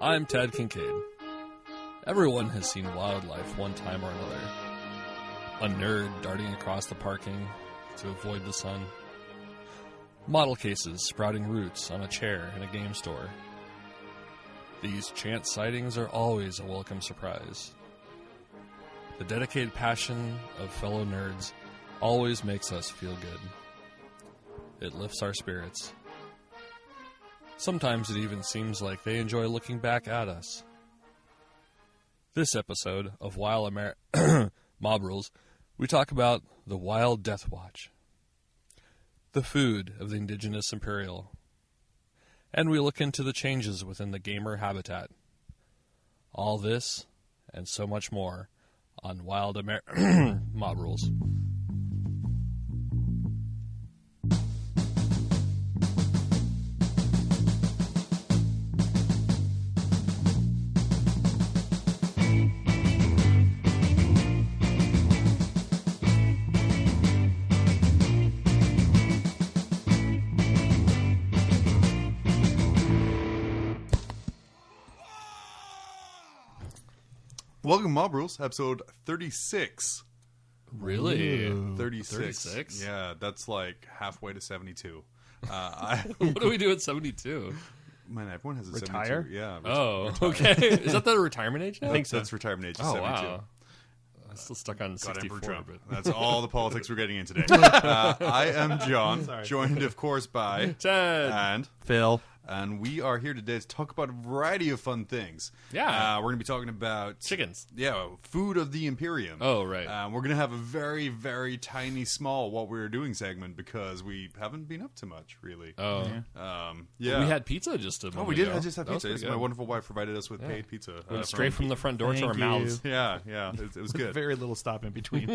I'm Ted Kincaid. Everyone has seen wildlife one time or another. A nerd darting across the parking to avoid the sun. Model cases sprouting roots on a chair in a game store. These chance sightings are always a welcome surprise. The dedicated passion of fellow nerds always makes us feel good. It lifts our spirits. Sometimes it even seems like they enjoy looking back at us. This episode of Wild Mob Rules, we talk about the wild Deathwatch, the food of the indigenous imperial, and we look into the changes within the gamer habitat. All this and so much more on Wild Mob Rules. Welcome to Mob Rules, episode 36. Really? 36? Yeah, that's like halfway to 72. What do we do at 72? Man, everyone has a Retire? 72. Yeah. Retire. Okay. Is that the retirement age now? I think so. That's retirement age, 72. Wow. I'm still stuck on 64. But that's all the politics we're getting in today. I am John, joined, of course, by Ted and Phil. And we are here today to talk about a variety of fun things. Yeah. We're going to be talking about... chickens. Yeah, food of the Imperium. Oh, right. We're going to have a very, very tiny, small what we're doing segment because we haven't been up to much, really. Oh. Yeah. We had pizza just a moment Oh, we did? ago. I just had That was pizza. pretty My good. wonderful wife provided us with paid pizza. Went straight from the front door to our Thank mouths. you. Yeah. It was good. Very little stop in between.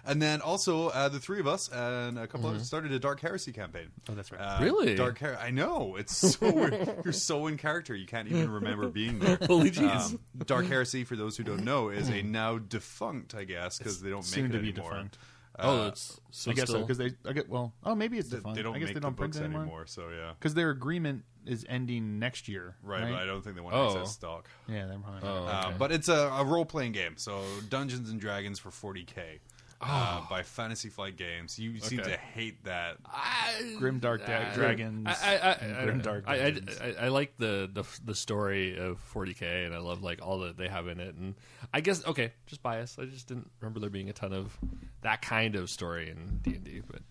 And then also the three of us and a couple others started a Dark Heresy campaign. Oh, that's right. Really? Dark Heresy. I know. It's so weird. You're so in character. You can't even remember being there. Holy jeez. Dark Heresy, for those who don't know, is a now defunct, I guess, because they don't make Soon it to be anymore. defunct. It's so I guess so, still... because maybe it's defunct. They don't I guess make they the don't print books it anymore, so yeah. Because their agreement is ending next year. Right, but I don't think they want Oh. excess stock. Yeah, they're probably okay. But it's a role-playing game, so Dungeons & Dragons for 40K. By Fantasy Flight Games. You seem to hate that. Grim Dark Dragons. Grim Dark Dragons. I like the story of 40K, and I love like all that they have in it. And I guess just bias. I just didn't remember there being a ton of that kind of story in D&D. But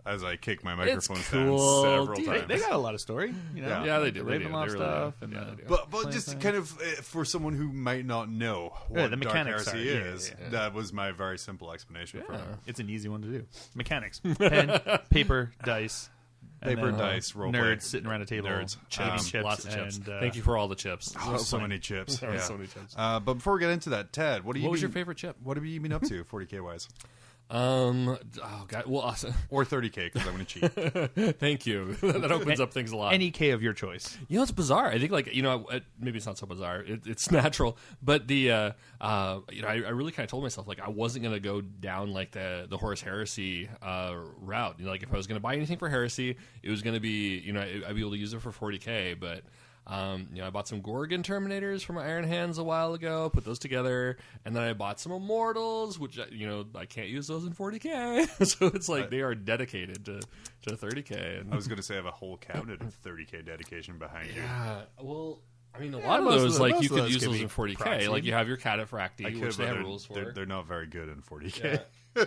As I kick my microphone cool. stand several Dude, times. They got a lot of story. You know? yeah, they do. The They do. Ravenloft They really stuff. do. And, Yeah, they do. But Playing just thing. kind of for someone who might not know what the Dark mechanics Heresy are, is, yeah. that was my very simple explanation for it. It's an easy one to do. Mechanics. Pen, paper, dice. and Paper, then, dice, role play. nerds sitting around a table. Nerds. Chips, Lots of chips. and, Thank you for all the chips. Oh, so many chips. There were Yeah. so many chips. But before we get into that, Ted, what What was your favorite chip? What have you been up to 40K wise? Oh God. Well, Or 30K, because I'm going to cheat. thank you. That opens up things a lot. Any K of your choice. You know, it's bizarre. I think, maybe it's not so bizarre. It's natural, but I really kind of told myself like I wasn't going to go down like the Horus Heresy route. You know, like if I was going to buy anything for Heresy, it was going to be I'd be able to use it for 40K, but. I bought some Gorgon Terminators from Iron Hands a while ago, put those together, and then I bought some Immortals, which, I can't use those in 40K. So it's like they are dedicated to 30K. And I was going to say I have a whole cabinet of 30K dedication behind you. yeah, well, I mean, a lot of most those, of like, most you of could those use can those be in 40K. proxied. Like, you have your Cat I Fracti, could, which they but have they're- rules for. They're not very good in 40K. Yeah.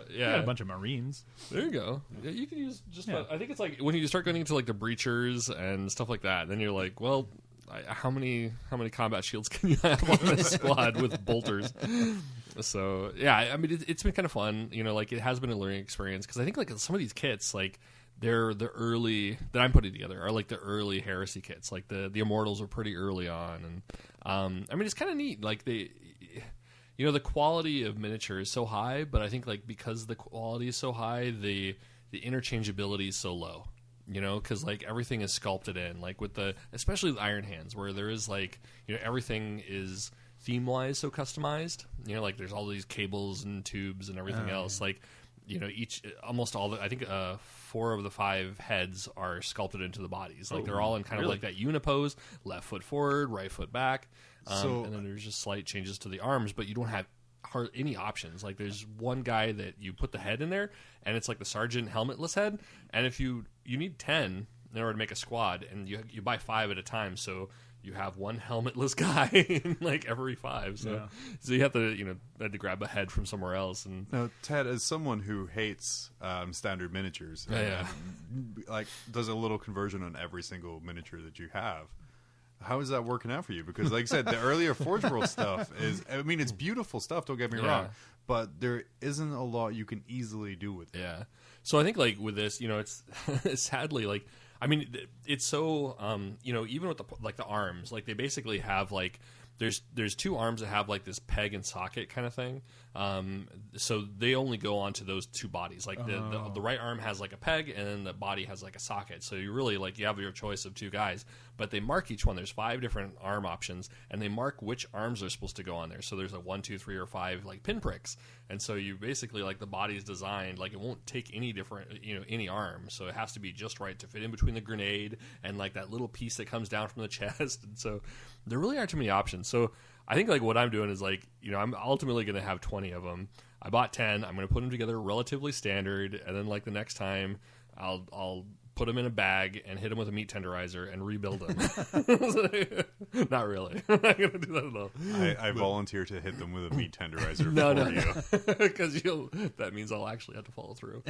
You got a bunch of Marines. There you go. Yeah, you can use just Yeah. about, I think it's like when you start getting into like the breachers and stuff like that, then you're like, well, how many combat shields can you have on this squad with bolters? So yeah, I mean it's been kind of fun. Like it has been a learning experience because I think like some of these kits, like they're the early that I'm putting together are like the early Heresy kits. Like the Immortals are pretty early on, and I mean it's kind of neat. Like the quality of miniature is so high, but I think like because the quality is so high, the interchangeability is so low. Because like everything is sculpted in, like especially with Iron Hands, where there is like everything is theme wise so customized. Like there's all these cables and tubes and everything else. Yeah. Like almost all the, I think 4 of the 5 heads are sculpted into the bodies. Like they're all in kind of like that unipose, left foot forward, right foot back. And then there's just slight changes to the arms, but you don't have any options. Like there's one guy that you put the head in there, and it's like the sergeant helmetless head. And if you need 10 in order to make a squad, and you buy 5 at a time, so you have one helmetless guy in like every 5. So you have to had to grab a head from somewhere else. And now, Ted, as someone who hates standard miniatures, like does a little conversion on every single miniature that you have. How is that working out for you? Because, like I said, the earlier Forge World stuff it's beautiful stuff, don't get me wrong, but there isn't a lot you can easily do with it. Yeah. So I think, like, with this, it's sadly, like, I mean, it's so, even with the arms, like, they basically have, like, there's 2 arms that have, like, this peg and socket kind of thing. So they only go onto those 2 bodies. Like the right arm has like a peg, and then the body has like a socket. So you really you have your choice of 2 guys, but they mark each one. There's 5 different arm options, and they mark which arms are supposed to go on there. So there's a 1, 2, 3, or 5 like pinpricks, and so you basically the body is designed like it won't take any different any arm. So it has to be just right to fit in between the grenade and like that little piece that comes down from the chest. And so there really aren't too many options. So I think what I'm doing is I'm ultimately going to have 20 of them. I bought 10. I'm going to put them together relatively standard, and then the next time I'll put them in a bag and hit them with a meat tenderizer and rebuild them. Not really. I'm not going to do that at all. I volunteer to hit them with a meat tenderizer for you. Because that means I'll actually have to follow through.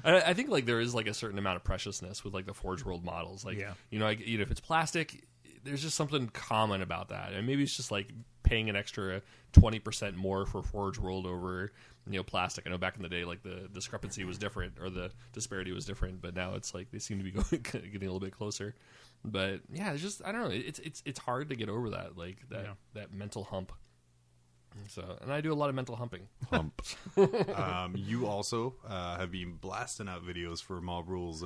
I think there is a certain amount of preciousness with the Forge World models. If it's plastic, there's just something common about that. And maybe it's just paying an extra 20% more for Forge World over plastic. I know back in the day the discrepancy was different, or the disparity was different, but now it's they seem to be getting a little bit closer. But yeah, it's just, I don't know, it's hard to get over that that mental hump. So, and I do a lot of mental humping. You also have been blasting out videos for Mob Rules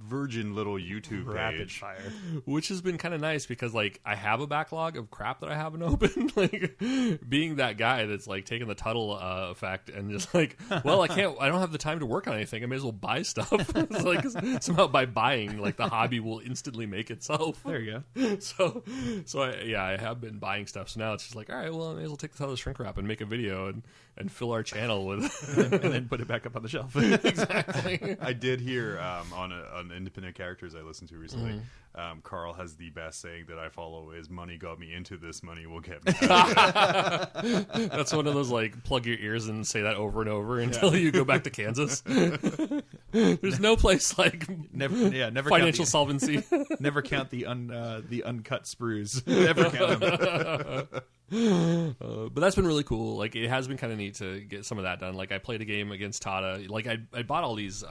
virgin little YouTube rapid page, fire, which has been kind of nice because I have a backlog of crap that I haven't opened. Being that guy that's taking the Tuttle effect and just I don't have the time to work on anything. I may as well buy stuff. It's somehow by buying, the hobby will instantly make itself. There you go. So I have been buying stuff. So now it's just all right, well, I may as well take the Tuttle shrink wrap and make a video and fill our channel with, and then put it back up on the shelf. Exactly. I did hear on independent characters I listened to recently, Carl has the best saying that I follow is "Money got me into this, money will get me out of it." That's one of those plug your ears and say that over and over until you go back to Kansas. There's no place never financial solvency. Never count the uncut sprues. Never count them. But that's been really cool. It has been kind of neat to get some of that done. I played a game against Tata. I bought all these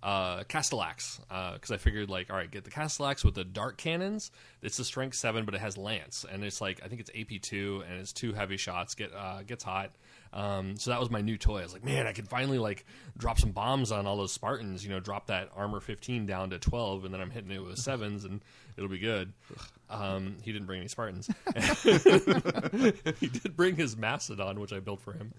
Castellax, because I figured all right, get the Castellax with the dark cannons. It's the strength 7, but it has lance, and it's I think it's AP2, and it's 2 heavy shots. Gets hot. So that was my new toy. I was man, I can finally drop some bombs on all those Spartans. Drop that armor 15 down to 12, and then I'm hitting it with 7s, and it'll be good. He didn't bring any Spartans. He did bring his Macedon, which I built for him.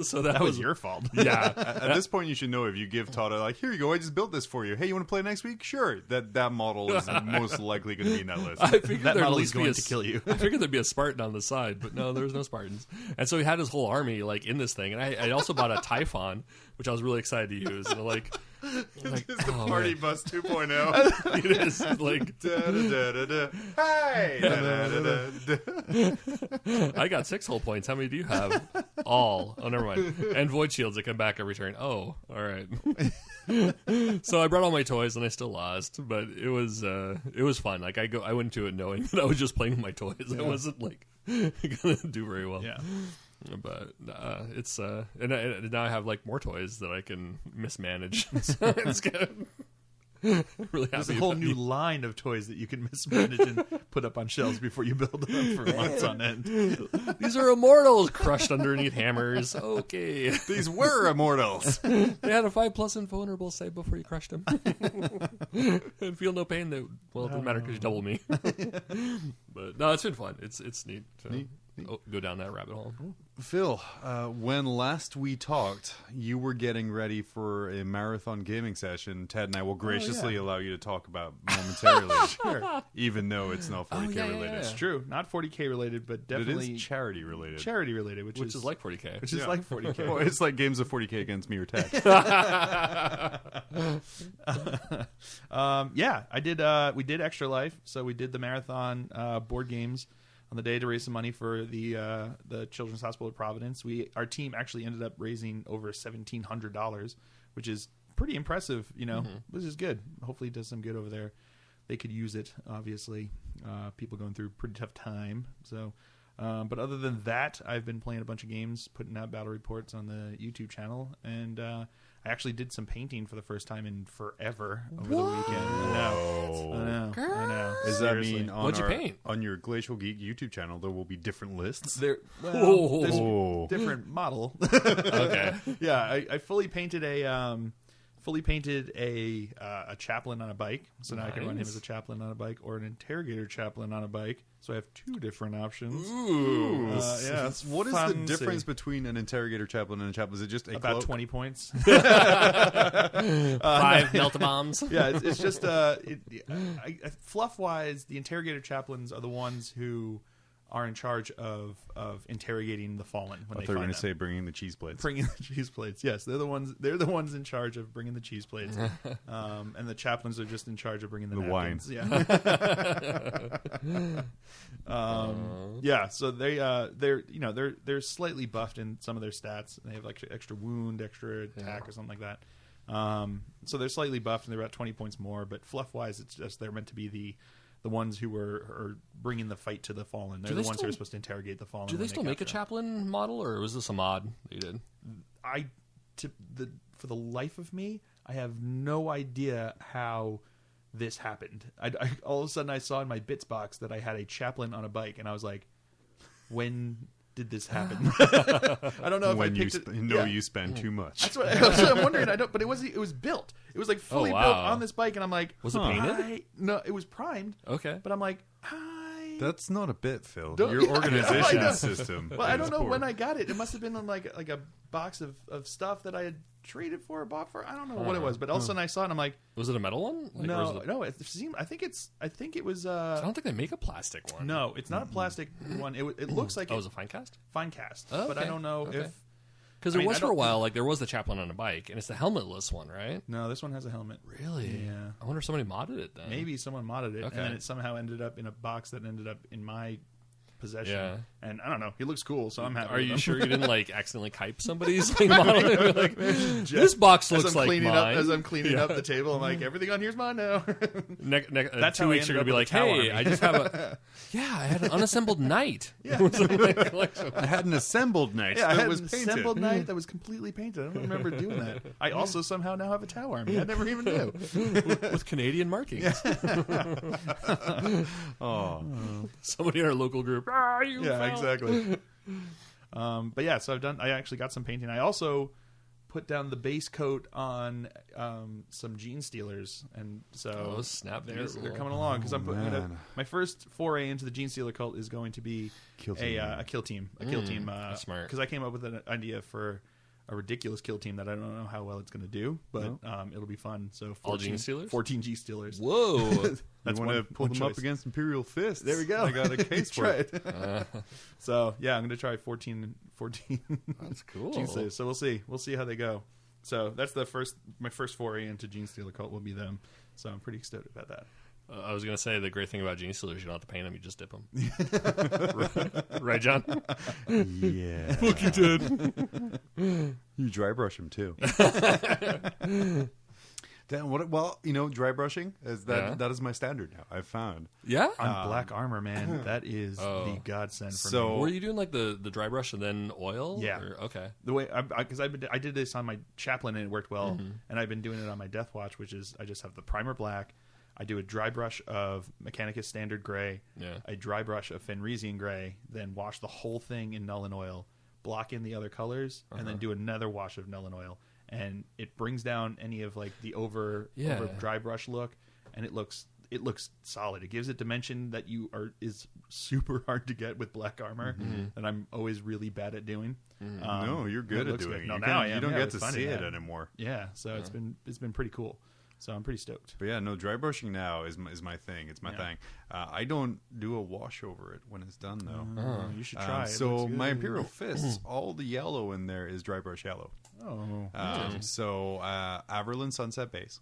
So that was your fault. Yeah. At this point, you should know if you give Tata here you go, I just built this for you. Hey, you want to play next week? Sure. That model is most likely going to be in that list. I figured that model is going to kill you. I figured there'd be a Spartan on the side, but no, there was no Spartans. And so he had his whole army in this thing, and I also bought a Typhon, which I was really excited to use. And it's the party bus 2.0. It is hey. I got 6 hull points. How many do you have? All. Oh, never mind. And void shields that come back every turn. Oh, all right. So I brought all my toys and I still lost, but it was fun. I went into it knowing that I was just playing with my toys. Yeah. I wasn't gonna do very well. Yeah. But it's and now I have more toys that I can mismanage. So it's good. Really happy. There's a whole new line of toys that you can mismanage and put up on shelves before you build them for months on end. These are immortals crushed underneath hammers. Okay. These were immortals. They had a 5+ invulnerable save before you crushed them. And feel no pain. It didn't matter because you doubled me. But no, it's been fun. It's neat. So. Neat. go down that rabbit hole. Phil, when last we talked, you were getting ready for a marathon gaming session. Ted and I will graciously allow you to talk about momentarily, Sure. even though it's not 40K related. It's true. Not 40K related, but definitely It is charity related. Charity related, which is like 40K. Which is like 40K. Well, it's like games of 40K against me or Ted. I did. We did Extra Life, so we did the marathon board games on the day to raise some money for the Children's Hospital of Providence. Our team actually ended up raising over $1,700, which is pretty impressive. Which is good. Hopefully, it does some good over there. They could use it. Obviously, people going through a pretty tough time. So, but other than that, I've been playing a bunch of games, putting out battle reports on the YouTube channel, and I actually did some painting for the first time in forever over the weekend. I know. Does that mean What'd you paint? on your Glacial Geek YouTube channel there will be different lists? There's different model. Okay. Yeah, I fully painted a chaplain on a bike, so now I can run him as a chaplain on a bike or an interrogator chaplain on a bike. So I have two different options. Ooh. What is the difference between an interrogator chaplain and a chaplain? Is it just about cloak? 20 points? 5 Delta bombs. Yeah, it's just fluff-wise, the interrogator chaplains are the ones who are in charge of interrogating the fallen when they they were find going to say bringing the cheese plates. Bringing the cheese plates, yes, they're the ones in charge of bringing the cheese plates, and the chaplains are just in charge of bringing the napkins. Wine. Yeah. So they're slightly buffed in some of their stats. They have like extra wound, extra attack, or something like that. So they're slightly buffed, and they're about 20 points more. But fluff wise, it's just they're meant to be the ones who are bringing the fight to the fallen. They're the ones who are supposed to interrogate the fallen. Do they still make a chaplain model, or was this a mod that you did? For the life of me, I have no idea how this happened. I all of a sudden I saw in my bits box that I had a chaplain on a bike, and I was like, when did this happen? I don't know if when I picked it. you spend too much. That's what I'm wondering. But it was built. It was like fully built on this bike, and I'm like, was it painted? No, it was primed. Okay, but I'm like, that's not a bit, Phil. Don't- Your organization system. Well, I don't know poor. when I got it. It must have been in like a box of stuff that I had traded for or bought for. I don't know what it was, but all of a sudden I saw it, and I'm like, was it a metal one? Like, no. It seemed. I think it was. I don't think they make a plastic one. No, it's not a plastic one. It looks like it was a fine cast. Fine cast, Oh, but I don't know if. Because there was for a while, like there was the chaplain on a bike, and it's the helmetless one, right? No, this one has a helmet. Really? Yeah. I wonder if somebody modded it then. Maybe someone modded it, Okay. and then it somehow ended up in a box that ended up in my possession. Yeah. And I don't know. He looks cool, so I'm happy. Are with you him. sure you didn't like accidentally kype somebody's like, model? Like, this box looks like mine. As I'm cleaning up the table, I'm like, everything on here's mine now. That's 2 how I weeks you're ended gonna be up like, with the Tau hey, Army. I just have a I had an unassembled knight. Yeah. I had an assembled knight Yeah, I that had was an painted. assembled knight that was completely painted. I don't remember doing that. I also somehow now have a Tau Army. I never even knew. with Canadian markings. Oh, Somebody in our local group. Exactly. But yeah, so I actually got some painting. I also put down the base coat on some Gene Stealers, and so snap! they're coming along because man. my first foray into the Gene Stealer cult is going to be a kill team. That's smart. Because I came up with an idea for a ridiculous kill team that I don't know how well it's going to do, but it'll be fun. So 14, all Gene Stealers, 14 G Stealers. Whoa! That's you want to pull them choice. up against Imperial Fists. There we go. I got a case for it. So yeah, I'm going to try 14. That's cool. Gene Stealers. So we'll see how they go. So that's my first foray into Gene Stealer cult will be them. So I'm pretty stoked about that. I was going to say the great thing about Gene Stealers, you don't have to paint them; you just dip them. Right, John? Yeah. Fuck you did. You dry brush them too. Well, dry brushing is that is my standard now. I've found. Yeah. On black armor, man, that is the godsend for me. Were you doing like the dry brush and then oil? Yeah. Okay. The way because I did this on my chaplain and it worked well, and I've been doing it on my Deathwatch, which is I just have the primer black. I do a dry brush of Mechanicus Standard Gray, a dry brush of Fenrisian Gray, then wash the whole thing in Null and Oil, block in the other colors, and then do another wash of Null and Oil. And it brings down any of like the over dry brush look, and it looks it looks solid. It gives it dimension that is super hard to get with black armor, and I'm always really bad at doing. No, you're good at doing it. No, now I am. You don't Yeah, get it to was see fun it in that. anymore. Yeah, so it's been pretty cool. So I'm pretty stoked. But yeah, no, dry brushing now is my thing. It's my thing. I don't do a wash over it when it's done, though. You should try. It So looks good. my Imperial Fists, all the yellow in there is dry brush yellow. Oh, So Averland Sunset base.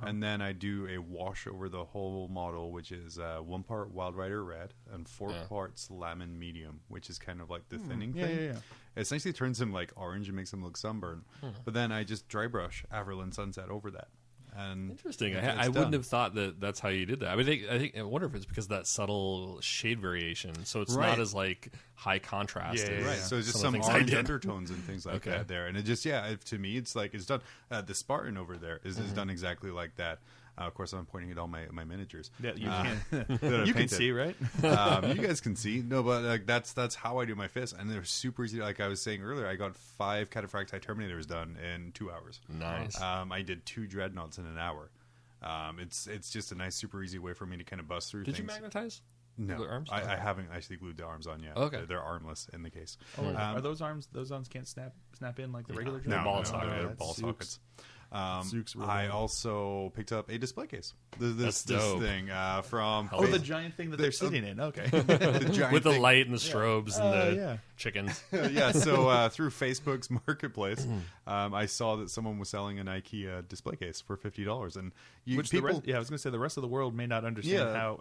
And then I do a wash over the whole model, which is 1 part Wild Rider red and 4 parts Lemon medium, which is kind of like the thinning thing. yeah. It essentially turns him like orange and makes him look sunburned. But then I just dry brush Averland Sunset over that. And Interesting. it's I done. wouldn't have thought that that's how you did that. I mean, I wonder if it's because of that subtle shade variation, so it's Right. not as like high contrast. Yeah, as Right, so it's just some some of the things I orange did. undertones and things like that there, and it just to me it's like it's done. The Spartan over there is done exactly like that. Of course, I'm pointing at all my miniatures. Yeah, you can. that I You can painted. see, right? You guys can see. No, but like that's how I do my fists, and they're super easy. Like I was saying earlier, I got 5 Cataphractii Terminators done in 2 hours. Nice. I did 2 Dreadnoughts in an hour. It's just a nice, super easy way for me to kind of bust through Did things. you magnetize? No, the arms? I haven't actually glued the arms on yet. Okay. They're armless in the case. Are those arms? Those arms can't snap in like the regular. No, Dreadnought? ball no, socket. they're That's ball Zooks. sockets. Zooks were I wild. also picked up a display case. This That's dope. thing from Oh, the giant thing that they're sitting in. Okay. the giant With the thing. light and the strobes and the yeah. chickens. Yeah, so through Facebook's marketplace, I saw that someone was selling an IKEA display case for $50, and Which people, the rest, I was going to say the rest of the world may not understand Yeah.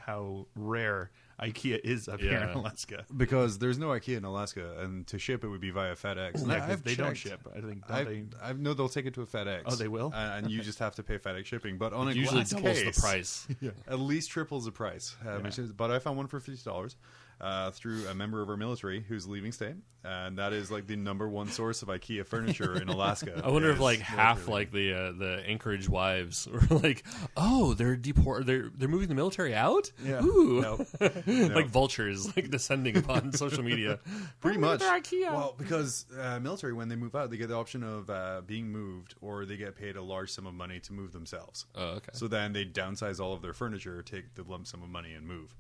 how rare IKEA is up here in Yeah. Alaska. because there's no IKEA in Alaska, and to ship it would be via FedEx. And Yeah, 'cause I've they don't checked. ship. I think don't they? I know they'll take it to a FedEx. Oh, they will? and you just have to pay FedEx shipping. But on a Usually glass doubles case, the price. at least triples the price. But I found one for $50 through a member of our military who's leaving state, and that is like the #1 source of IKEA furniture in Alaska. I wonder if is like half military. like the Anchorage wives were like, oh, they're moving the military out. Yeah. Ooh. No. Like vultures like descending upon social media. Pretty Oh, much. they're IKEA. Well, because military, when they move out, they get the option of being moved, or they get paid a large sum of money to move themselves. Oh, okay. So then they downsize all of their furniture, take the lump sum of money, and move.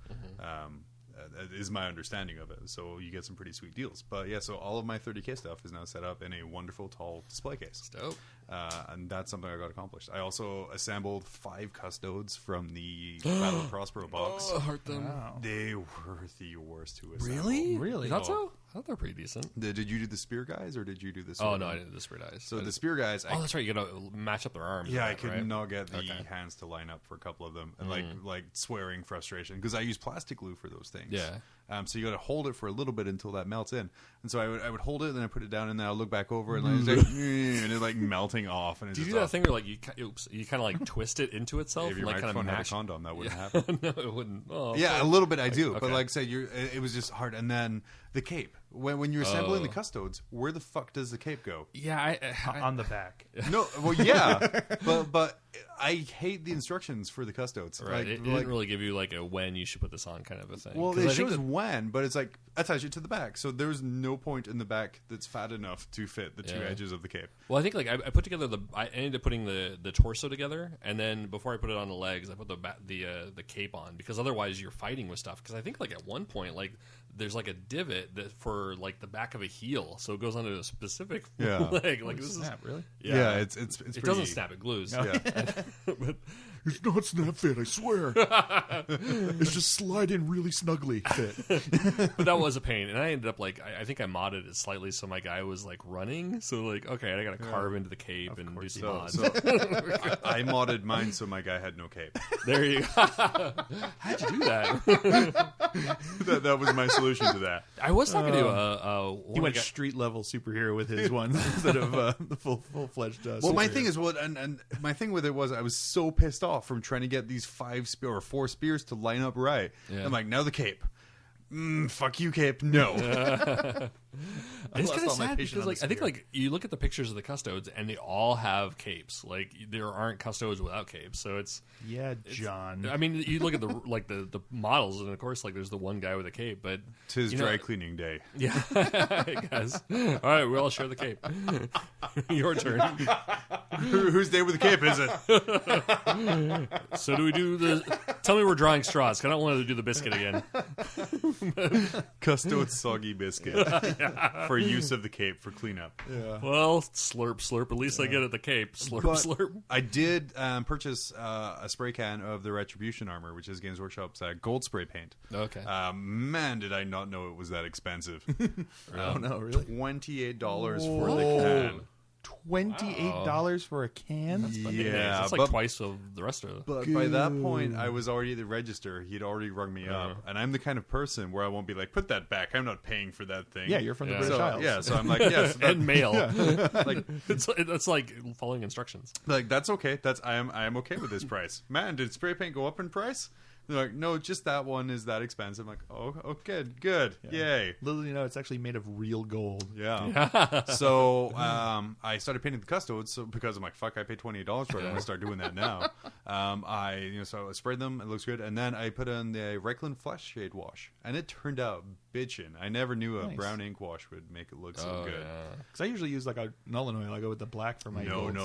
That is my understanding of it. So you get some pretty sweet deals. But yeah, so all of my 30K stuff is now set up in a wonderful tall display case. Dope. And that's something I got accomplished. I also assembled 5 custodes from the Battle of Prospero box. Oh, heart them. Wow. They were the worst to assemble. Really? Really? You thought so? I thought they're pretty decent. Did you do the spear guys, or did you do the Oh sword no, one? I didn't do the spear dice. So the spear guys, Oh, that's right. You gotta match up their arms. yeah, with I that, could right? not get the Okay. hands to line up for a couple of them, and like swearing frustration because I use plastic glue for those things. Yeah. So you got to hold it for a little bit until that melts in, and so I would hold it, and then I put it down, and then I'll look back over, and it's like, and it's like melting off. And it's Do you just do that off. thing where like you kind of like twist it into itself, If your like kind of microphone had a mash? condom, that wouldn't happen. No, it wouldn't. Oh, Yeah, a little bit I do, but okay. like I said, it was just hard. And then the cape. When you're assembling the custodes, where the fuck does the cape go? yeah. I On the back. No, well, yeah, but I hate the instructions for the custodes. right. Like, It didn't really give you like a when you should put this on kind of a thing. well, 'Cause it I think shows that- when, but it's like attach it to the back. So there's no point in the back that's fat enough to fit the 2 Yeah. edges of the cape. Well, I think like I put together I ended up putting the torso together, and then before I put it on the legs, I put the cape on because otherwise you're fighting with stuff. Because I think like at one point like there's like a divot that for like the back of a heel, so it goes onto a specific Yeah. leg. Like this Snap, really? is Yeah, it's it pretty, doesn't snap, it glues. Yeah. But It's not snap fit, I swear. It's just slide in really snugly fit. but that was a pain, and I ended up like I think I modded it slightly so my guy was like running. So like okay, I got to carve into the cape and do some So, mods. so I modded mine so my guy had no cape. There you go. How'd you do that? that was my solution to that. I was talking to He went street level superhero with his ones instead of the full fledged. Well, my thing is and my thing with it was I was so pissed off from trying to get these 4 spears to line up right. Yeah. I'm like, now the cape. fuck you, Cape. No. It's lost kind of all my sad patience because, on like, the I think, spear. like, you look at the pictures of the custodes and they all have capes. Like, there aren't custodes without capes, so it's. Yeah, John. I mean, you look at the models, and of course, like, there's the one guy with a cape, but 'Tis you know- dry cleaning day. Yeah, I guess. All right, we all share the cape. Your turn. Whose day with the cape is it? So do we do the? Tell me we're drawing straws. 'Cause I don't want to do the biscuit again. Custode soggy biscuit for use of the cape for cleanup. Yeah. Well, slurp, slurp. At least I get at the cape. Slurp, But slurp. I did purchase a spray can of the Retribution armor, which is Games Workshop's gold spray paint. Okay. Man, did I not know it was that expensive. Oh no, really? $28 for the can. $28 for a can? Yeah, That's like but, twice of the rest of it. but by that point, I was already at the register. He'd already rung me up. And I'm the kind of person where I won't be like, put that back. I'm not paying for that thing. Yeah, you're from the Yeah. British so, Isles. yeah, so I'm like, yes. And mail. like, It's like following instructions. that's okay. I am okay with this price. Man, did spray paint go up in price? They're like, no, just that one is that expensive. I'm like, oh, okay, good. Yay. Little you know, it's actually made of real gold. Yeah. So I started painting the custodes. So because I'm like, fuck, I paid $28 for it. I'm gonna start doing that now. So I sprayed them. It looks good, and then I put in the Reikland Flesh Shade wash, and it turned out bitchin'. I never knew a Nice. brown ink wash would make it look so good. Because I usually use like a Nullen oil. I go with the black for my No. golds.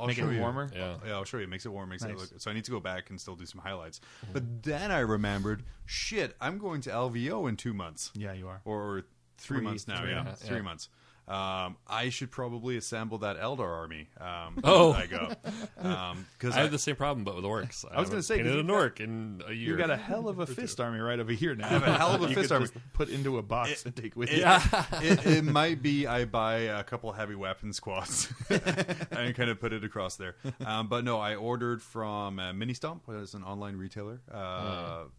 I'll Make show it you. warmer? Yeah. Yeah, I'll show you. It makes it warm. Makes it Nice. look. So I need to go back and still do some highlights. But then I remembered, shit, I'm going to LVO in 2 months. Yeah, you are. Or 3 months now. three Yeah, months. 3 months. I should probably assemble that Eldar army. Oh. I go because I have the same problem, but with orcs. I was gonna say, 'cause painted you've an orc in a year. You got a hell of a fist army right over here now. I have a hell of a you fist could army. just put into a box and take with you. it might be I buy a couple heavy weapon squads and kind of put it across there. But no, I ordered from Mini Stomp, which is an online retailer,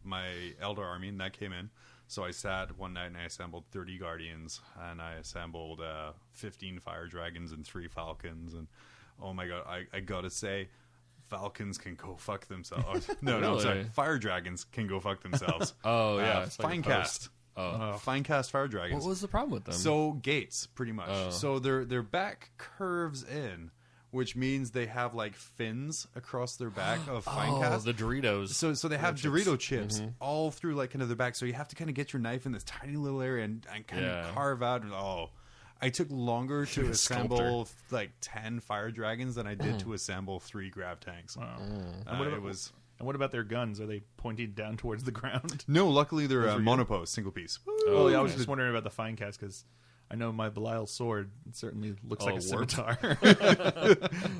my Eldar army, and that came in. So I sat one night and I assembled 30 Guardians, and I assembled 15 Fire Dragons and 3 Falcons. And oh my god, I gotta say, Falcons can go fuck themselves. No, Really? sorry, Fire Dragons can go fuck themselves. Oh, yeah, I saw your Fine post. cast. Oh. Fine cast Fire Dragons. What was the problem with them? So gates, pretty much. Oh. So their back curves in, which means they have like fins across their back of fine cast. the Doritos. So they have Dorito chips all through like kind of their back. So you have to kind of get your knife in this tiny little area and kind of carve out. I took longer to assemble like 10 Fire Dragons than I did to assemble 3 Grav Tanks. Wow. And what about their guns? Are they pointing down towards the ground? no, luckily they're monopose, single piece. Oh, yeah, I was just wondering about the fine cast because I know my Belial sword certainly looks like a warped. scimitar.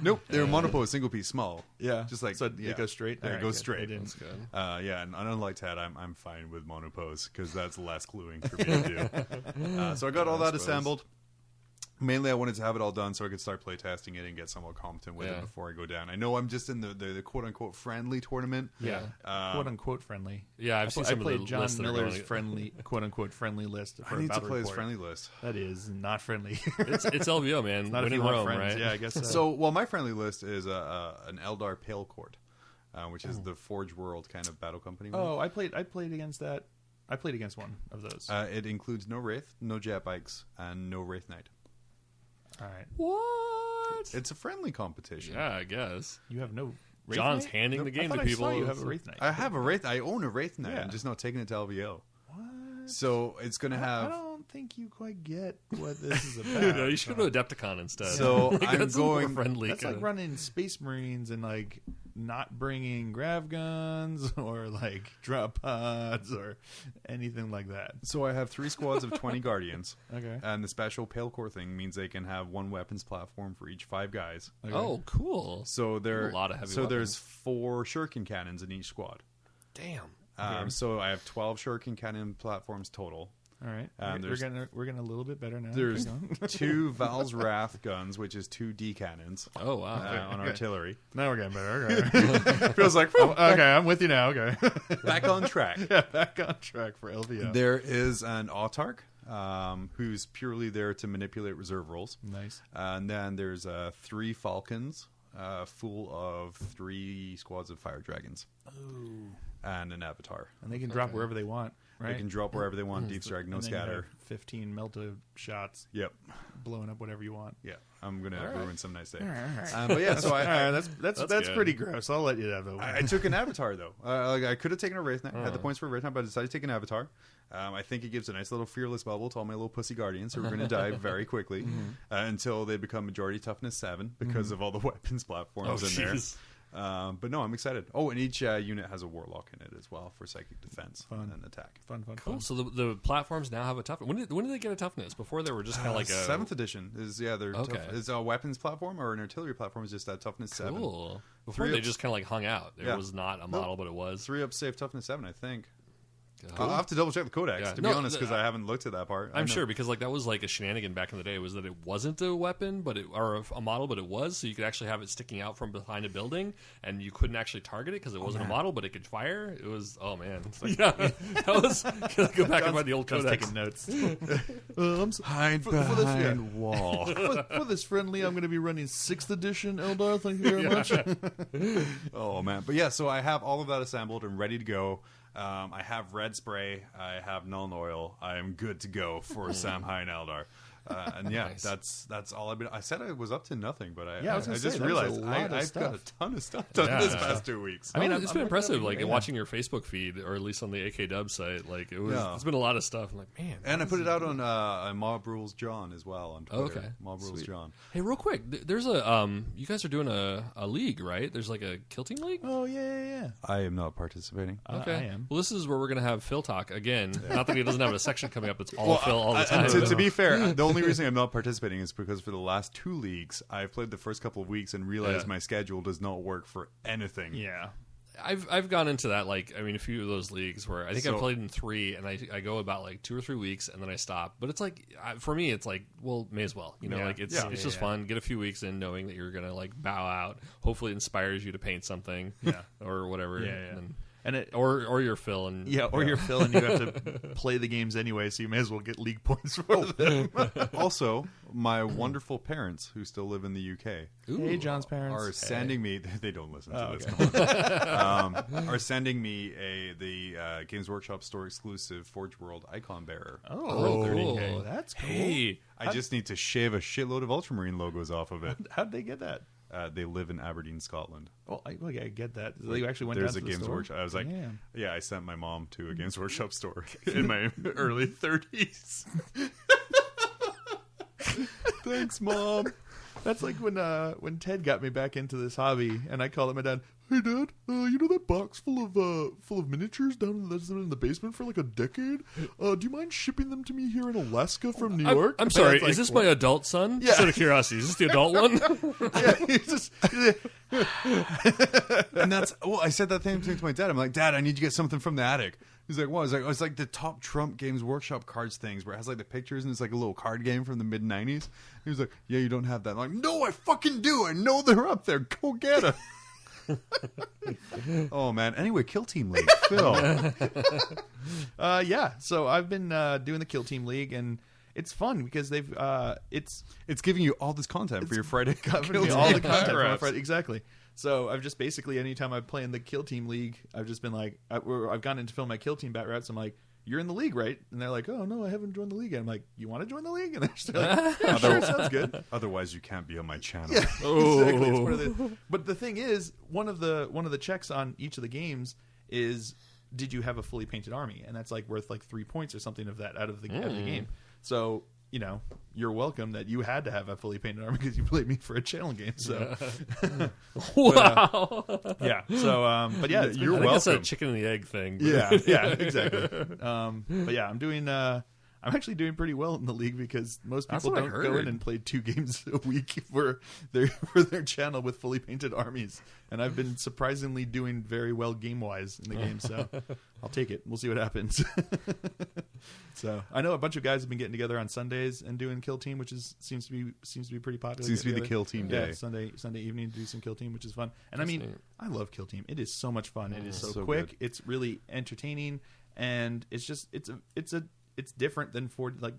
Nope, they're monopose, single piece, small. Yeah, just like so it goes straight. Yeah, it Alright, goes good. straight. I didn't- That's good. Yeah, and unlike Ted, I'm fine with monopose because that's less gluing for me to do. So I got all that assembled. Mainly, I wanted to have it all done so I could start playtesting it and get somewhat competent with it before I go down. I know I'm just in the quote-unquote friendly tournament. Yeah. quote unquote friendly. Yeah, I've seen I some of played the John lists that are Miller's going- friendly quote unquote friendly list. For I need a to battle play his report. friendly list. That is not friendly. It's LVO, man. Not if Win you in want Rome, friends. right? Yeah, I guess so. So, well, my friendly list is an Eldar Pale Court, which is the Forge World kind of battle company. one. Oh, I played against that. I played against one of those. It includes no Wraith, no Jet Bikes, and no Wraith Knight. All right. What? It's a friendly competition. Yeah, I guess. You have no Wraith John's Knight? handing the I game thought to I people. saw you have a Wraith Knight. I have a Wraith. I own a Wraith Knight. Yeah. I'm just not taking it to LVO. What? So it's going to I have. don't think you quite get what this is about. No, you should go to Adepticon instead. So Like, I'm that's a little more going- friendly. That's kinda. like running Space Marines and like not bringing grav guns or like drop pods or anything like that. So I have 3 squads of 20 Guardians. Okay. And the special Pale Core thing means they can have 1 weapons platform for each 5 guys. Oh, cool. So there, A lot of heavy So there's weapons. 4 shuriken cannons in each squad. Damn. So I have 12 shuriken cannon platforms total. All right. And We're getting a little bit better now. There's Keep going. 2 Val's Wrath guns, which is 2 D cannons Oh, wow. on artillery. Now we're getting better. Okay. Feels like Okay, I'm with you now. Okay. back on track. Yeah, back on track for LVO. There is an autarch who's purely there to manipulate reserve rolls. Nice. And then there's 3 Falcons full of 3 squads of Fire Dragons. Ooh. And an Avatar. And they can drop wherever they want. Right. They can drop wherever they want, deep strike, no And then you scatter. have 15 melta shots, Yep. blowing up whatever you want. Yeah, I'm gonna ruin some nice day. Right. But yeah, so All right, I that's good. pretty gross. I'll let you have it. I took an avatar though. I could have taken a Wraith Knight, had the points for a Wraith Knight, but I decided to take an avatar. I think it gives a nice little fearless bubble to all my little pussy guardians who are going to die very quickly until they become majority toughness 7 because of all the weapons platforms in there. But no, I'm excited. Oh, and each unit has a warlock in it as well for psychic defense and attack. Fun. Cool. So the platforms now have a toughness. When did they get a toughness? Before they were just kind of like a 7th edition is their is a weapons platform or an artillery platform is just that toughness 7. Cool. Before 3 they ups. just kind of like hung out. There was not a model, but it was 3 up safe toughness 7, I think. Cool. I'll have to double check the codex Yeah. to be honest because I haven't looked at that part. I'm sure because like that was like a shenanigan back in the day was that it wasn't a weapon or a model, but it was, so you could actually have it sticking out from behind a building and you couldn't actually target it because it wasn't a model, but it could fire. It was yeah, that was go back and find the old codex. Taking notes. Hide for this, behind wall. for this friendly, I'm going to be running 6th edition Eldar. Thank you very much. Oh man, but yeah, so I have all of that assembled and ready to go. I have red spray. I have Nuln Oil. I am good to go for Samhain Eldar. And yeah, Nice. that's all I've been. I said I was up to nothing, but I was gonna just say, that was realized a lot of I've got a stuff. ton of stuff done this past 2 weeks. I mean, it's I'm been impressive. looking at Like it, watching your Facebook feed, or at least on the AK Dub site, like it was. Yeah. It's been a lot of stuff. I'm like, man. And I put it out on Mob Rules John as well on Twitter. Okay. Mob Rules Sweet. John. Hey, real quick, there's a you guys are doing a league, right? There's like a kill team league. Oh yeah. I am not participating. Okay. I am. Well, this is where we're gonna have Phil talk again. Not that he doesn't have a section coming up. It's all Phil all the time. And to be fair, the only reason I'm not participating is because for the last 2 leagues, I've played the first couple of weeks and realized my schedule does not work for anything. Yeah. I've gone into that, like, I mean, a few of those leagues where I think So- I've played in 3 and I go about like 2 or 3 weeks and then I stop. But it's like, for me, it's like, well, may as well, you know, Yeah. like it's Yeah. it's just fun. Get a few weeks in knowing that you're gonna like bow out. Hopefully, it inspires you to paint something, or whatever. Yeah. And, And it, or you're Phil and or you're Phil and you have to play the games anyway, so you may as well get league points for them. Also, my wonderful parents who still live in the UK Hey, John's parents. are sending me. They don't listen to this. okay. Are sending me the Games Workshop store exclusive Forge World icon bearer. Oh, cool. 30K. That's cool. Hey, I just need to shave a shitload of Ultramarine logos off of it. How'd they get that? They live in Aberdeen, Scotland. Well, I get that. They actually went There's down a to the Games store? Workshop. I was like, Damn. yeah, I sent my mom to a Games Workshop store in my early 30s. Thanks, Mom. That's like when Ted got me back into this hobby, and I called him my dad. Hey, Dad, you know that box full of miniatures down that's in the basement for like a decade? Do you mind shipping them to me here in Alaska from New York? I'm sorry. Dad's like, Is this my adult son? Yeah. Just out of curiosity, is this the adult one? Yeah, he's just. And that's I said that same thing to my dad. I'm like, Dad, I need to get something from the attic. He's like, what? I was like, it's like the top Trump Games Workshop cards things where it has like the pictures and it's like a little card game from the mid '90s. He was like, yeah, you don't have that. I'm like, no, I fucking do. I know they're up there. Go get them. Oh man. Anyway, Kill Team League, Phil. Yeah. So I've been doing the Kill Team League, and it's fun because they've it's It's giving you all this content for your Friday. covering Kill all Team the content from my paragraphs. friend. Exactly. So I've just basically anytime I play in the Kill Team League, I've just been like, I've gone in to film my Kill Team bat routes. I'm like, you're in the league, right? And they're like, oh no, I haven't joined the league yet. I'm like, you want to join the league? And they're just like, yeah, sure, sounds good. Otherwise, you can't be on my channel. Yeah, exactly. It's one of the, but the thing is, one of the checks on each of the games is, did you have a fully painted army? And that's like worth like 3 points or something of that out of the game. So you know, you're welcome that you had to have a fully painted army because you played me for a channel game. So Wow. yeah. So but yeah, it's been You're I think that's a welcome. chicken and the egg thing. but- yeah, exactly. But yeah, I'm actually doing pretty well in the league because most That's people what I don't go heard. in and play 2 games a week for their channel with fully painted armies, and I've been surprisingly doing very well game wise in the game. So I'll take it. We'll see what happens. So I know a bunch of guys have been getting together on Sundays and doing Kill Team, which seems to be pretty popular. Seems to be the Get Kill Team together. day. Yeah, Sunday evening to do some Kill Team, which is fun. And I That's mean, neat. I love Kill Team. It is so much fun. It is so So quick. good. It's really entertaining, and it's different than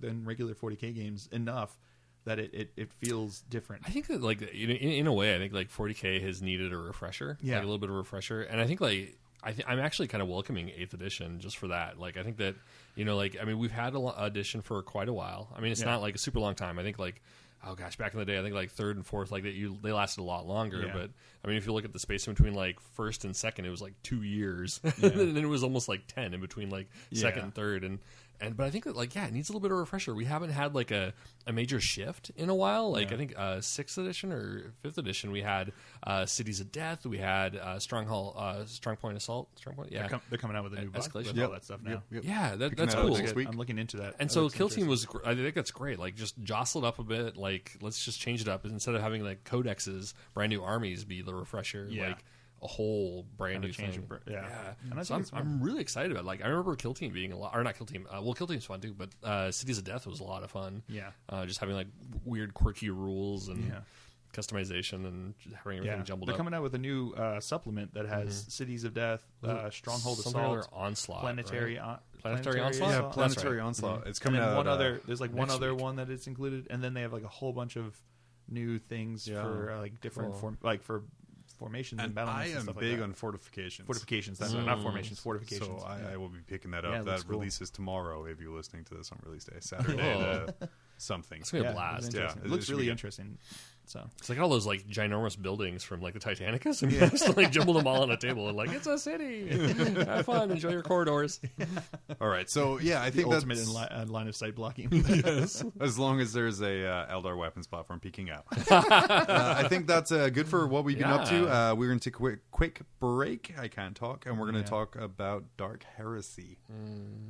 than regular 40K games enough that it feels different. I think that, like, in a way, I think like 40K has needed a refresher, Yeah. like a little bit of a refresher, and I think like I'm actually kind of welcoming 8th edition just for that. Like, I think that, you know, like, I mean, we've had edition for quite a while. I mean, it's not like a super long time. I think like, oh gosh, back in the day, I think like 3rd and 4th, like they lasted a lot longer. But I mean, if you look at the space in between like 1st and 2nd, it was like 2 years, and then it was almost like 10 in between like 2nd and 3rd, but I think that like it needs a little bit of a refresher. We haven't had like a major shift in a while. Like I think 6th edition or 5th edition, we had Cities of Death, we had Strong Point Assault, they're coming out with a new book Escalation. with all that stuff now. Yeah, that's cool. I'm looking into that. And so Kill Team was, I think that's great. Like, just jostle it up a bit. Like, let's just change it up instead of having like codexes, brand new armies be the refresher. Like a whole brand new thing. And so I'm really excited about it. Like, I remember Kill Team being a lot, or not Kill Team. Well, Kill Team's fun too, but Cities of Death was a lot of fun. Just having like weird, quirky rules and customization and having everything jumbled up. They're coming out with a new supplement that has Cities of Death, Stronghold Assault, Onslaught, Planetary Onslaught. Yeah, Planetary Onslaught. It's coming out. There's like one other one that it's included, and then they have like a whole bunch of new things for like different for formations and battlements. I am and stuff big like on fortifications. Fortifications, that's not formations. Fortifications. So I will be picking that up. That releases tomorrow. If you're listening to this on release day, Saturday, something. It's gonna be a blast. It looks really interesting. So it's like all those like ginormous buildings from like the Titanicus, and just like jumble them all on a table and like it's a city. Have fun, enjoy your corridors. All right, so I think the that's ultimate line of sight blocking. Yes, as long as there's a Eldar weapons platform peeking out. I think that's good for what we've been up to. We're going to take a quick break. I can't talk, and we're going to talk about Dark Heresy.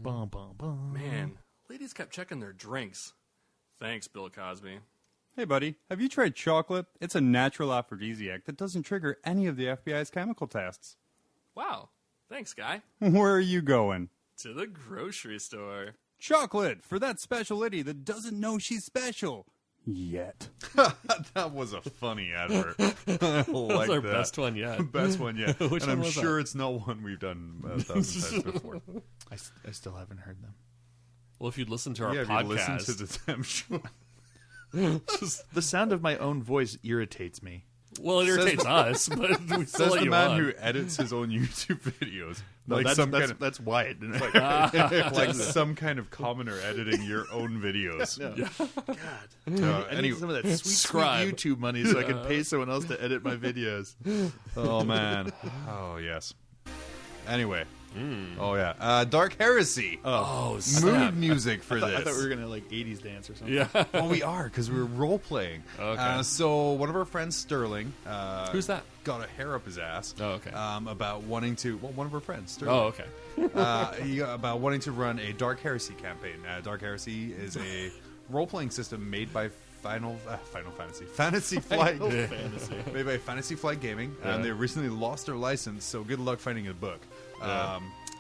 Bum, bum, bum. Man, ladies kept checking their drinks. Thanks, Bill Cosby. Hey, buddy, have you tried chocolate? It's a natural aphrodisiac that doesn't trigger any of the FBI's chemical tests. Wow. Thanks, guy. Where are you going? To the grocery store. Chocolate for that special lady that doesn't know she's special. Yet. That was a funny advert. That was our best one yet. Best one yet. Which and one I'm was sure that? it's not one we've done 1,000 times before. I still haven't heard them. Well, if you'd listen to our If you podcast, listen to the Tem Show. The sound of my own voice irritates me. well, it irritates us, but we still Says let the you man on. who edits his own YouTube videos. No, Like that's Wyatt. like some kind of commoner editing your own videos. God. I need some of that sweet Scribe. YouTube money so I can pay someone else to edit my videos. Oh man. Oh yes. Anyway. Oh yeah. Dark Heresy. Oh, Mood snap. music for this. I thought we were going to like 80s dance or something. Yeah. Well, we are because we were role playing. Okay. So one of our friends, Sterling, Who's that? got a hair up his ass. Oh, okay. About wanting to. Well, one of our friends, Sterling. Oh, okay. About wanting to run a Dark Heresy campaign. Dark Heresy is a role playing system made by Fantasy Flight. Made by Fantasy Flight Gaming, and they recently lost their license. So good luck finding a book.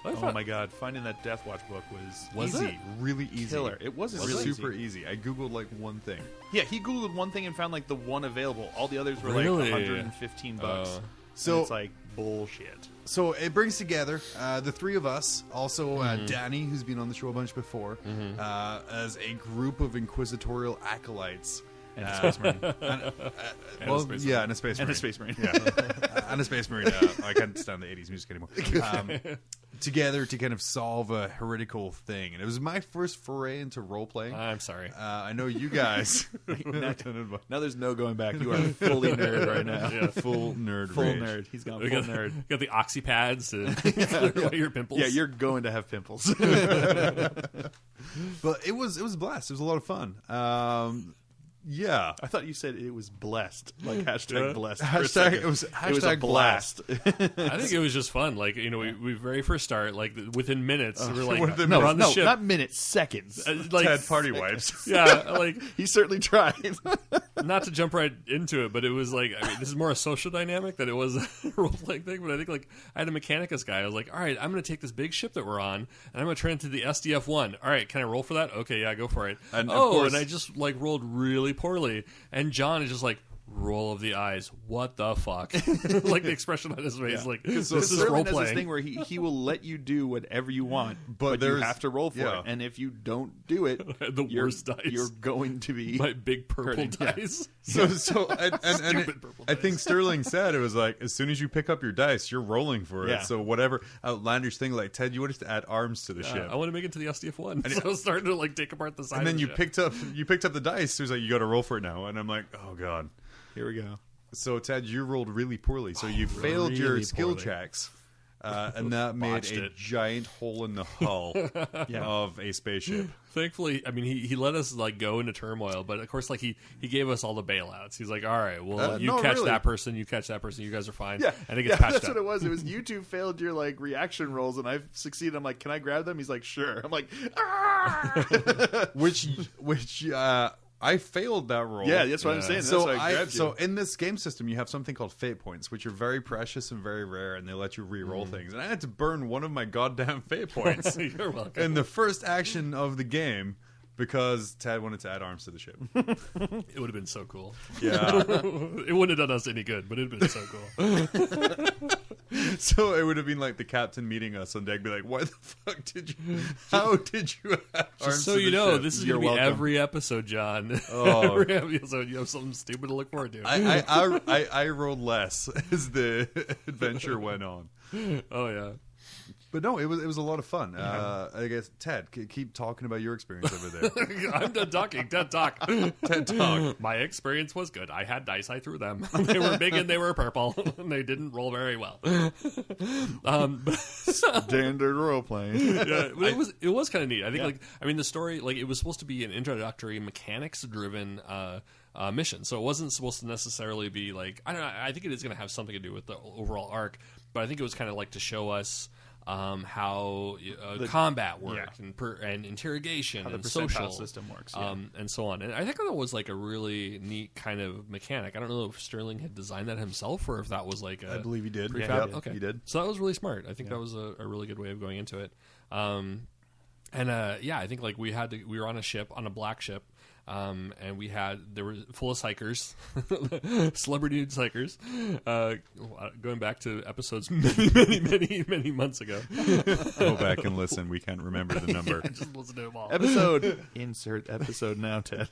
Oh my god, finding that Deathwatch book was easy, it? really easy. Killer. It was really really super easy. I googled like one thing. Yeah, he googled one thing and found like the one available. All the others were Really? like $115. So it's like bullshit. So it brings together the three of us, also Danny, who's been on the show a bunch before, as a group of inquisitorial acolytes. And a Space Marine. And a Space Marine. And a Space Marine. Yeah, and a Space Marine. I can't stand the 80s music anymore. Together to kind of solve a heretical thing. And it was my first foray into role-playing. I'm sorry. I know you guys. Now there's no going back. You are fully nerd right now. Yeah. Full nerd Full rage. nerd. He's gone We full got, nerd. got the oxy pads to clear away your pimples. Yeah, you're going to have pimples. But it was a blast. It was a lot of fun. Yeah. I thought you said it was blessed. Like hashtag blessed. It was a hashtag blast. I think it was just fun. Like, you know, we very first start, like, within minutes, we're like, within we're on the ship. not minutes, seconds. Like, Ted party wipes. yeah, like, He certainly tried. not to jump right into it, but it was like, I mean, this is more a social dynamic than it was a role-playing thing, but I think, like, I had a Mechanicus guy. I was like, all right, I'm going to take this big ship that we're on, and I'm going to turn it into the SDF-1. All right, can I roll for that? Okay, yeah, go for it. And of course- and I just, like, rolled really poorly. And John is just like, roll of the eyes. What the fuck? Like the expression on his face, like this is Sterling role has this playing. thing where he will let you do whatever you want, but you there's- have to roll for yeah. it. And if you don't do it, The worst dice. you're going to be My big purple hurting. Yeah. dice. So and Stupid purple I think dice. Sterling said it was like as soon as you pick up your dice, you're rolling for it. Yeah. So whatever outlandish thing, like Ted, you wanted to add arms to the ship, I want to make it to the SDF-1, so I was starting to like take apart the side. and then of you the ship. picked up the dice. It was like you got to roll for it now, and I'm like, oh god. Here we go. So Ted, you rolled really poorly. So you failed your really skill poorly. checks, and that made Botched a it. giant hole in the hull of a spaceship. Thankfully, I mean, he let us like go into turmoil, but of course, like he gave us all the bailouts. He's like, all right, well, you no, catch really. that person, you catch that person, you guys are fine. Yeah, and it gets patched that's up. what it was. It was you two failed your like reaction rolls, and I succeeded. I'm like, can I grab them? He's like, sure. I'm like, ah! which I failed that roll. Yeah, that's what I'm saying. That's So why I grabbed you. so in this game system, you have something called fate points, which are very precious and very rare, and they let you re-roll things. And I had to burn one of my goddamn fate points You're welcome. in the first action of the game because Ted wanted to add arms to the ship. It would have been so cool. Yeah. It wouldn't have done us any good, but it'd been so cool. So it would have been like the captain meeting us on deck, be like, "Why the fuck did you? How did you add arms Just so to you the know, ship?" this is You're going to be welcome. every episode, John. Oh. Every episode, you have something stupid to look forward to. I rolled less as the adventure went on. Oh yeah. But no, it was a lot of fun. I guess Ted, keep talking about your experience over there. I'm done talking. TED Talk. TED Talk. My experience was good. I had dice. I threw them. They were big and they were purple. And they didn't roll very well. Standard role playing. Yeah, but it was kind of neat. I think the story, like, it was supposed to be an introductory mechanics driven mission, so it wasn't supposed to necessarily be like, I don't know. I think it is going to have something to do with the overall arc, but I think it was kind of like to show us how combat worked and interrogation How the and percentile social system works. and so on. And I think that was like a really neat kind of mechanic. I don't know if Sterling had designed that himself or if that was like I believe he did. prefab. Yeah, Okay, he did. So that was really smart. I think that was a really good way of going into it. I think like we were on a ship, on a black ship. And there were full of psychers, celebrity psychers, going back to episodes many months ago. Go back and listen. We can't remember the number. Just listen to them all. Episode insert episode now, Ted.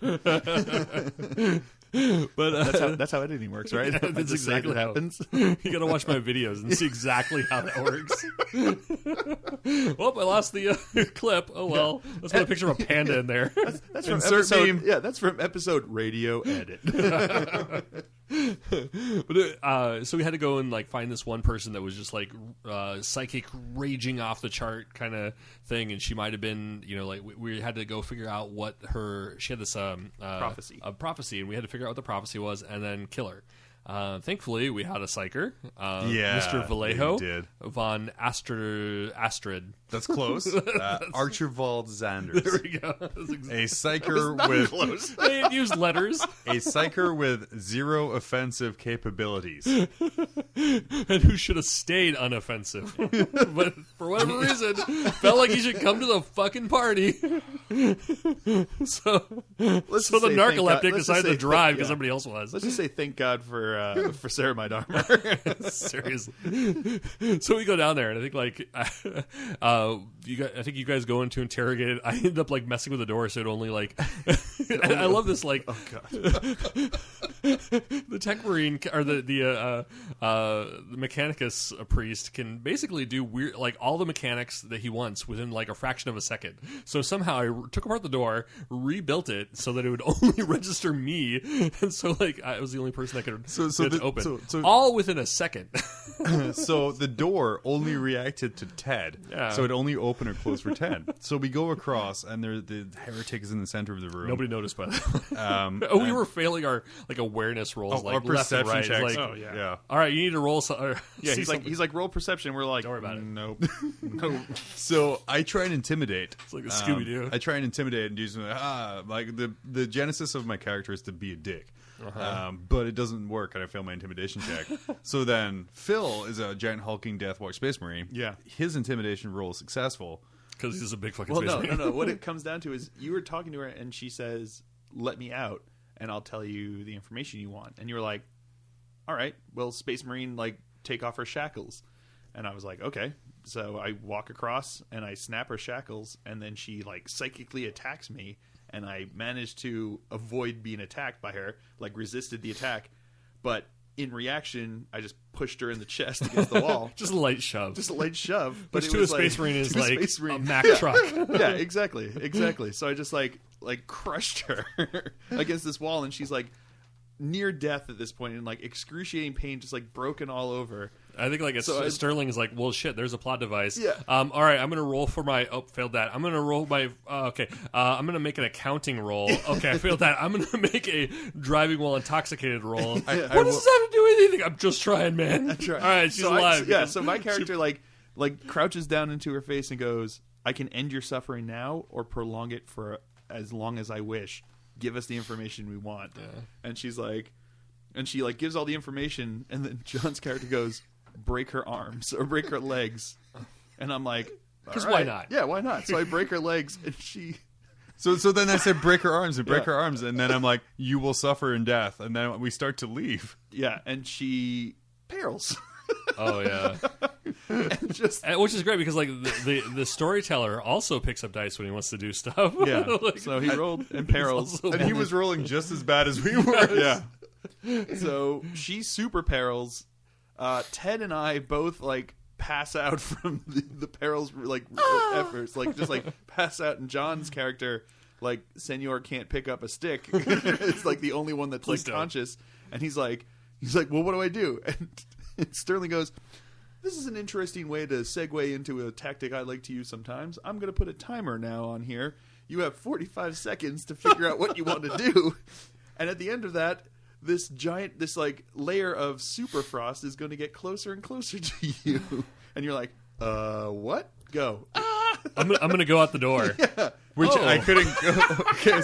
But That's how editing works, right? Yeah, that's Just say exactly what how happens. you gotta watch my videos and see exactly how that works. Well, I lost the clip. Oh well, let's put a picture of a panda in there. That's from Insert episode. meme. Yeah, that's from episode radio edit. But so we had to go and like find this one person that was just like psychic raging off the chart kind of thing, and she might have been, like we had to go figure out what she had this Prophecy. a prophecy, and we had to figure out what the prophecy was and then kill her. Thankfully, we had a psyker, Mr. Vallejo, we did. von Astrid. That's close. Archibald Zanders. There we go. That's A psyker with They had used letters, a psyker with zero offensive capabilities. and who should have stayed unoffensive, but for whatever reason, felt like he should come to the fucking party. So the just say thank narcoleptic God- let's just decided to say drive thank- because yeah. somebody else was. Let's just say thank God for ceramide armor. Seriously. So we go down there, and I think like I think you guys go in to interrogate it. I end up like messing with the door, so it only like. I love this like. Oh God. The tech marine or the mechanicus priest can basically do weird, like all the mechanics that he wants within like a fraction of a second. So somehow I took apart the door, rebuilt it so that it would only register me, and so like I was the only person that could get to open. All within a second. So the door only reacted to Ted. Yeah. So it only opened or closed for Ted. So we go across, and the heretic is in the center of the room. Nobody noticed by that. We were failing our like awareness rolls, like our left and perception right. checks. Like, Yeah. all right, you need to roll. Yeah, he's like roll perception. We're like, Don't worry about it. Nope. Nope. So I try and intimidate. It's like a Scooby-Doo. I try and intimidate and do something like the genesis of my character is to be a dick. But it doesn't work, and I fail my intimidation check. So then Phil is a giant hulking Deathwatch Space Marine. Yeah. His intimidation roll is successful. because he's a big fucking Well, space no. marine. What it comes down to is you were talking to her, and she says, "Let me out." and I'll tell you the information you want. And you were like, all right, well, Space Marine, like, take off her shackles. And I was like, okay. So I walk across and I snap her shackles, and then she, like, psychically attacks me, and I managed to avoid being attacked by her, like, resisted the attack. But in reaction, I just pushed her in the chest against the wall. Just a light shove. Just a light shove. But Which to a Space Marine is like a Mack truck. Yeah, exactly. So I just like crushed her against this wall, and she's like near death at this point, in like excruciating pain, just like broken all over. I think like Sterling is like, well, shit, there's a plot device. Yeah. All right, I'm gonna roll for my. Oh, failed that. I'm gonna roll my. Okay. I'm gonna make an accounting roll. Okay, I failed that. I'm gonna make a driving while intoxicated roll. What does this have to do with anything? I'm just trying, man. That's right. All right, she's alive. So my character like crouches down into her face and goes, "I can end your suffering now, or prolong it for as long as I wish. Give us the information we want." Yeah. And she's like, and she like gives all the information, and then John's character goes, break her arms or break her legs. And I'm like, because why not? Yeah, why not? So I break her legs, and she. So then I said break her arms, and then I'm like, you will suffer in death, and then we start to leave. Yeah, and she perils. Oh yeah. Which is great because like the storyteller also picks up dice when he wants to do stuff. Yeah. Like, so he rolled and perils, and he was rolling just as bad as we were. Yeah. So she super perils. Ted and I both like pass out from the perils like efforts, like just like pass out. And John's character, like Senor, can't pick up a stick. It's like the only one that's like conscious, and he's like, well, what do I do? And Sterling goes, this is an interesting way to segue into a tactic I like to use sometimes. I'm going to put a timer now on here. You have 45 seconds to figure out what you want to do. And at the end of that, this like layer of super frost is going to get closer and closer to you. And you're like, what? Go. I'm gonna go out the door. Yeah. Which I couldn't go. Okay,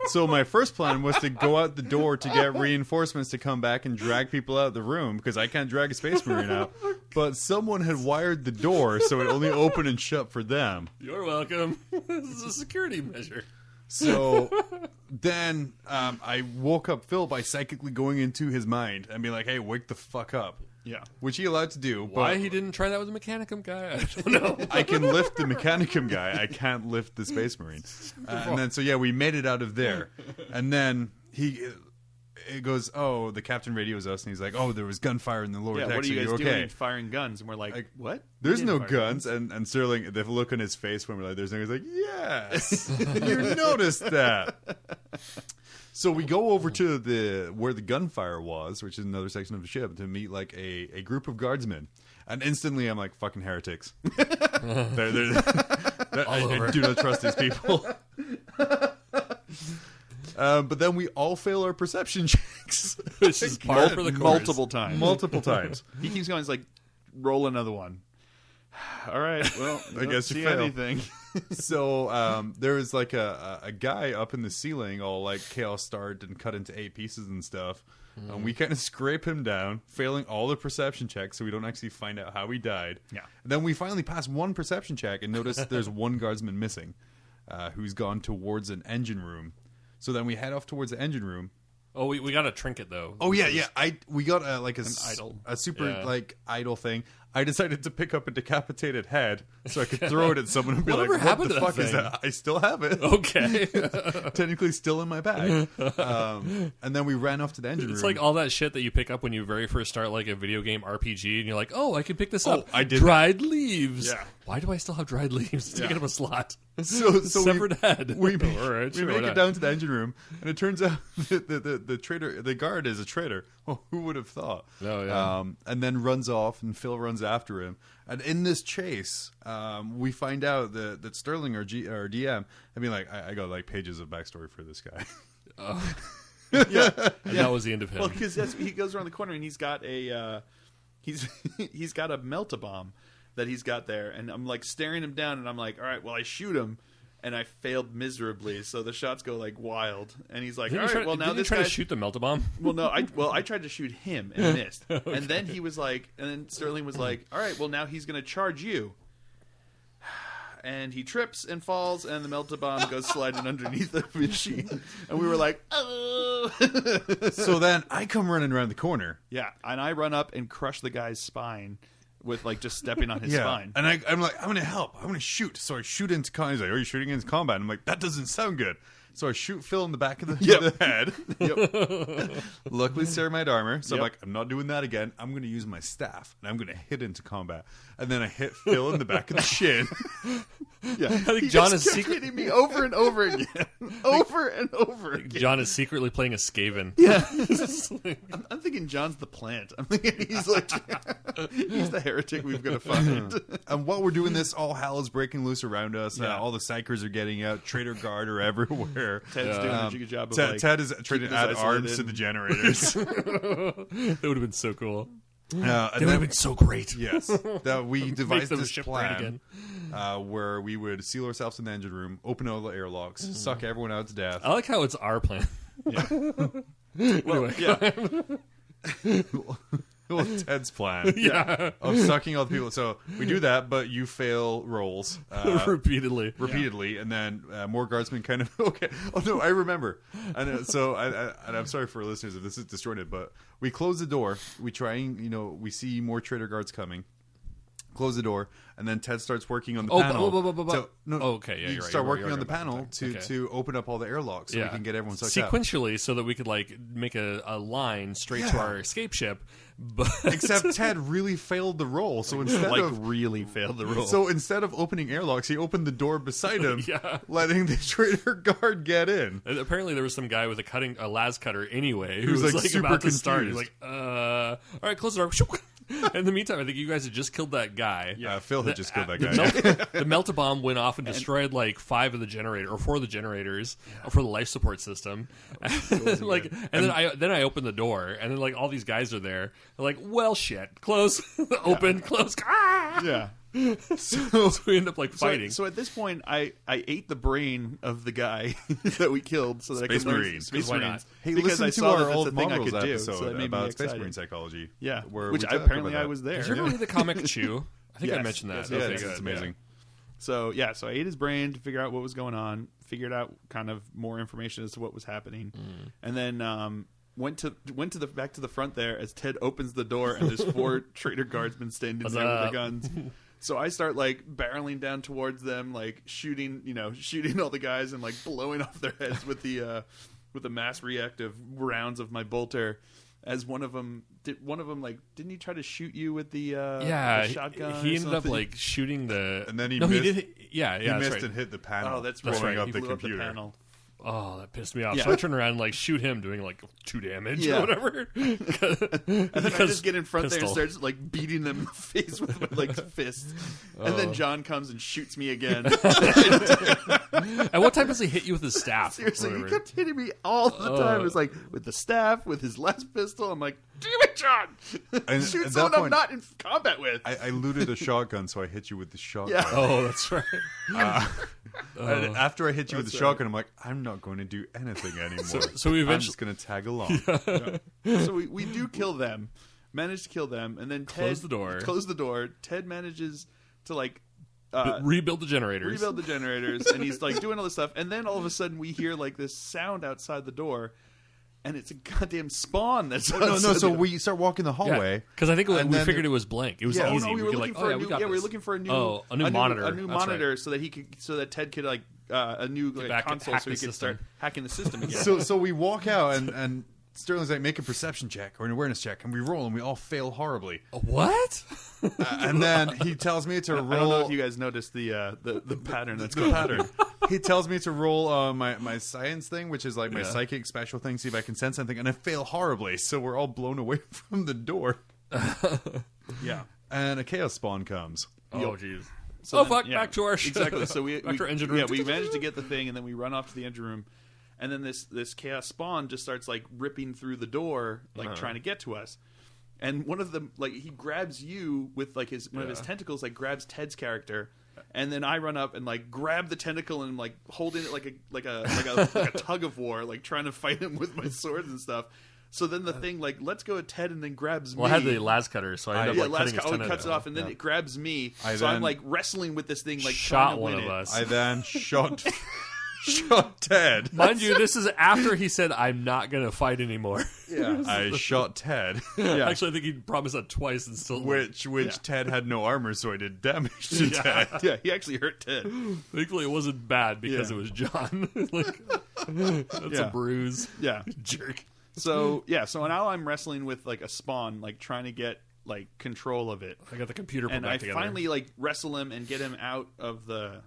so my first plan was to go out the door to get reinforcements to come back and drag people out of the room, because I can't drag a Space Marine out. But someone had wired the door so it only opened and shut for them. You're welcome. This is a security measure. So then I woke up Phil by psychically going into his mind and be like, hey, wake the fuck up. Yeah. Which he allowed to do. Why he didn't try that with the Mechanicum guy, I don't know. I can lift the Mechanicum guy. I can't lift the Space Marine. And then, so yeah, we made it out of there. And then it goes, oh, the captain radios us, and he's like, oh, there was gunfire in the lower deck. What are you guys okay? doing? Firing guns. And we're like what? There's no guns. And Sterling, the look on his face when we're like, there's no, he's like, yes, you noticed that. So we go over to where the gunfire was, which is another section of the ship, to meet like a group of guardsmen. And instantly I'm like, fucking heretics. I do not trust these people. But then we all fail our perception checks. Which is par for the course. Multiple times. He keeps going, he's like, roll another one. All right, well, I guess you see fail. anything. So there was like a guy up in the ceiling, all like chaos starred and cut into 8 pieces and stuff. And we kind of scrape him down, failing all the perception checks, so we don't actually find out how he died. Yeah. And then we finally pass one perception check and notice there's one guardsman missing, who's gone towards an engine room. So then we head off towards the engine room. Oh, we got a trinket though. Oh yeah. We got like an idol, a super like idol thing. I decided to pick up a decapitated head so I could throw it at someone and be like, "What the fuck is that?" I still have it. Okay, technically still in my bag. And then we ran off to the engine room. It's like all that shit that you pick up when you very first start like a video game RPG, and you're like, "Oh, I can pick this up." I did dried leaves. Yeah. Why do I still have dried leaves? Take it up a slot. So severed head. We make, All right, we make it down to the engine room, and it turns out the traitor, the guard, is a traitor. Well, who would have thought? Oh yeah. And then runs off, and Phil runs after him. And in this chase, we find out that Sterling, our DM, I mean, like I got like pages of backstory for this guy. Yeah. And that was the end of him. Well, because he goes around the corner and he's got a he's got a melt-a-bomb that he's got there, and I'm like staring him down, and I'm like, all right, well, I shoot him, and I failed miserably, so the shots go like wild, and he's like, all right, well, now this try guy to shoot the melt-a-bomb. Well, no, I tried to shoot him and missed, and then he was like, and then Sterling was like, all right, well, now he's going to charge you. and he trips and falls, and the Meltabomb goes sliding underneath the machine. And we were like, oh. So then I come running around the corner. Yeah, and I run up and crush the guy's spine with like just stepping on his spine. And I'm like, I'm going to help. I'm going to shoot. So I shoot into combat. He's like, are you shooting into combat? And I'm like, that doesn't sound good. So I shoot Phil in the back of the head. Luckily, ceramide armor. So I'm like, I'm not doing that again. I'm going to use my staff, and I'm going to hit into combat. And then I hit Phil in the back of the shin. I think John is hitting me over and over again. Over and over again. John is secretly playing a Skaven. Yeah. I'm thinking John's the plant. I'm thinking he's like, he's the heretic we've got to find. And while we're doing this, all hell is breaking loose around us. Yeah. All the psychers are getting out. Traitor Guard are everywhere. Ted's doing a good job of Ted is trying to add arms to the generators. That would have been so cool. And That would have been so great. Yes, that we devised them this ship plan where we would seal ourselves in the engine room, open all the airlocks, suck everyone out to death. I like how it's our plan. Well, yeah. Well, Ted's plan of sucking all the people. So we do that, but you fail rolls repeatedly. and then more guardsmen kind of okay. Oh no, I remember. And so and I'm sorry for our listeners if this is distorted, but we close the door. We try and we see more traitor guards coming. Close the door, and then Ted starts working on the panel. You start working on the panel to open up all the airlocks so we can get everyone sucked out. Sequentially, so that we could like make a line straight to our escape ship. But except Ted really failed the roll, so instead of opening airlocks, he opened the door beside him, letting the traitor guard get in. And apparently, there was some guy with a las cutter anyway who was was like super about to confused. start. He's like, all right, close the door. In the meantime, I think you guys had just killed that guy. Phil had just killed that guy. The Meltabomb went off and destroyed like 4 of the generators for the life support system. Then I opened the door, and then like all these guys are there. They're like, well, shit, close, open, close. Yeah. So we end up like fighting. So at this point, I ate the brain of the guy that we killed, so that Space I could Marines. Space Why Marines. Hey, because listen I to saw our that old that's a thing I Mongrels could do, episode so that made me about Space excited. Marine psychology. Yeah, where which we talked apparently about I that. was there. Did you ever read the comic Chew? I think I Yes. mentioned that. Yes, Okay, yes, good. It's amazing. So I ate his brain to figure out what was going on, figured out kind of more information as to what was happening, and then went to the back to the front there as Ted opens the door and there's 4 traitor guardsmen standing there with their guns. So I start like barreling down towards them, like shooting all the guys and like blowing off their heads with the mass reactive rounds of my bolter. As one of them didn't he try to shoot you with the shotgun? He ended up like shooting the, And then he no, missed. he did. He missed right. and hit the panel. Oh, that's That's right. right. Up He the blew up computer. the panel. Oh, that pissed me off. Yeah. So I turned around and like shoot him, doing like 2 damage or whatever. And then I just get in front there and start like beating them in the face with my like fists. And then John comes and shoots me again. At what time does he hit you with his staff? Seriously, he Whatever. kept hitting me all the time. It was like with the staff, with his last pistol. I'm like, damn it, John! And Shoot at someone that I'm point, not in combat with. I looted a shotgun, so I hit you with the shotgun. Yeah. Oh, that's right. And after I hit you with the shotgun, I'm like, I'm not going to do anything anymore. So we I'm eventually just going to tag along. So we do kill them, manage to kill them, and then Close the door. Close the door. Ted manages to like rebuild the generators. rebuild the generators, and he's like doing all this stuff, and then all of a sudden we hear like this sound outside the door, and it's a goddamn spawn that's No. So we start walking the hallway. Because I think And we then figured it was blank. It was Yeah. easy. we were could looking like, for oh, a new. we got Yeah, we were this. looking for a new a new monitor. a new That's monitor, right. so that Ted could like a new like, console, hack so he the could system. start hacking the system again. So we walk out, and Sterling's like, make a perception check or an awareness check, and we roll, and we all fail horribly. What? And then he tells me to roll. I don't know if you guys noticed the pattern that's the going pattern. He tells me to roll my science thing, which is like my psychic special thing, see if I can sense something, and I fail horribly. So we're all blown away from the door. Yeah. And a chaos spawn comes. Oh, jeez. So Fuck! Back to our ship. Exactly. So back to our engine room. Yeah, we managed to get the thing, and then we run off to the engine room, and then this chaos spawn just starts like ripping through the door, like trying to get to us. And one of them, like he grabs you with like one of his tentacles, like grabs Ted's character, and then I run up and like grab the tentacle and like holding it like a tug of war, like trying to fight him with my swords and stuff. So then the thing like lets go of Ted and then grabs me. Well, I had the las cutter, so I ended up cutting his tendon cuts it off, and then it grabs me. So I'm like wrestling with this thing, like shot one of us. I then shot Ted. Mind you, this is after he said, "I'm not going to fight anymore." Yeah, I shot Ted. Yeah. Actually, I think he promised that twice and still. Which Ted had no armor, so I did damage to Ted. Yeah, he actually hurt Ted. Thankfully, it wasn't bad because it was John. That's a bruise. Yeah, jerk. So now I'm wrestling with like a spawn, like trying to get like control of it. I got the computer put and back I together. finally like wrestle him and get him out of the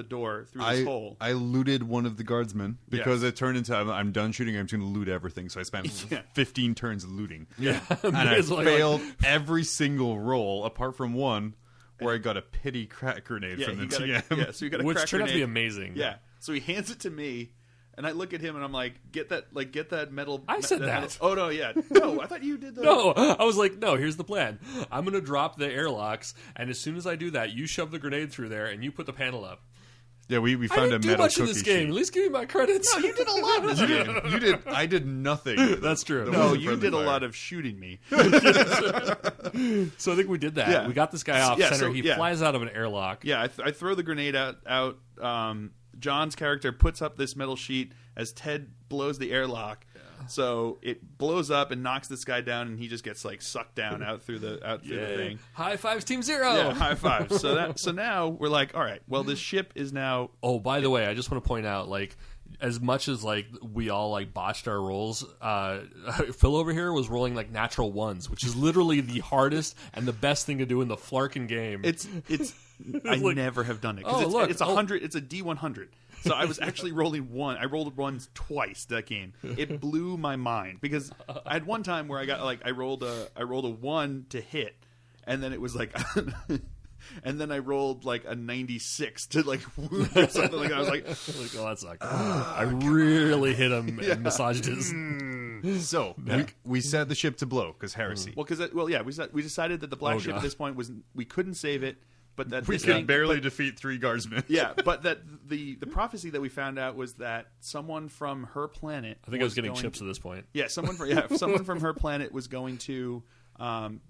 door through this hole. I looted one of the guardsmen because it turned into I'm done shooting. I'm just going to loot everything. So I spent 15 turns looting. Yeah, and I failed every single roll apart from one where I got a pity crack grenade from the TM. So you got a which crack turned out to be grenade. amazing. Yeah, so he hands it to me. And I look at him and I'm like, get that metal. I said that. Metal. Oh no, yeah, no, I thought you did that. No, I was like, no. Here's the plan. I'm going to drop the airlocks, and as soon as I do that, you shove the grenade through there, and you put the panel up. Yeah, we I found didn't a do metal much in cookie this game. sheet. At least give me my credits. No, you did a lot in this game. You did. I did nothing. That's true. No, you did a lot of shooting me. So I think we did that. Yeah. We got this guy off center. So, he flies out of an airlock. Yeah, I throw the grenade out. John's character puts up this metal sheet as Ted blows the airlock. Yeah. So it blows up and knocks this guy down, and he just gets like sucked down out through the thing. High fives, Team Zero. Yeah, high fives. So now we're like, all right, well, this ship is now. Oh, by the way, I just want to point out, like, as much as like we all like botched our rolls, Phil over here was rolling like natural ones, which is literally the hardest and the best thing to do in the Flarkin game. It's I like, never have done it oh, because look, it's 100. It's a D100. So I was actually rolling one. I rolled ones twice that game. It blew my mind because I had one time where I got like I rolled a 1 to hit, and then it was like. And then I rolled like a 96 to like wound or something like that. I was like, oh, that sucked. I really hit him and massaged his. So we set the ship to blow because heresy. Well, we decided that the black ship at this point was we couldn't save it, but that We could barely defeat 3 guardsmen. Yeah, but that the prophecy that we found out was that someone from her planet. I think I was getting chips at this point. Yeah, someone from her planet was going to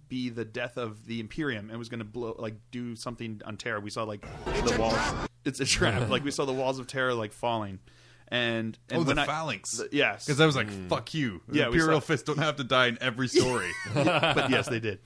be the death of the Imperium and was going to do something on Terra. We saw like the walls. It's a trap. Like we saw the walls of Terra like falling. And the phalanx. Yes, because I was like, "Fuck you." The Imperial Fist don't have to die in every story. But yes, they did.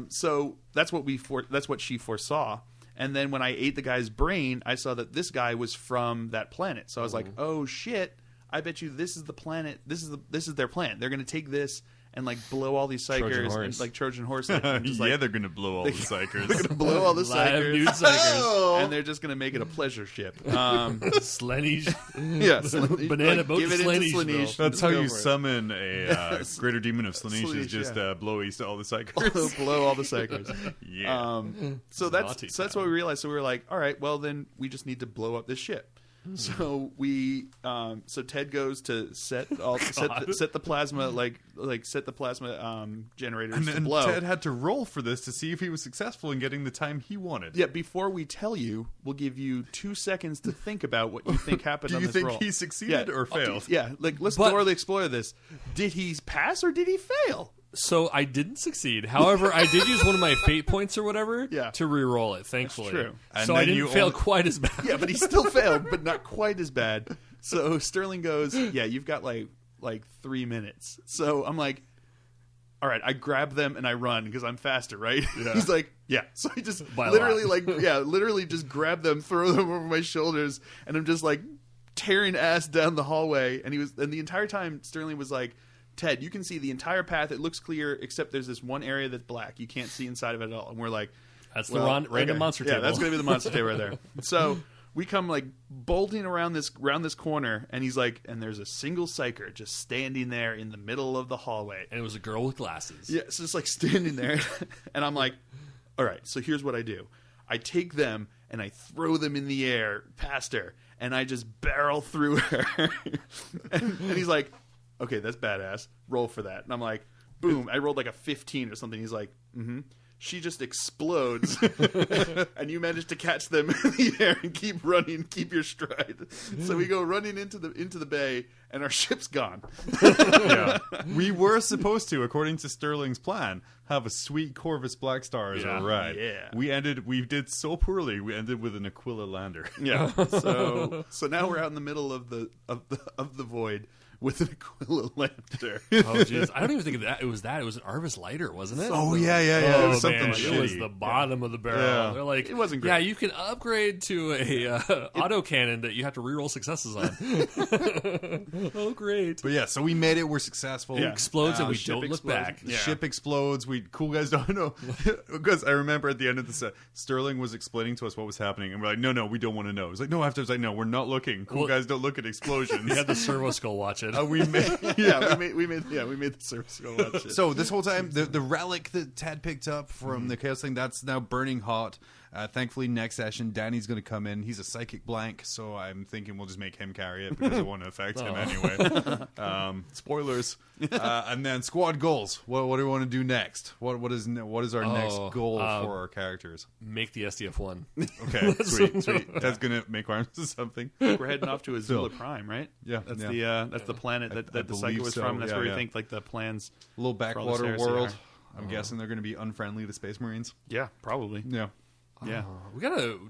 So that's what she foresaw. And then when I ate the guy's brain, I saw that this guy was from that planet. So I was like, "Oh shit! I bet you this is the planet. This is their plan. They're going to take this." And like blow all these psychers and like Trojan horse it. And just, they're gonna blow all the psychers. They're gonna blow all the psychers. Nude psychers. And they're just gonna make it a pleasure ship. Slanish. Yeah, Slanish. Banana boat give it Slanish, into Slanish. That's how you summon a greater demon of Slanish is just blow east all the psychers. Blow all the psychers. Yeah. So that's what we realized. So we were like, all right, well then we just need to blow up this ship. So so Ted goes to set the plasma set the plasma generators to blow. Ted had to roll for this to see if he was successful in getting the time he wanted. Yeah, before we tell you, we'll give you 2 seconds to think about what you think happened on this roll. Do you think he succeeded or failed? Yeah, let's Dora the Explorer this. Did he pass or did he fail? So I didn't succeed. However, I did use one of my fate points or whatever to re-roll it, thankfully. That's true. So I didn't fail quite as bad. Yeah, but he still failed, but not quite as bad. So Sterling goes, yeah, you've got like 3 minutes. So I'm like, all right, I grab them and I run because I'm faster, right? Yeah. He's like, yeah. So I just literally just grab them, throw them over my shoulders, and I'm just like tearing ass down the hallway. And the entire time Sterling was like, Ted, you can see the entire path. It looks clear, except there's this one area that's black. You can't see inside of it at all. And we're like, that's the random monster table. Yeah, that's going to be the monster table right there. So we come like bolting around this corner, and he's like, and there's a single psyker just standing there in the middle of the hallway. And it was a girl with glasses. Yeah, so it's like standing there. And I'm like, all right, so here's what I do. I take them and I throw them in the air past her, and I just barrel through her. and he's like, okay, that's badass. Roll for that. And I'm like, boom. I rolled like a 15 or something. He's like, mm-hmm. she just explodes, and you manage to catch them in the air and keep running, keep your stride. So we go running into the bay, and our ship's gone. Yeah. We were supposed to, according to Sterling's plan, have a sweet Corvus Black Star as our ride. Yeah. We did so poorly. We ended with an Aquila lander. Yeah. So now we're out in the middle of the void with an Aquila lander. Oh jeez, I don't even think of that. It was an Arvis lighter, wasn't it? Oh yeah. Oh, It was something man, shitty. it was the bottom of the barrel. Yeah. They're like, It wasn't great. Yeah, you can upgrade to a autocannon that you have to reroll successes on. Oh, great! But yeah, so we made it. We're successful. Yeah. Explodes and we ship don't look explodes. back. The Yeah. ship explodes. We cool guys don't know because I remember at the end of the set, Sterling was explaining to us what was happening, and we're like, no, we don't want to know. He's like, no. After it's like, no, we're not looking. Cool Well, guys don't look at explosions. You had the servo skull watch it. We made. we made the service go watch it. So this whole time, the relic that Tad picked up from the chaos thing, that's now burning hot. Thankfully, next session, Danny's going to come in. He's a psychic blank, so I'm thinking we'll just make him carry it because it won't affect him anyway. Spoilers. And then squad goals. What do we want to do next? What is our next goal for our characters? Make the SDF-1. Okay, sweet. That's going to make arms to something. We're heading off to Azula Prime, right? Yeah, that's yeah. the planet that I the psycho believe was so. from. That's Yeah, where we yeah. think like the plans. A little for all this backwater heresy world. are. I'm guessing they're going to be unfriendly to Space Marines. Yeah, probably. Yeah. Yeah.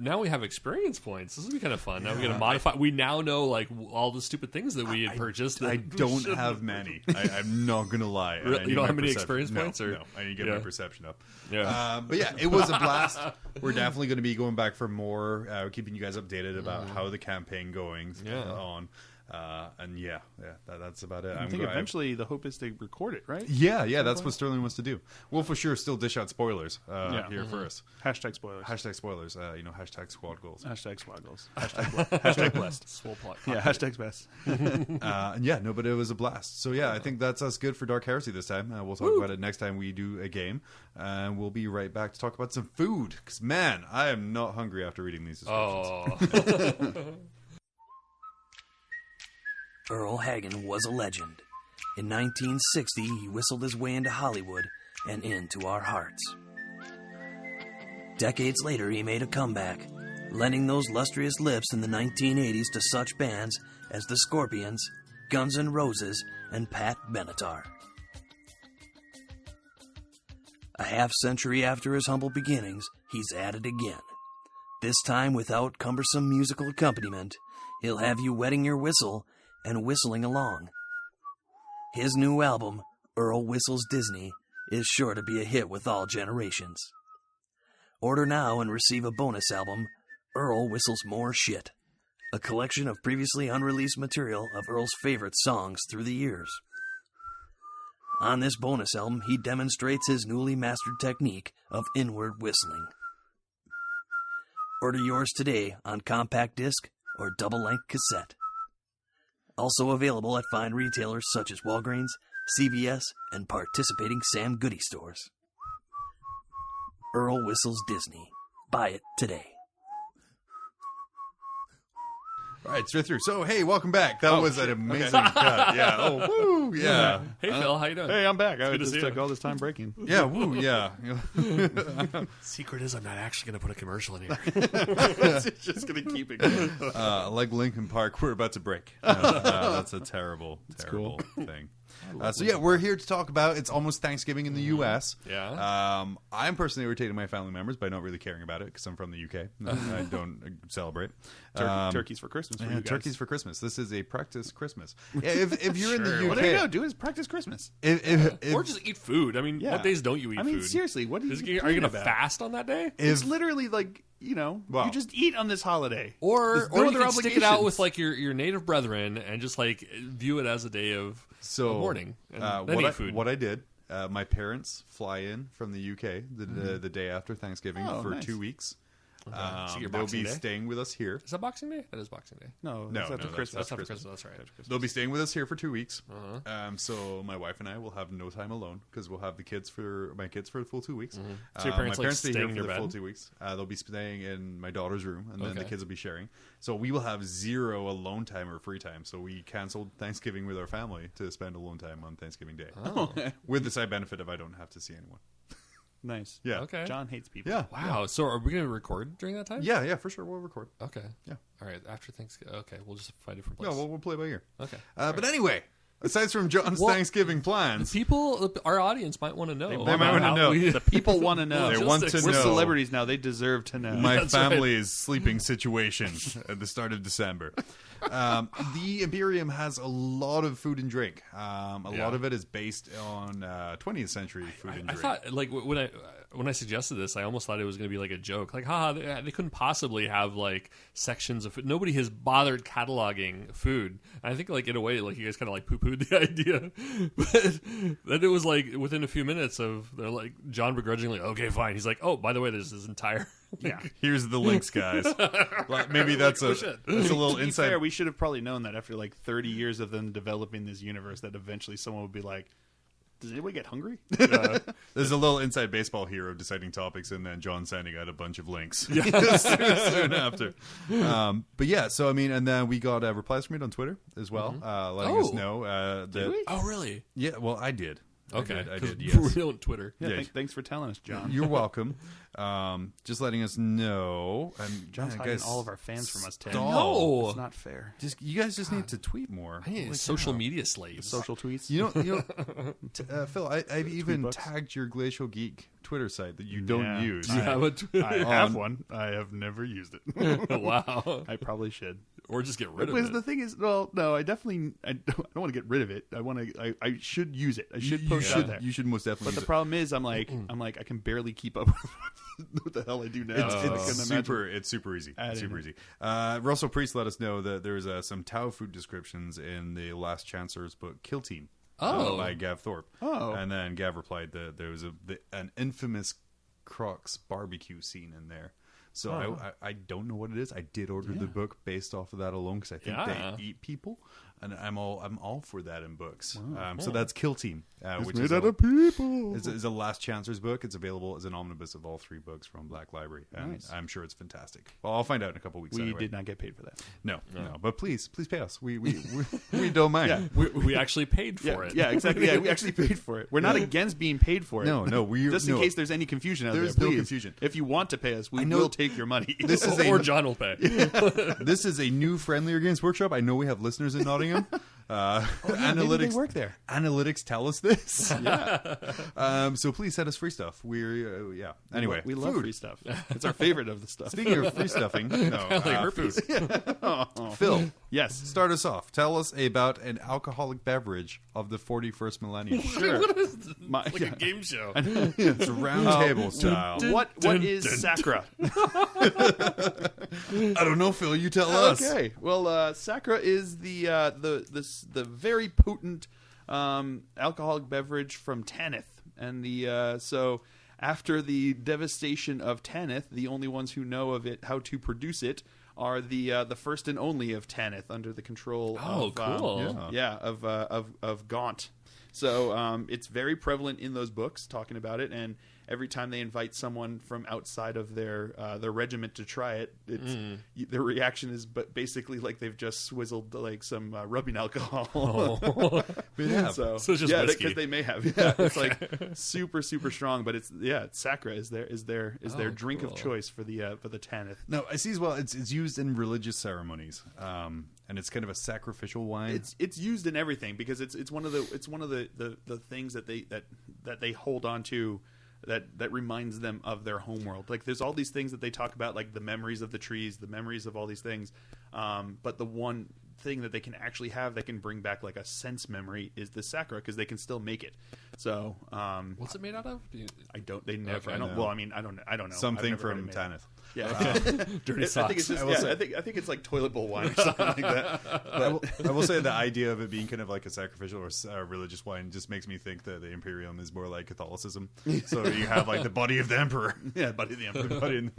Now we have experience points. This will be kind of fun. Now we're gonna modify. We now know like all the stupid things that we had purchased. I that don't shouldn't have many. I'm not gonna lie. And Really? I You need don't my have many perception- experience points, or- No, I need to get Yeah. my perception up. Yeah. But yeah, it was a blast. We're definitely going to be going back for more. Keeping you guys updated about how the campaign going on. And that's about it. I think eventually the hope is to record it, right? Yeah, that's what Sterling wants to do. We'll for sure still dish out spoilers here first. Hashtag spoilers. Hashtag spoilers. Hashtag squad goals. Hashtag squad goals. Hashtag blessed. Swole plot. Yeah, hashtags best. But it was a blast. So yeah, I think that's us good for Dark Heresy this time. We'll talk about it next time we do a game, and we'll be right back to talk about some food. Because man, I am not hungry after reading these descriptions. Oh. Earl Hagen was a legend. In 1960, he whistled his way into Hollywood and into our hearts. Decades later, he made a comeback, lending those lustrous lips in the 1980s to such bands as the Scorpions, Guns N' Roses, and Pat Benatar. A half-century after his humble beginnings, he's at it again. This time without cumbersome musical accompaniment, he'll have you wetting your whistle and whistling along. His new album, Earl Whistles Disney, is sure to be a hit with all generations. Order now and receive a bonus album, Earl Whistles More Shit, a collection of previously unreleased material of Earl's favorite songs through the years. On this bonus album, he demonstrates his newly mastered technique of inward whistling. Order yours today on compact disc or double-length cassette. Also available at fine retailers such as Walgreens, CVS, and participating Sam Goody stores. Earl Whistles Disney. Buy it today. All right, straight through. So, hey, welcome back. That was an amazing cut. Yeah. Oh, woo. Yeah. Hey Phil, how you doing? Hey, I'm back. I good to just see took you. all this time breaking. Yeah. Woo. Yeah. Secret is I'm not actually going to put a commercial in here. It's just going to keep it going. Like Lincoln Park, we're about to break. That's a terrible thing. So yeah, we're here to talk about. It's almost Thanksgiving in the U.S. Yeah. I'm personally irritating my family members by not really caring about it because I'm from the UK. I don't celebrate Turkeys for Christmas. For you guys. turkeys for Christmas. This is a practice Christmas. Yeah, if you're in the UK, Well, there you go. Do his practice Christmas. Or just eat food. I mean, Yeah. what days don't you eat I mean, food? seriously, what are you Are you going going to fast on that day? It's literally like, you Well- just eat on this holiday. Or There's no you other can stick it out obligations. with like your native brethren and just like view it as a day of mourning. And then eat food. what I did, my parents fly in from the UK the day after Thanksgiving Oh, for nice. 2 weeks. So your They'll Boxing be Day? staying with us here. Is that Boxing Day? That is Boxing Day. No, No, it's after no, Christmas. That's after Christmas. That's right. They'll be staying with us here for 2 weeks. So my wife and I will have no time alone because we'll have my kids for the full 2 weeks. So your parents, my like, parents stay staying here in for the your full bed? 2 weeks. They'll be staying in my daughter's room, and then the Okay. kids will be sharing. So we will have zero alone time or free time. So we canceled Thanksgiving with our family to spend alone time on Thanksgiving Day, with the side benefit of I don't have to see anyone. Nice. Yeah. Okay. John hates people. Yeah. Wow. So are we going to record during that time? Yeah, for sure. We'll record. Okay. Yeah. All right. After Thanksgiving. Okay. We'll just find a different place. Yeah, we'll play by ear. Okay. But anyway, aside from John's Well, Thanksgiving plans, People, our audience might want to know. They might wanna how know. we- The people want to know. They want to We're know. celebrities now. They deserve to know. my That's right. family's sleeping situation at the start of December. The Imperium has a lot of food and drink. A lot of it is based on 20th century food and I drink. thought, like, when I suggested this, I almost thought it was going to be like a joke. Like, they couldn't possibly have like sections of food. Nobody has bothered cataloging food. And I think, like, in a way, like, you guys kind of like poo-pooed the idea. But then it was like within a few minutes of they're like John begrudgingly, okay, fine. He's like, oh, by the way, there's this entire Here's the links, guys. Like, maybe that's a little To be inside. fair, we should have probably known that after like 30 years of them developing this universe, that eventually someone would be like, "Does anybody get hungry?" There's a little inside baseball here of deciding topics, and then John sending out a bunch of links soon after. But yeah, so I mean, and then we got replies from it on Twitter as well, letting us know that. we? Oh, really? Yeah, well, I did. Okay. I 'Cause did. Yes. we don't Twitter. Yeah. Thanks for telling us, John. You're welcome. Just letting us know. And John's man, hiding guys, all of our fans from us, Ted. stall. No. It's not fair. You guys just need to tweet more. I need Holy social cow. media slaves. Social tweets. You know, Phil, I've even books. tagged your Glacial Geek Twitter site that you don't Yeah. use. Do you have a Twitter? I have one. I have never used it. Wow. I probably should. Or just get rid of Because it. the thing is, well, no, I don't want to get rid of it. I should use it. I should post out there. You should most definitely. But the use problem is, I'm like, I can barely keep up with what the hell I do now. it. I couldn't It's imagine. super easy. I It's didn't super easy. Russell Priest let us know that there's some Tau food descriptions in the Last Chancellor's book, Kill Team. By Gav Thorpe. Oh. And then Gav replied that there was an infamous Crocs barbecue scene in there. So I don't know what it is. I did order the book based off of that alone because I think they eat people, and I'm all for that in books. So that's Kill Team, which is made out of people. is a Last Chancellor's book. It's available as an omnibus of all 3 books from Black Library, and Nice. I'm sure it's fantastic. Well, I'll find out in a couple weeks. We anyway. did not get paid for that. No. But please pay us. We don't mind. We actually paid for it. Yeah, exactly. Yeah, we actually paid for it. We're not against being paid for it. No, we just in case there's any confusion out there. There's no Please, confusion. If you want to pay us, we I know- will take your money. This is Or John will pay. This is a new Friendlier Games workshop. I know we have listeners in Nottingham. Analytics Maybe they work there. Analytics tell us this. So please send us free stuff. We're Anyway, we love food. free stuff. It's our favorite of the stuff. Speaking of free stuffing, herpes. Phil, Yes. start us off. Tell us about an alcoholic beverage of the 41st millennium. Sure. Like a game show. It's round table style. What is Sacra? I don't know, Phil. You tell us. Okay. Well, Sacra is the very potent alcoholic beverage from Tanith, and so after the devastation of Tanith, the only ones who know of it, how to produce it, are the first and only of Tanith under the control of cool. of Gaunt. So it's very prevalent in those books talking about it, and every time they invite someone from outside of their regiment to try it, their reaction is basically like they've just swizzled like some rubbing alcohol. So it's just whiskey. because they may have. Yeah, it's like super strong, but it's Sacra is their drink of choice for the Tanith. No, I see as well. It's used in religious ceremonies, and it's kind of a sacrificial wine. It's used in everything because it's one of the things that they hold on to that reminds them of their homeworld. Like there's all these things that they talk about, like the memories of the trees, the memories of all these things. But the one thing that they can actually have that can bring back like a sense memory is the Sacra because they can still make it. So What's it made out of? I don't. They never. Okay, I don't. no. Well, I mean, I don't know. Something I've never from heard it made. Tanith. Yeah, Dirty I think socks. it's just. I think it's like toilet bowl wine or something like that. I will say the idea of it being kind of like a sacrificial or religious wine just makes me think that the Imperium is more like Catholicism. So you have like the body of the Emperor, Yeah, buddy, the Emperor. the body and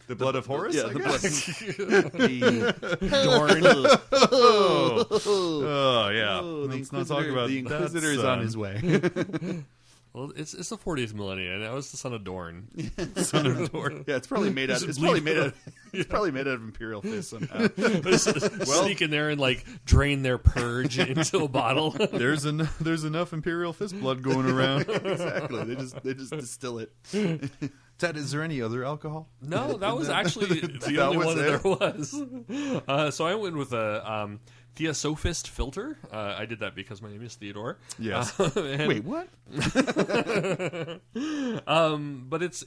the blood of Horus. Yeah, I the guess. blood. Oh yeah. Let's not talk about the that Inquisitor is son. on his way. Well, it's the 40th millennium, and I was the son of Dorn. Son of Dorn. Yeah, it's probably made out. It's probably made out. It's probably made out of Imperial Fist somehow. Sneak in there and like drain their purge into a bottle. There's enough Imperial Fist blood going around. Exactly. They just distill it. Ted, is there any other alcohol? No, that was actually the That only was one it? that there was. So I went with a Theosophist filter. I did that because my name is Theodore. Yes. Wait, what? But it's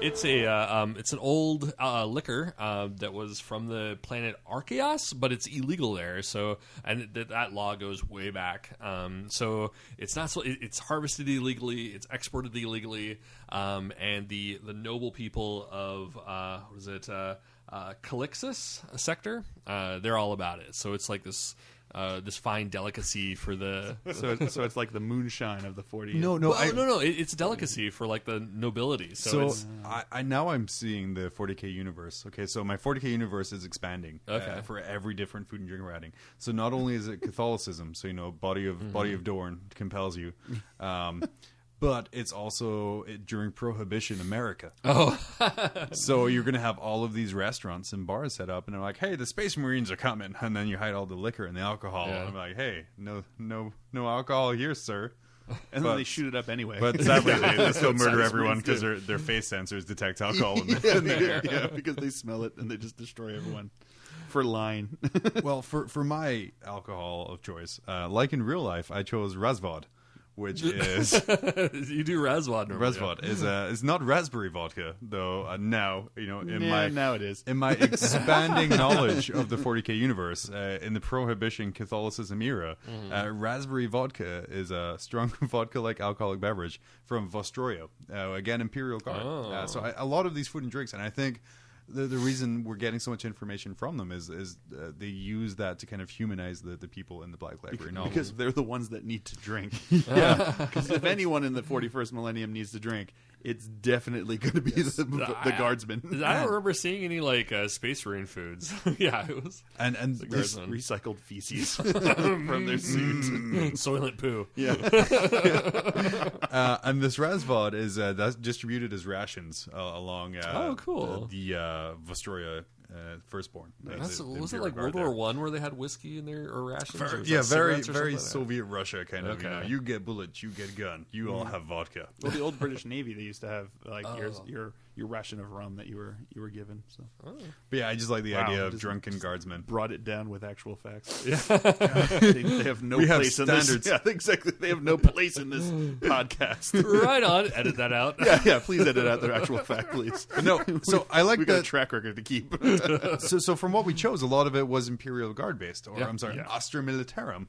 it's an old liquor that was from the planet Archaeos, but it's illegal there. So and that law goes way back. So it's not so it's harvested illegally, it's exported illegally, and the noble people of what is it? Calixus sector, they're all about it. So it's like this fine delicacy for the. So it's like the moonshine of the 40s. No. It's a delicacy for like the nobility. So it's, I'm seeing the 40K universe. Okay, so my 40K universe is expanding. Okay. For every different food and drink we're adding. So not only is it Catholicism, so body of Dorn compels you. But it's also during Prohibition America. oh, So you're going to have all of these restaurants and bars set up, and they're like, "Hey, the Space Marines are coming," and then you hide all the liquor and the alcohol. Yeah. And I'm like, "Hey, no alcohol here, sir." And then they shoot it up anyway. But sadly, they still murder That's everyone what because it's their face sensors detect alcohol. In there. yeah, because they smell it and they just destroy everyone for line. Well, for my alcohol of choice, like in real life, I chose Razvod, which is you do Razvod normally. Razvod is not raspberry vodka though. Now now it is. in my expanding knowledge of the 40K universe, in the Prohibition Catholicism era, raspberry vodka is a strong vodka-like alcoholic beverage from Vostroyo, again Imperial Guard. Oh. So a lot of these food and drinks, and I think the reason we're getting so much information from them is they use that to kind of humanize the people in the Black Library novels. Because they're the ones that need to drink. Yeah. Because if anyone in the 41st millennium needs to drink, it's definitely going to be the guardsmen. I don't remember seeing any like Space Marine foods. Yeah, it was and This Guardsmen. recycled feces from their suits. Soylent poo. Yeah. and this Razvod is that's distributed as rations along Oh, cool. the Vostroya firstborn. Was it like World War One where they had whiskey in their or rations? Or was Yeah, that very cigarettes or very something? Soviet Russia kind of. Okay. You get bullets, you get gun, you all have vodka. Well, the old British Navy, they used to have like your ration of rum that you were given. So But yeah, I just like the Wow, idea of just- drunken guardsmen. brought it down with actual facts. Yeah. they have no We have place in this. standards. Yeah, exactly. They have no place in this podcast. Right on. Edit that out. Yeah, please edit out their actual fact, please. No, so I like We got a that. track record to keep. So from what we chose, a lot of it was Imperial Guard based, or Yeah. I'm sorry, Yeah. Astra Militarum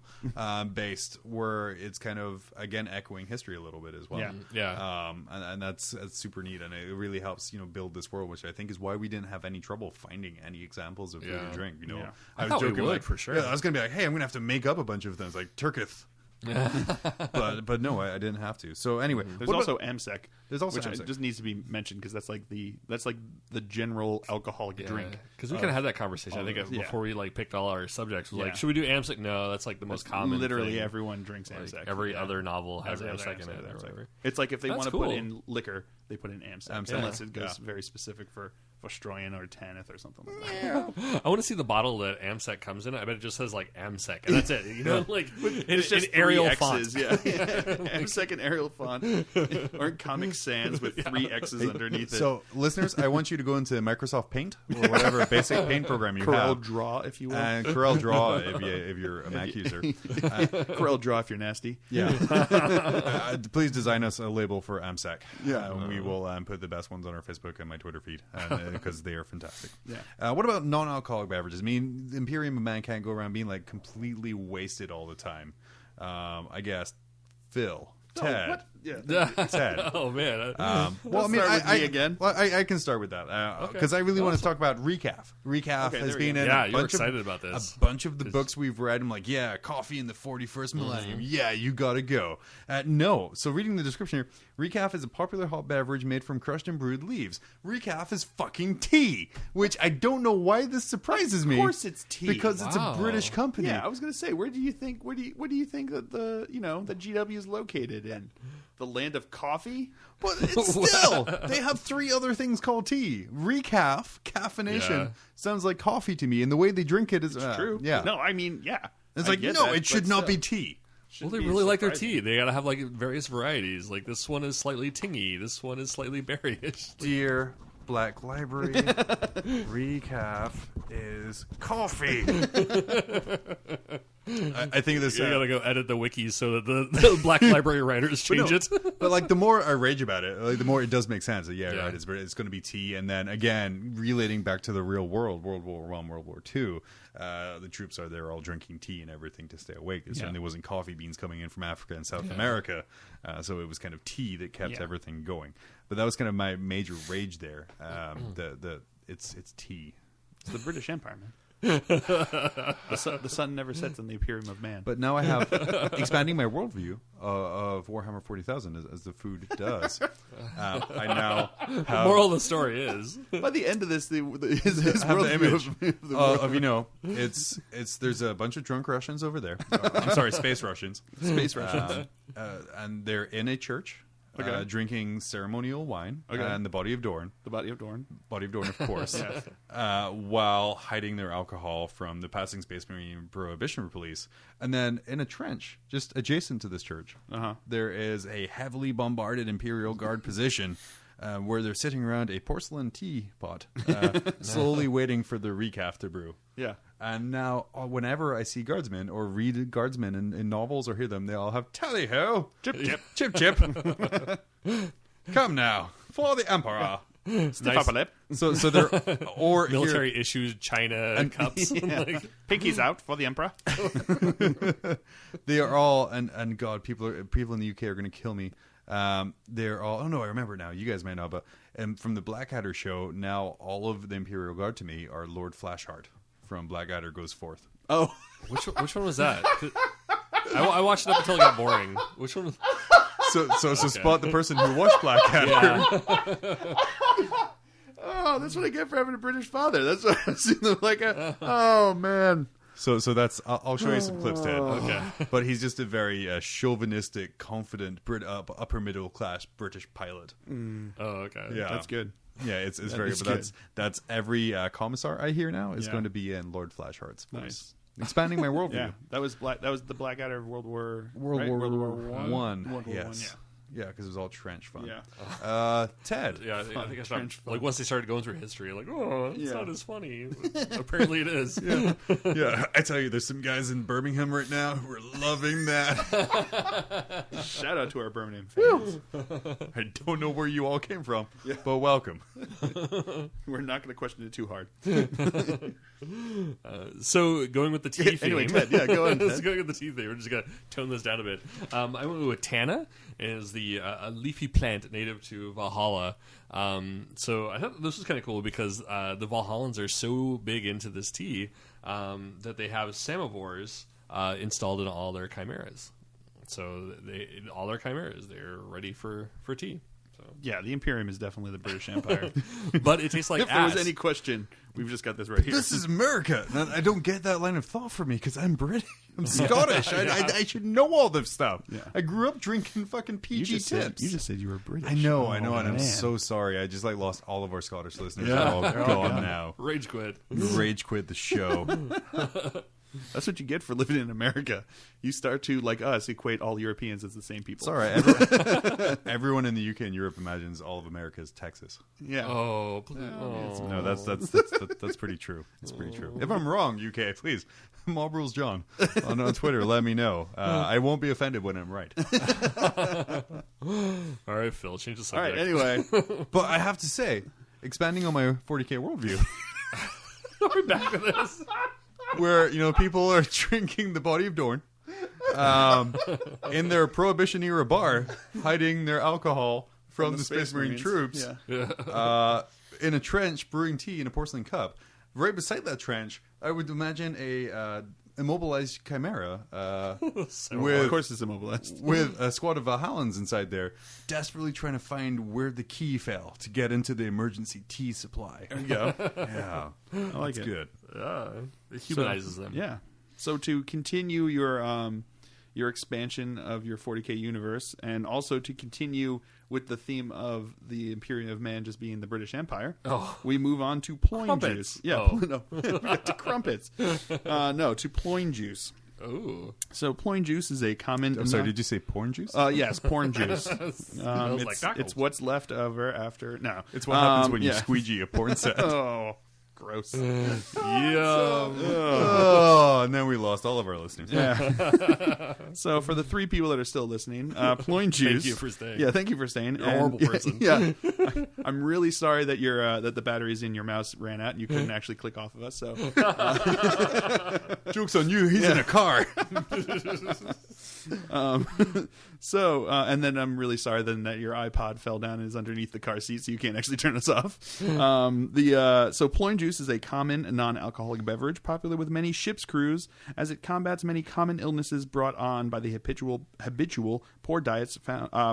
based, where it's kind of again echoing history a little bit as well. Yeah. Yeah. And that's super neat, and it really helps build this world, which I think is why we didn't have any trouble finding any examples of food and Yeah. drink. Yeah. I was thought we joking would, like for sure. Yeah, I was gonna be like, hey, I'm gonna have to make up a bunch of things like Turkith. but no, I didn't have to. So anyway, There's what also about- AMSEC. There's also which AMSEC. just needs to be mentioned because that's like the general alcoholic drink. Because we kind of had that conversation, I think, yeah. before we like picked all our subjects. Yeah. Like, should we do AMSEC? No, that's like the most common. Literally thing. everyone drinks Like, AMSEC. every Yeah. other novel has Every other AMSEC in it, has or AMSEC. whatever. It's like if they That's want to cool. put in liquor, they put in AMSEC. AMSEC. Unless it goes Yeah. very specific for Vostroyan or Tanith or something like that. I want to see the bottle that AMSEC comes in. I bet it just says like AMSEC, and that's it. Like It's just in Arial three font. X's, yeah. AMSEC and Arial font, or Comic Sans with three X's underneath it. So, listeners, I want you to go into Microsoft Paint or whatever basic paint program you Corel have. Draw, if you will. And Corel Draw if you're a Mac user. Corel Draw if you're nasty. Yeah. Please design us a label for AMSEC. Yeah. And we will put the best ones on our Facebook and my Twitter feed because they are fantastic. Yeah. What about non-alcoholic beverages? I mean, the Imperium of Man can't go around being like completely wasted all the time. I guess Phil, Ted. What? Ted. Oh man. Well, I mean, start with me again. Well, I can start with that because I really want to talk about recaf. Recaf Okay, has there we been go. in Yeah, a you're bunch excited of, about this. A bunch of the books we've read. I'm like, yeah, coffee in the 41st millennium. Yeah, you gotta go. No, so reading the description here, recaf is a popular hot beverage made from crushed and brewed leaves. Recaf is fucking tea, which I don't know why this surprises me. Of course, it's tea. because it's a Wow. British company. Yeah, I was gonna say, what do you think that the GW is located in? The land of coffee? But it's still, they have 3 other things called tea. Recaf, caffeination, Yeah. sounds like coffee to me, and the way they drink it is True. Yeah, No, I mean, yeah. it's I like get no, that, it should but not be still. tea. Well, they Shouldn't be really like their surprising. tea. They gotta have like various varieties. Like this one is slightly tingy. This one is slightly berryish. Dear Black Library, recaf is coffee. I think this. You gotta go edit the wikis so that the Black Library writers change it. But like the more I rage about it, like the more it does make sense. Like, yeah, Yeah. right. It's going to be tea, and then again, relating back to the real world, World War I, World War II, the troops are there all drinking tea and everything to stay awake. It certainly wasn't coffee beans coming in from Africa and South America, so it was kind of tea that kept everything going. But that was kind of my major rage there. It's tea. It's the British Empire, man. The sun never sets on the Imperium of Man. But now I have expanding my worldview of Warhammer 40,000 as the food does. I now have Moral of the story is by the end of this, his have the image worldview it's there's a bunch of drunk Russians over there. I'm sorry, space Russians. Space Russians. And they're in a church. Okay. Drinking ceremonial wine Okay. and the body of Dorn. The body of Dorn. Body of Dorn, of course. While hiding their alcohol from the passing Space Marine Prohibition Police. And then in a trench, just adjacent to this church, there is a heavily bombarded Imperial Guard position where they're sitting around a porcelain teapot, slowly waiting for the recaf to brew. Yeah. And now, whenever I see guardsmen or read guardsmen in novels or hear them, they all have tally ho, Chip, chip. chip chip. Come now, for the Emperor. Stiff upper lip. So they're or military issued China cups. Like, Pinky's out for the Emperor. they are all and God, people in the UK are going to kill me. They're all. Oh no, I remember now. You guys might know, but from the Blackadder show, now all of the Imperial Guard to me are Lord Flashheart from Blackadder Goes Forth. Oh, which one was that? I watched it up until it got boring. Which one? Was... So spot the person who watched Blackadder. oh, that's what I get for having a British father. That's what I see them like. Oh man. So that's I'll show you some clips, Ted. Okay. But he's just a very chauvinistic, confident, upper middle class British pilot. Oh, okay. Yeah, That's good. Yeah, it's very. is But that's every commissar I hear now is going to be in Lord Flashheart's voice. Nice. Expanding my worldview. Yeah, that was the Blackadder of World War World right? War World War One. World War Yes. One, Yeah, because it was all trench fun. yeah. Ted. Yeah, I think I Trench stopped. fun. Like once they started going through history, like, oh, it's Yeah. not as funny. Apparently, it is. Yeah, I tell you, there's some guys in Birmingham right now who are loving that. Shout out to our Birmingham fans. I don't know where you all came from, but welcome. We're not going to question it too hard. So going with the tea theme. Anyway, Ted, yeah, go on, Let's Ted. go with the tea theme. We're just gonna tone this down a bit. I went with Tana. Is a leafy plant native to Valhalla. So I thought this was kind of cool because the Valhallans are so big into this tea that they have samovars installed in all their chimeras. So all their chimeras, they're ready for tea. So. Yeah, the Imperium is definitely the British Empire. But it tastes like if there ass. was any question, we've just got this right here. This is America. Now, I don't get that line of thought for me because I'm British. I'm Scottish. I should know all this stuff. Yeah. I grew up drinking fucking PG tips. You just said you were British. I know, Oh, and I'm man. so sorry. I just lost all of our Scottish listeners. Yeah. They're all gone now. Rage quit. Rage quit the show. That's what you get for living in America. You start to, like us, equate all Europeans as the same people. Sorry, everyone in the UK and Europe imagines all of America as Texas. Yeah. Oh, please. Oh. No, that's pretty true. It's pretty true. If I'm wrong, UK, please, Mob Rules John on Twitter. Let me know. I won't be offended when I'm right. All right, Phil, change the All subject. right, anyway. But I have to say, expanding on my 40K worldview, We're back to this. where people are drinking the body of Dorn, in their Prohibition era bar, hiding their alcohol from the Space Marine troops, in a trench, brewing tea in a porcelain cup. Right beside that trench, I would imagine a immobilized chimera Of course it's immobilized. with a squad of Valhallans inside there, desperately trying to find where the key fell to get into the emergency tea supply. There you go. Yeah, I like that's it. good. It humanizes them. Yeah. So to continue your expansion of your 40K universe, and also to continue with the theme of the Imperium of Man just being the British Empire, we move on to ploin Crumpets. juice. Yeah, no, we got to crumpets. No, to ploin juice. Oh, So ploin juice is a common. I'm sorry, did you say porn juice? Yes, porn juice. smells like tacos. It's what's left over after. No, It's what happens when you yeah. squeegee a porn set. Oh, gross. Oh, and then we lost all of our listeners. Yeah. So for the 3 people that are still listening, ploin juice. Thank you for staying. Yeah, thank you for staying. You're a horrible person. Yeah, I'm really sorry that that the batteries in your mouse ran out and you couldn't actually click off of us. So Joke's on you. He's in a car. and then I'm really sorry then that your iPod fell down and is underneath the car seat, so you can't actually turn us off. So ploin juice is a common non-alcoholic beverage popular with many ship's crews, as it combats many common illnesses brought on by the habitual poor diets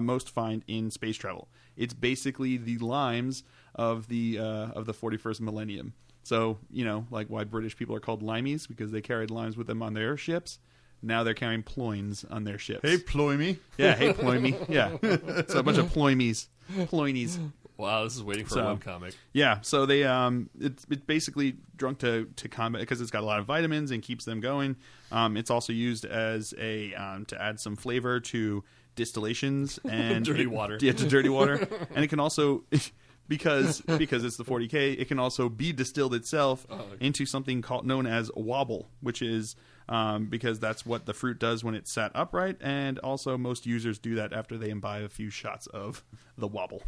most find in space travel. It's basically the limes of the 41st millennium. So, like why British people are called limeys, because they carried limes with them on their ships. Now they're carrying ploins on their ships. Hey, Ployme. Yeah, hey, ployme. Yeah. So a bunch of ploimies. Wow, this is waiting for a webcomic. Yeah, so they it's basically drunk to combat because it's got a lot of vitamins and keeps them going. It's also used as a to add some flavor to distillations and Dirty water. Yeah, to dirty water, and it can also. Because it's the 40K, it can also be distilled itself into something known as wobble, which is because that's what the fruit does when it's sat upright, and also most users do that after they imbibe a few shots of the wobble.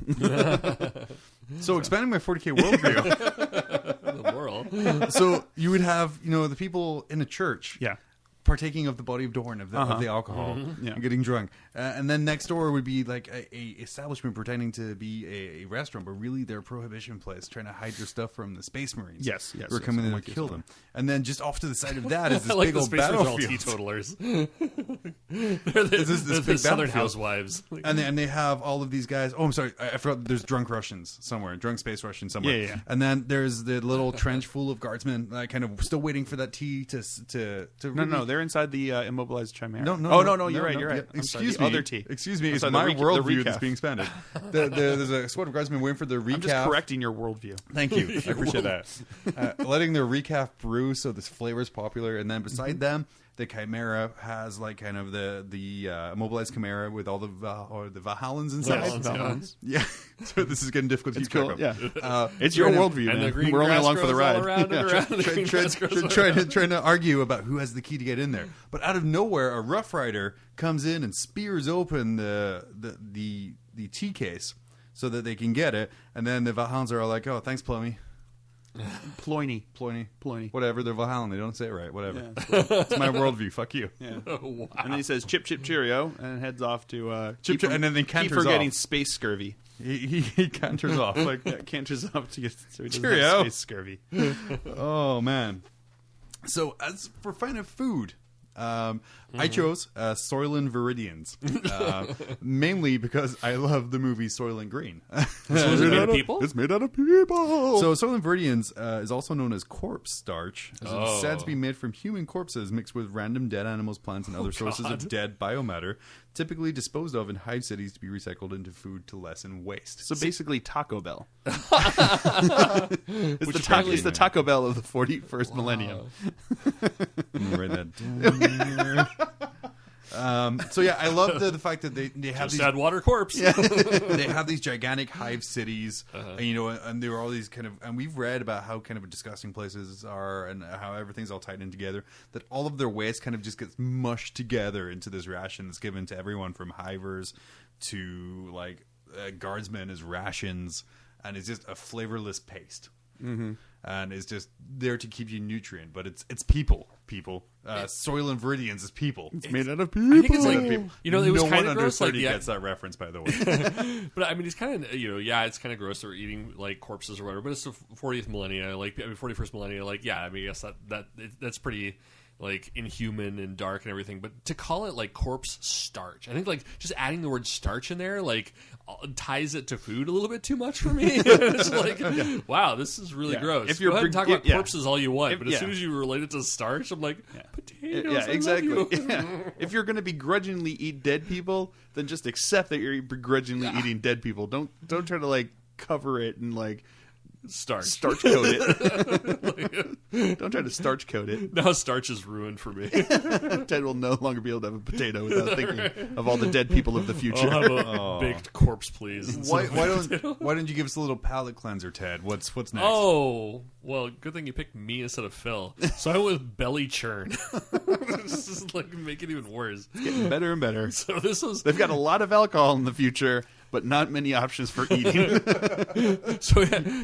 So expanding my 40K worldview. The world. So you would have, the people in a church. Yeah. Partaking of the body of Dorn of the alcohol, Yeah. and getting drunk, and then next door would be like a establishment pretending to be a restaurant, but really they're a prohibition place trying to hide your stuff from the Space Marines. Yes, who are coming in to kill them. And then just off to the side of that is this I like big the old Space Marines are all battlefield. teetotalers. They're the, this the big Southern battlefield. Housewives. And they have all of these guys. Oh, I'm sorry, I forgot. There's drunk Russians somewhere, drunk space Russians somewhere. Yeah. And then there's the little trench full of guardsmen, kind of still waiting for that tea to. No, they're inside the immobilized chimera. No, you're right. Yeah. I'm sorry, Excuse the me. other tea. Excuse me. I'm It's sorry, my the worldview recaf. that's being expanded. There's a squad of guardsmen waiting for their recaf. I'm just correcting your worldview. Thank you. I appreciate that. Letting their recaf brew so this flavor is popular, and then beside them, the Chimera has like kind of the immobilized Chimera with all the Valhallans inside. Valhallans. Yeah. So this is getting difficult to It's keep cool. track of. Yeah. It's your worldview, And man. the green We're only grass along for the grows all ride. around and around. The green grass grows all around. Trying to argue about who has the key to get in there, but out of nowhere, a Rough Rider comes in and spears open the tea case so that they can get it, and then the Valhallans are all like, "Oh, thanks, Plummy." Ploiny. Whatever, they're Valhallan. They don't say it right. Whatever. Yeah. It's my worldview. Fuck you. Yeah. Wow. And then he says chip chip cheerio and heads off to Chip, chip, and then they keep canters forgetting off. space scurvy. He canters off like, Canters off to get so he doesn't Cheerio. have space scurvy. oh man. So as for finding food, I chose Soylent Viridians, mainly because I love the movie Soylent Green. Is it made of people? It's made out of people. So Soylent Viridians is also known as corpse starch. It's said to be made from human corpses mixed with random dead animals, plants, and other sources of dead biomatter, typically disposed of in hive cities to be recycled into food to lessen waste. So basically Taco Bell. It's It's the Taco Bell of the 41st millennium. Let me write that down. So yeah, I love the fact that they have Just these add water corpse. they have these gigantic hive cities, and there are all these kind of, and we've read about how kind of disgusting places are and how everything's all tied in together, that all of their waste kind of just gets mushed together into this ration that's given to everyone from hivers to like guardsmen as rations, and it's just a flavorless paste. And it's just there to keep you nutrient, but it's people. Soil and Viridians is people. It's made out of people. I think it's like, you know, it was no kind one of under gross. 30 Like, gets that reference, by the way. but I mean, it's kind of, you know, yeah, it's kind of gross. They're eating like corpses or whatever. But it's the 40th millennia, like 41st millennia. Like, yeah, I mean, I guess that's pretty like inhuman and dark and everything. But to call it like corpse starch, I think like just adding the word starch in there like ties it to food a little bit too much for me. It's like, wow, this is really gross. If you're Go ahead and talk about yeah. corpses all you want, If- but as yeah. soon as you relate it to starch, I'm like, potatoes. Yeah, I exactly. love you. Yeah. If you're going to begrudgingly eat dead people, then just accept that you're begrudgingly eating dead people. Don't try to like cover it and like starch coat it. Don't try to starch coat it. Now starch is ruined for me. Ted will no longer be able to have a potato without thinking of all the dead people of the future. I'll have a baked corpse, please. Why instead of a potato. don't you give us a little palate cleanser, Ted? What's next? Oh, well, good thing you picked me instead of Phil. So I went with belly churn. This is like make it even worse. Getting better and better. So this was They've got a lot of alcohol in the future, but not many options for eating.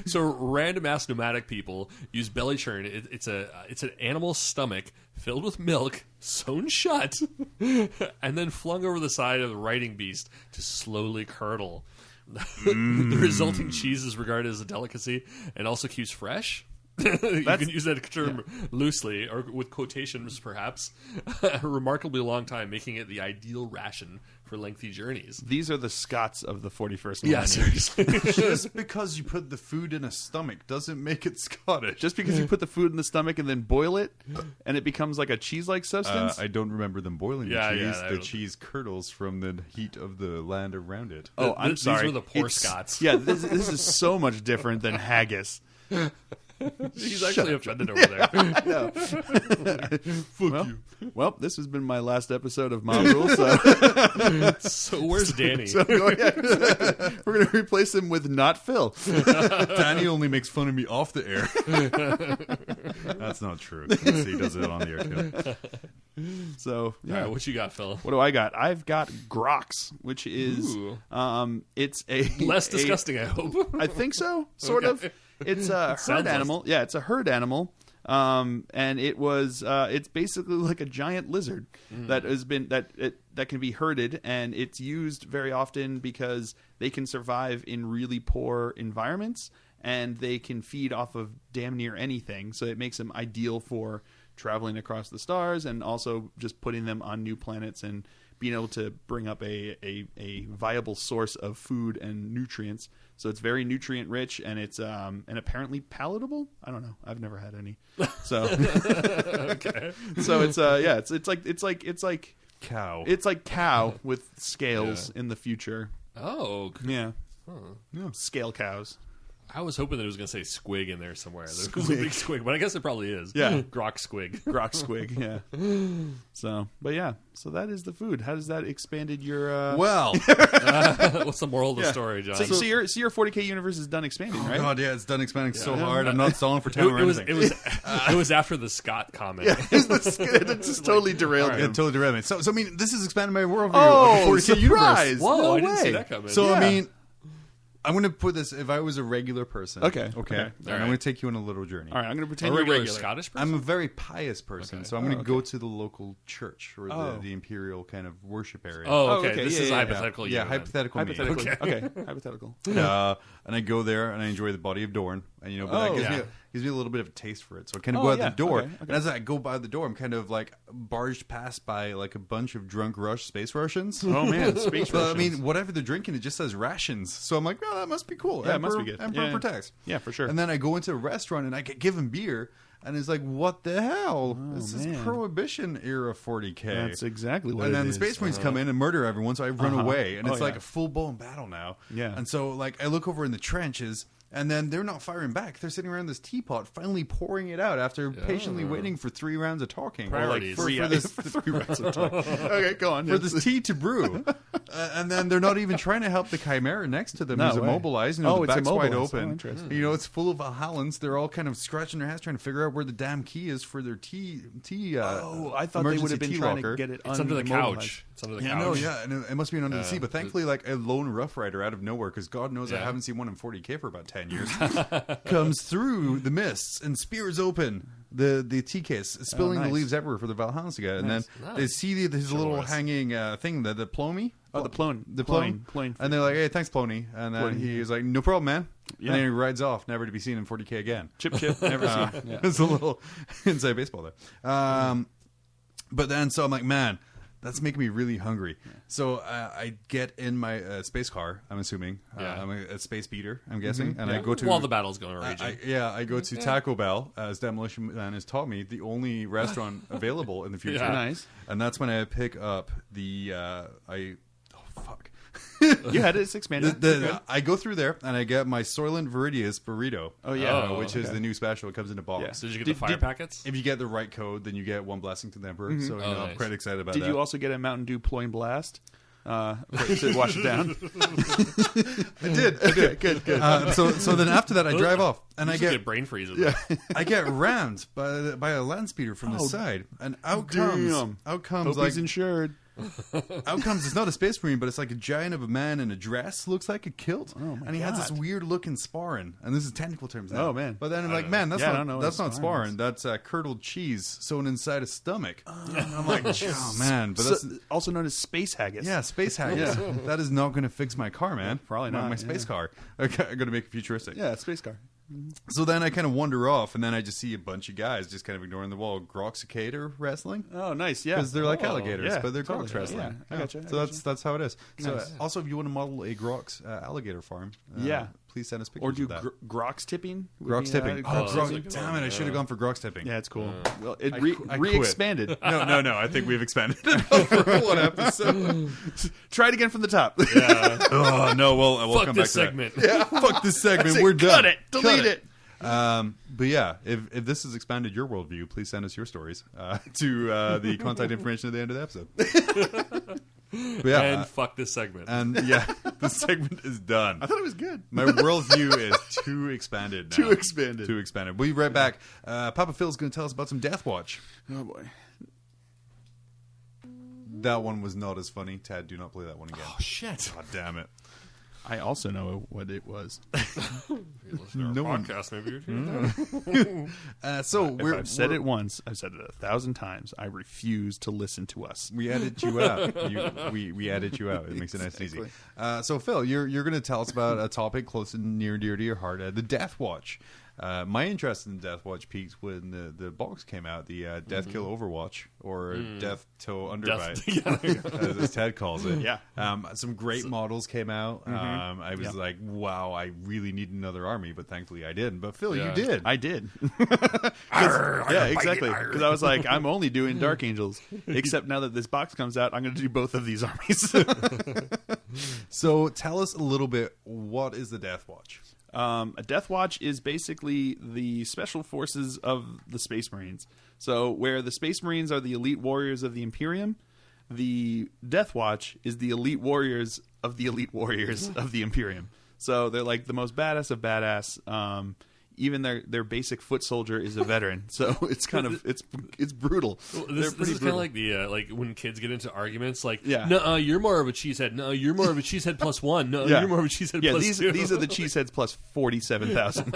so random ass nomadic people use belly churn. It's an animal stomach filled with milk, sewn shut, and then flung over the side of the riding beast to slowly curdle. The resulting cheese is regarded as a delicacy and also keeps fresh. You can use that term loosely or with quotations, perhaps. A remarkably long time, making it the ideal ration for lengthy journeys. These are the Scots of the 41st millennium. Yeah, seriously. Just because you put the food in a stomach doesn't make it Scottish. Just because you put the food in the stomach and then boil it, and it becomes like a cheese-like substance. I don't remember them boiling Yeah, the cheese. yeah, I The don't- cheese curdles from the heat of the land around it. Oh, I'm These sorry. were the poor It's- Scots. Yeah, this is so much different than haggis. He's actually offended over there. Well, this has been my last episode of Mom Rule, so, So where's Danny? so go ahead. We're going to replace him with not Phil. Danny only makes fun of me off the air. That's not true. He does it on the air too. So, All yeah. right, what you got, Phil? What do I got? I've got grox, which is Ooh. it's a Less a- disgusting, I hope. I think so, sort Okay. of. It's a herd Sounds less- animal. Yeah, it's a herd animal. And it was it's basically like a giant lizard that has been that can be herded, and it's used very often because they can survive in really poor environments and they can feed off of damn near anything. So it makes them ideal for traveling across the stars and also just putting them on new planets and being able to bring up a viable source of food and nutrients. So it's very nutrient rich, and it's and apparently palatable. I don't know. I've never had any. So Okay. so it's it's like Cow. it's like cow with scales in the future. Oh, Yeah. Scale cows. I was hoping that it was going to say squig in there somewhere. There was a big squig, but I guess it probably is. Yeah. Grok squig. Grok squig, yeah. So, but yeah, so that is the food. How does that expanded your Well, What's the moral of the story, John? so your 40K universe is done expanding, right? God, yeah, it's done expanding so hard. I'm not stalling for time or it was anything. it was after the Scott comment. It just totally derailed Yeah, him. totally derailed me. So I mean, this has expanded my worldview Oh, of the 40K surprise! universe. Whoa, No I didn't see way. that coming. So Yeah. I mean, I'm going to put this. If I was a regular person, Okay. and All I'm going to take you on a little journey. All right, I'm going to a pretend you're regular regular. Scottish person? I'm a very pious person, so I'm going to go to the local church or Oh. the imperial kind of worship area. Oh, okay. okay. This Yeah, is yeah, hypothetical. yeah, you then. hypothetical. me. Hypothetically. Okay. Okay. Hypothetical. And I go there and I enjoy the body of Dorne, and but that gives me a little bit of a taste for it. So I kind of go out the door, and as I go by the door, I'm kind of like barged past by like a bunch of drunk space Russians. Oh man, space But, I Russians. mean, whatever they're drinking, it just says rations. So I'm like, oh, that must be cool. Yeah, it must be good. Emperor Yeah. protects. Yeah, for sure. And then I go into a restaurant and I get given beer, and it's like, what the hell? This man. is Prohibition era 40K. That's exactly what And it then the is. Space Marines come in and murder everyone, so I run away, and Oh, it's like yeah. a full-blown battle now. Yeah. And so, like, I look over in the trenches, and then they're not firing back. They're sitting around this teapot, finally pouring it out after patiently waiting for 3 rounds of talking. Priorities. For this, for 3 rounds of time. Okay, go on. for this tea to brew. And then they're not even trying to help the Chimera next to them No who's way. immobilized. Oh, The it's back's wide immobilized. open. Oh, interesting. It's full of Valhallans. They're all kind of scratching their heads trying to figure out where the damn key is for their tea. Oh, I thought they would have been tea trying locker. to get it It's under the unimmobilized. couch. It's under the Yeah, couch. no, yeah, and it must be under the sea. But thankfully, like a lone Rough Rider out of nowhere, because God knows I Yeah. haven't seen one in 40K for about 10 10 years, comes through the mists and spears open the tea case, spilling the leaves everywhere for the Valhansiga. And then they see his little hanging thing, the plomy. Oh, the plone. And they're like, hey, thanks, Plony. And then he's like, no problem, man. Yeah. And then he rides off, never to be seen in 40K again. Chip, never seen. Yeah. It's a little inside baseball there. But then, so I'm like, man, that's making me really hungry. Yeah. So I get in my space car, I'm assuming. I'm a space beater, I'm guessing. And I go to... While the battle's going raging. I go to Taco Bell, as Demolition Man has taught me, the only restaurant available in the future. Yeah. Nice. And that's when I pick up the... fuck. You had it 6-man. I go through there and I get my Soylent Viridius burrito. Oh yeah, which is the new special. It comes in a box. Yeah. So did you get the fire packets? If you get the right code, then you get one blessing to the Emperor. So nice. I'm quite excited about that. Did you also get a Mountain Dew Ploin Blast to wash it down? I did. Okay, good. So then after that, I drive off and I get brain freeze. I get rammed by a land speeder from the side, and out comes Hope like he's insured. Out comes, it's not a space marine, but it's like a giant of a man in a dress, looks like a kilt, and he has this weird looking sparring, and this is technical terms now. Oh man! But then I'm like, man, that's not sparring. That's curdled cheese sewn inside a stomach. And I'm like, oh man, but that's also known as space haggis. Yeah, space haggis. That is not going to fix my car, man. Probably not. My space car. I'm going to make it futuristic. Yeah, space car. So then I kind of wander off, and then I just see a bunch of guys just kind of ignoring the wall. Grok cicada wrestling. Oh, nice, yeah. Because they're like alligators, but they're totally. Groks wrestling. Yeah, I gotcha. So that's how it is. So Nice. also, if you want to model a Grok's alligator farm, please send us pictures Or do of that. Grok's tipping? Grok's tipping. Grok. Damn it! I should have gone for Grok's tipping. Yeah, it's cool. Well, it I re-expanded. No. I think we've expanded it for one episode. Try it again from the top. Yeah. Oh no, we'll Fuck come this back segment. to that. Yeah. Fuck this segment. We're done. Cut it. Delete it. But yeah, if this has expanded your worldview, please send us your stories to the contact information at the end of the episode. But yeah, and fuck this segment. And yeah, the segment is done. I thought it was good. My worldview is too expanded now. Too expanded. We'll be right back. Papa Phil's going to tell us about some Deathwatch. Oh boy. That one was not as funny. Tad, do not play that one again. Oh shit! God damn it. I also know what it was. No podcast, maybe. I've said it once. I've said it 1,000 times. I refuse to listen to us. We edit you out. We edit you out. It makes it nice and easy. So Phil, you're going to tell us about a topic close and near dear to your heart, the Deathwatch. My interest in Deathwatch peaked when the box came out, the Death Kill Overwatch, or Death Toe Underbite, as Ted calls it. Yeah. Some great models came out. I was like, wow, I really need another army, but thankfully I didn't. But Phil, you did. I did. Yeah, exactly. Because I was like, I'm only doing Dark Angels. Except now that this box comes out, I'm going to do both of these armies. So tell us a little bit, what is the Deathwatch? A Deathwatch is basically the special forces of the Space Marines. So where the Space Marines are the elite warriors of the Imperium, the Deathwatch is the elite warriors of the elite warriors of the Imperium. So they're like the most badass of badass. Even their basic foot soldier is a veteran, so it's kind of it's brutal. Well, this is kind of like the like when kids get into arguments, like, yeah, no, you're more of a cheesehead. No, you're more of a cheesehead plus one. No, you're more of a cheesehead plus two. These are the cheeseheads plus 47,000.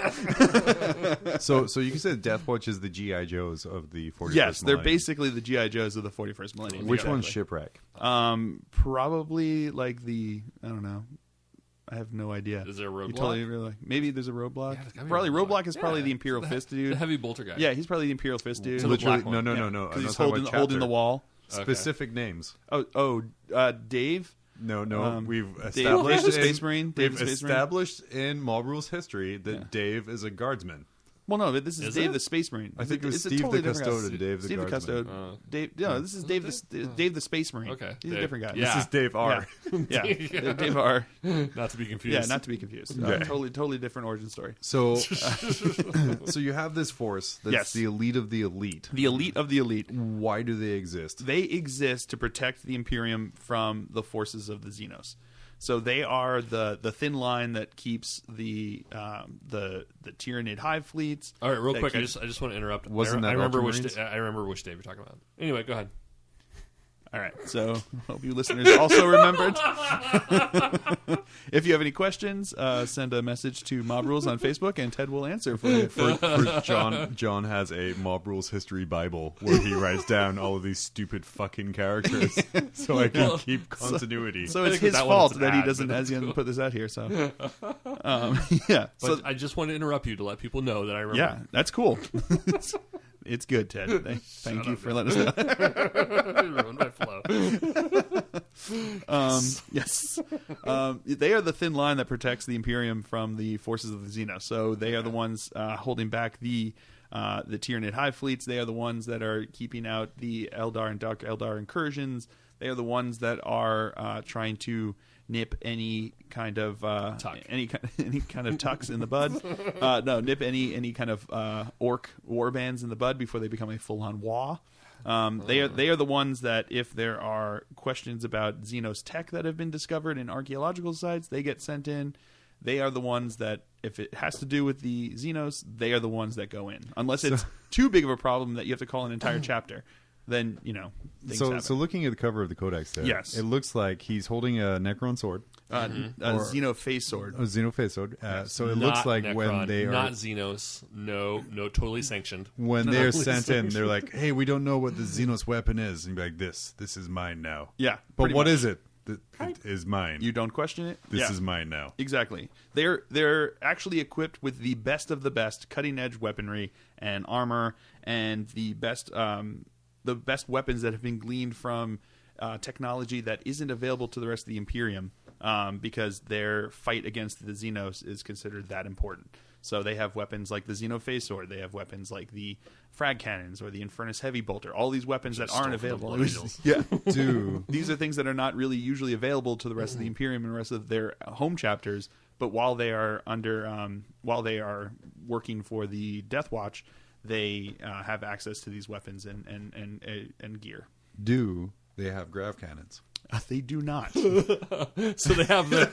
So you can say Deathwatch is the GI Joes of the 41st. Yes, they're millennium. basically the GI Joes of the 41st millennium. Which one's Shipwreck? Probably like the, I don't know. I have no idea. Is there a roadblock? You totally really, maybe there's a roadblock. Yeah, probably roadblock is probably the Imperial Fist dude. The heavy bolter guy. Yeah, he's probably the Imperial Fist dude. Literally, no. Because he's holding the wall. Specific names. Dave. No. We've Dave established the Space Marine. We've established in Mob Rules history that Dave is a guardsman. Well, no, but this is Dave it? the Space Marine. I think it was It's a Steve totally the different guy. Custode and Dave the Steve the Guardsman. Custode. Dave. No, this is Dave the Space Marine. Okay, he's a different guy. Yeah. This is Dave R. Yeah, Dave R. Not to be confused. Yeah, not to be confused. Totally different origin story. So, so you have this force that's the elite of the elite. The elite of the elite. Why do they exist? They exist to protect the Imperium from the forces of the Xenos. So they are the thin line that keeps the Tyranid hive fleets. All right, real quick, I just want to interrupt. Wasn't that I remember which Ultramarines? I remember which Dave you're talking about. Anyway, go ahead. All right, so hope you listeners also remembered. If you have any questions, send a message to Mob Rules on Facebook, and Ted will answer for you. For John has a Mob Rules history Bible where he writes down all of these stupid fucking characters, so I can keep continuity. So it's I think his that one fault is that an he ad, doesn't but as he that's hasn't cool. put this out here. So, yeah. But So I just want to interrupt you to let people know that I remember. yeah, that's cool. It's good, Ted. Thank you for letting us know. Ruined my flow. Yes. They are the thin line that protects the Imperium from the forces of the Xenos. So they are the ones holding back the Tyranid hive fleets. They are the ones that are keeping out the Eldar and Dark Eldar incursions. They are the ones that are trying to nip any kind of any kind of tucks in the bud. Nip any kind of orc war bands in the bud before they become a full-on WA. They are the ones that if there are questions about Xenos tech that have been discovered in archaeological sites, they get sent in. They are the ones that if it has to do with the Xenos, they are the ones that go in. Unless it's too big of a problem that you have to call an entire chapter, then things happen. So looking at the cover of the Codex there, Yes. it looks like he's holding a Necron sword. A Xeno face sword. A Xenophase sword. So it Not looks like Necron, when they are not Xenos. No, totally sanctioned. when they're Totally sent in, sanctioned. they're like, "Hey, we don't know what the Xenos weapon is," and you're like, "This is mine now." Yeah, but pretty what much. is it? It is mine. You don't question it? This Yeah. is mine now. Exactly. They're actually equipped with the best of the best cutting edge weaponry and armor, and the best weapons that have been gleaned from technology that isn't available to the rest of the Imperium, because their fight against the Xenos is considered that important. So they have weapons like the Xenophase sword. They have weapons like the frag cannons or the Infernus heavy bolter. All these weapons that aren't available. Yeah, Dude. these are things that are not really usually available to the rest of the Imperium and the rest of their home chapters. But while they are working for the Deathwatch, they have access to these weapons and gear. Do they have grav cannons? They do not. So they have the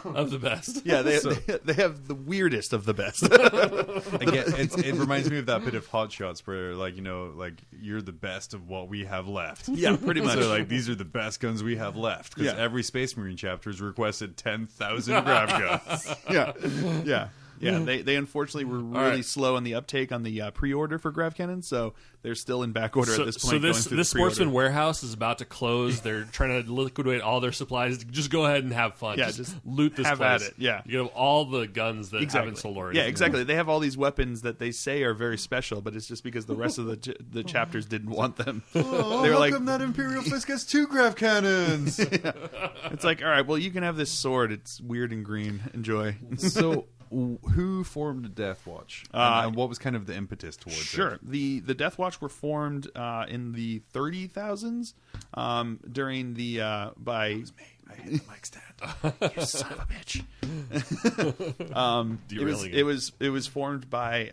of the best. Yeah, they have the weirdest of the best. Again, it reminds me of that bit of Hot Shots where, like, you're the best of what we have left. Yeah, pretty much. So, like, these are the best guns we have left. Because Yeah. every Space Marine chapter has requested 10,000 grav guns. Yeah. They unfortunately were really right. slow on the uptake on the pre-order for grav cannons, so they're still in back order at this point. So going this through the sportsman pre-order. warehouse is about to close. They're trying to liquidate all their supplies. Just go ahead and have fun. Yeah, just just loot this have place. at it, yeah. You have all the guns that haven't sold already. Yeah, exactly. They have all these weapons that they say are very special, but it's just because the rest of the chapters didn't want them. Oh, They were how like- come that Imperial Fist gets 2 grav cannons? It's like, all right, well, you can have this sword. It's weird and green. Enjoy. So, who formed the Deathwatch? And what was kind of the impetus towards it? Sure. The Deathwatch were formed in the 30,000s during the by. I hit the mic stand. You son of a bitch. Derailing It was formed by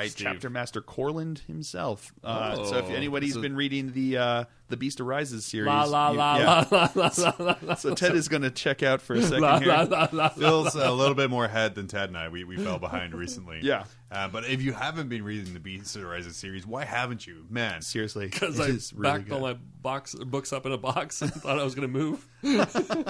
Steve. Chapter Master Corland himself. So if anybody's been reading the Beast Arises series, La la you- la yeah. la la la la la. So Ted is going to check out for a second La, here. la, la, la. Phil's a little bit more ahead than Ted and I. We fell behind recently. Yeah. But if you haven't been reading the Beast Arises series, why haven't you? Man. Seriously, Because it I is really backed all good. my books up in a box and thought I was going to move.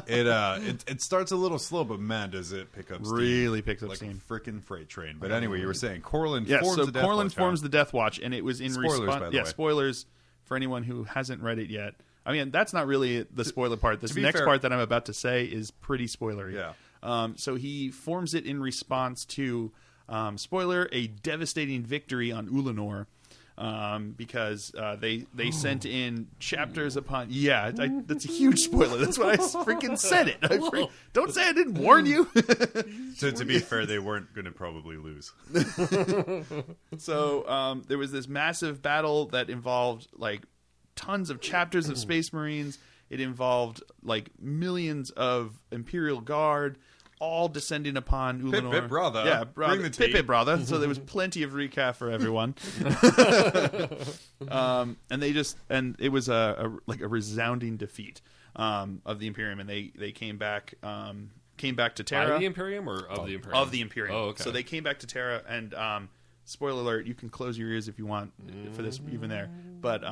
It starts a little slow, but man, does it pick up steam. Really picks up like steam. a freaking freight train. But anyway, you were saying Corland Yes, forms so the Deathwatch. Corland forms huh? the Deathwatch, and it was in Spoilers, response. by the Yeah, way. spoilers for anyone who hasn't read it yet. I mean, that's not really the spoiler part. This be next fair- part that I'm about to say is pretty spoilery. Yeah. So he forms it in response to, spoiler, a devastating victory on Ulanor. Because they sent in chapters upon that's a huge spoiler. That's why I freaking said it. Don't say I didn't warn you. So to be fair, they weren't going to probably lose. So there was this massive battle that involved like tons of chapters of Space Marines. It involved like millions of Imperial Guard, all descending upon Ulanor. pip, brother. Yeah, brother. Bring the Pip, tea. pip, brother. So there was plenty of recaf for everyone. And it was a resounding defeat of the Imperium, and they came back to Terra. By the Imperium or of the Imperium? Of the Imperium. Oh, okay. So they came back to Terra, and spoiler alert, you can close your ears if you want for this even there. But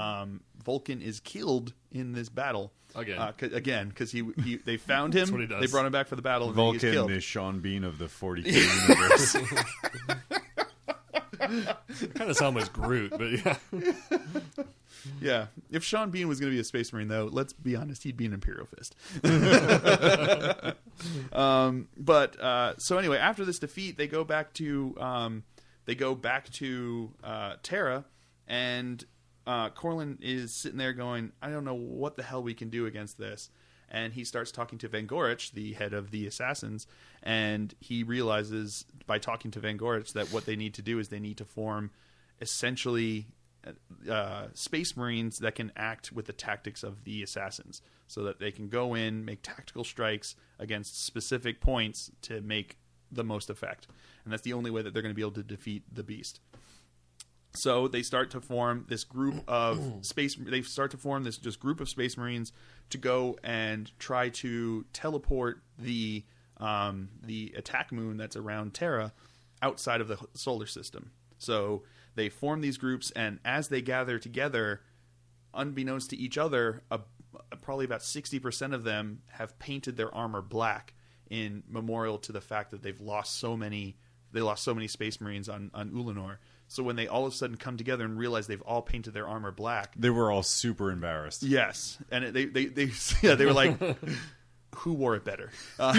Vulcan is killed in this battle. Again. Because they found him. That's what he does. They brought him back for the battle. And then he gets Vulcan killed. is Sean Bean of the 40K universe. Kind of sound like Groot, but yeah. Yeah. If Sean Bean was going to be a Space Marine, though, let's be honest, he'd be an Imperial Fist. So anyway, after this defeat, they go back to Terra, and Corlin is sitting there going, I don't know what the hell we can do against this. And he starts talking to Van Gorich, the head of the assassins, and he realizes by talking to Van Gorich that what they need to do is they need to form essentially Space Marines that can act with the tactics of the assassins, so that they can go in, make tactical strikes against specific points to make the most effect. And that's the only way that they're going to be able to defeat the beast. So they start to form this group of group of Space Marines to go and try to teleport the attack moon that's around Terra outside of the solar system. So they form these groups, and as they gather together, unbeknownst to each other, probably about 60% of them have painted their armor black in memorial to the fact that they lost so many Space Marines on Ulanor. So when they all of a sudden come together and realize they've all painted their armor black, They were all super embarrassed. yes, and they were like, who wore it better? No,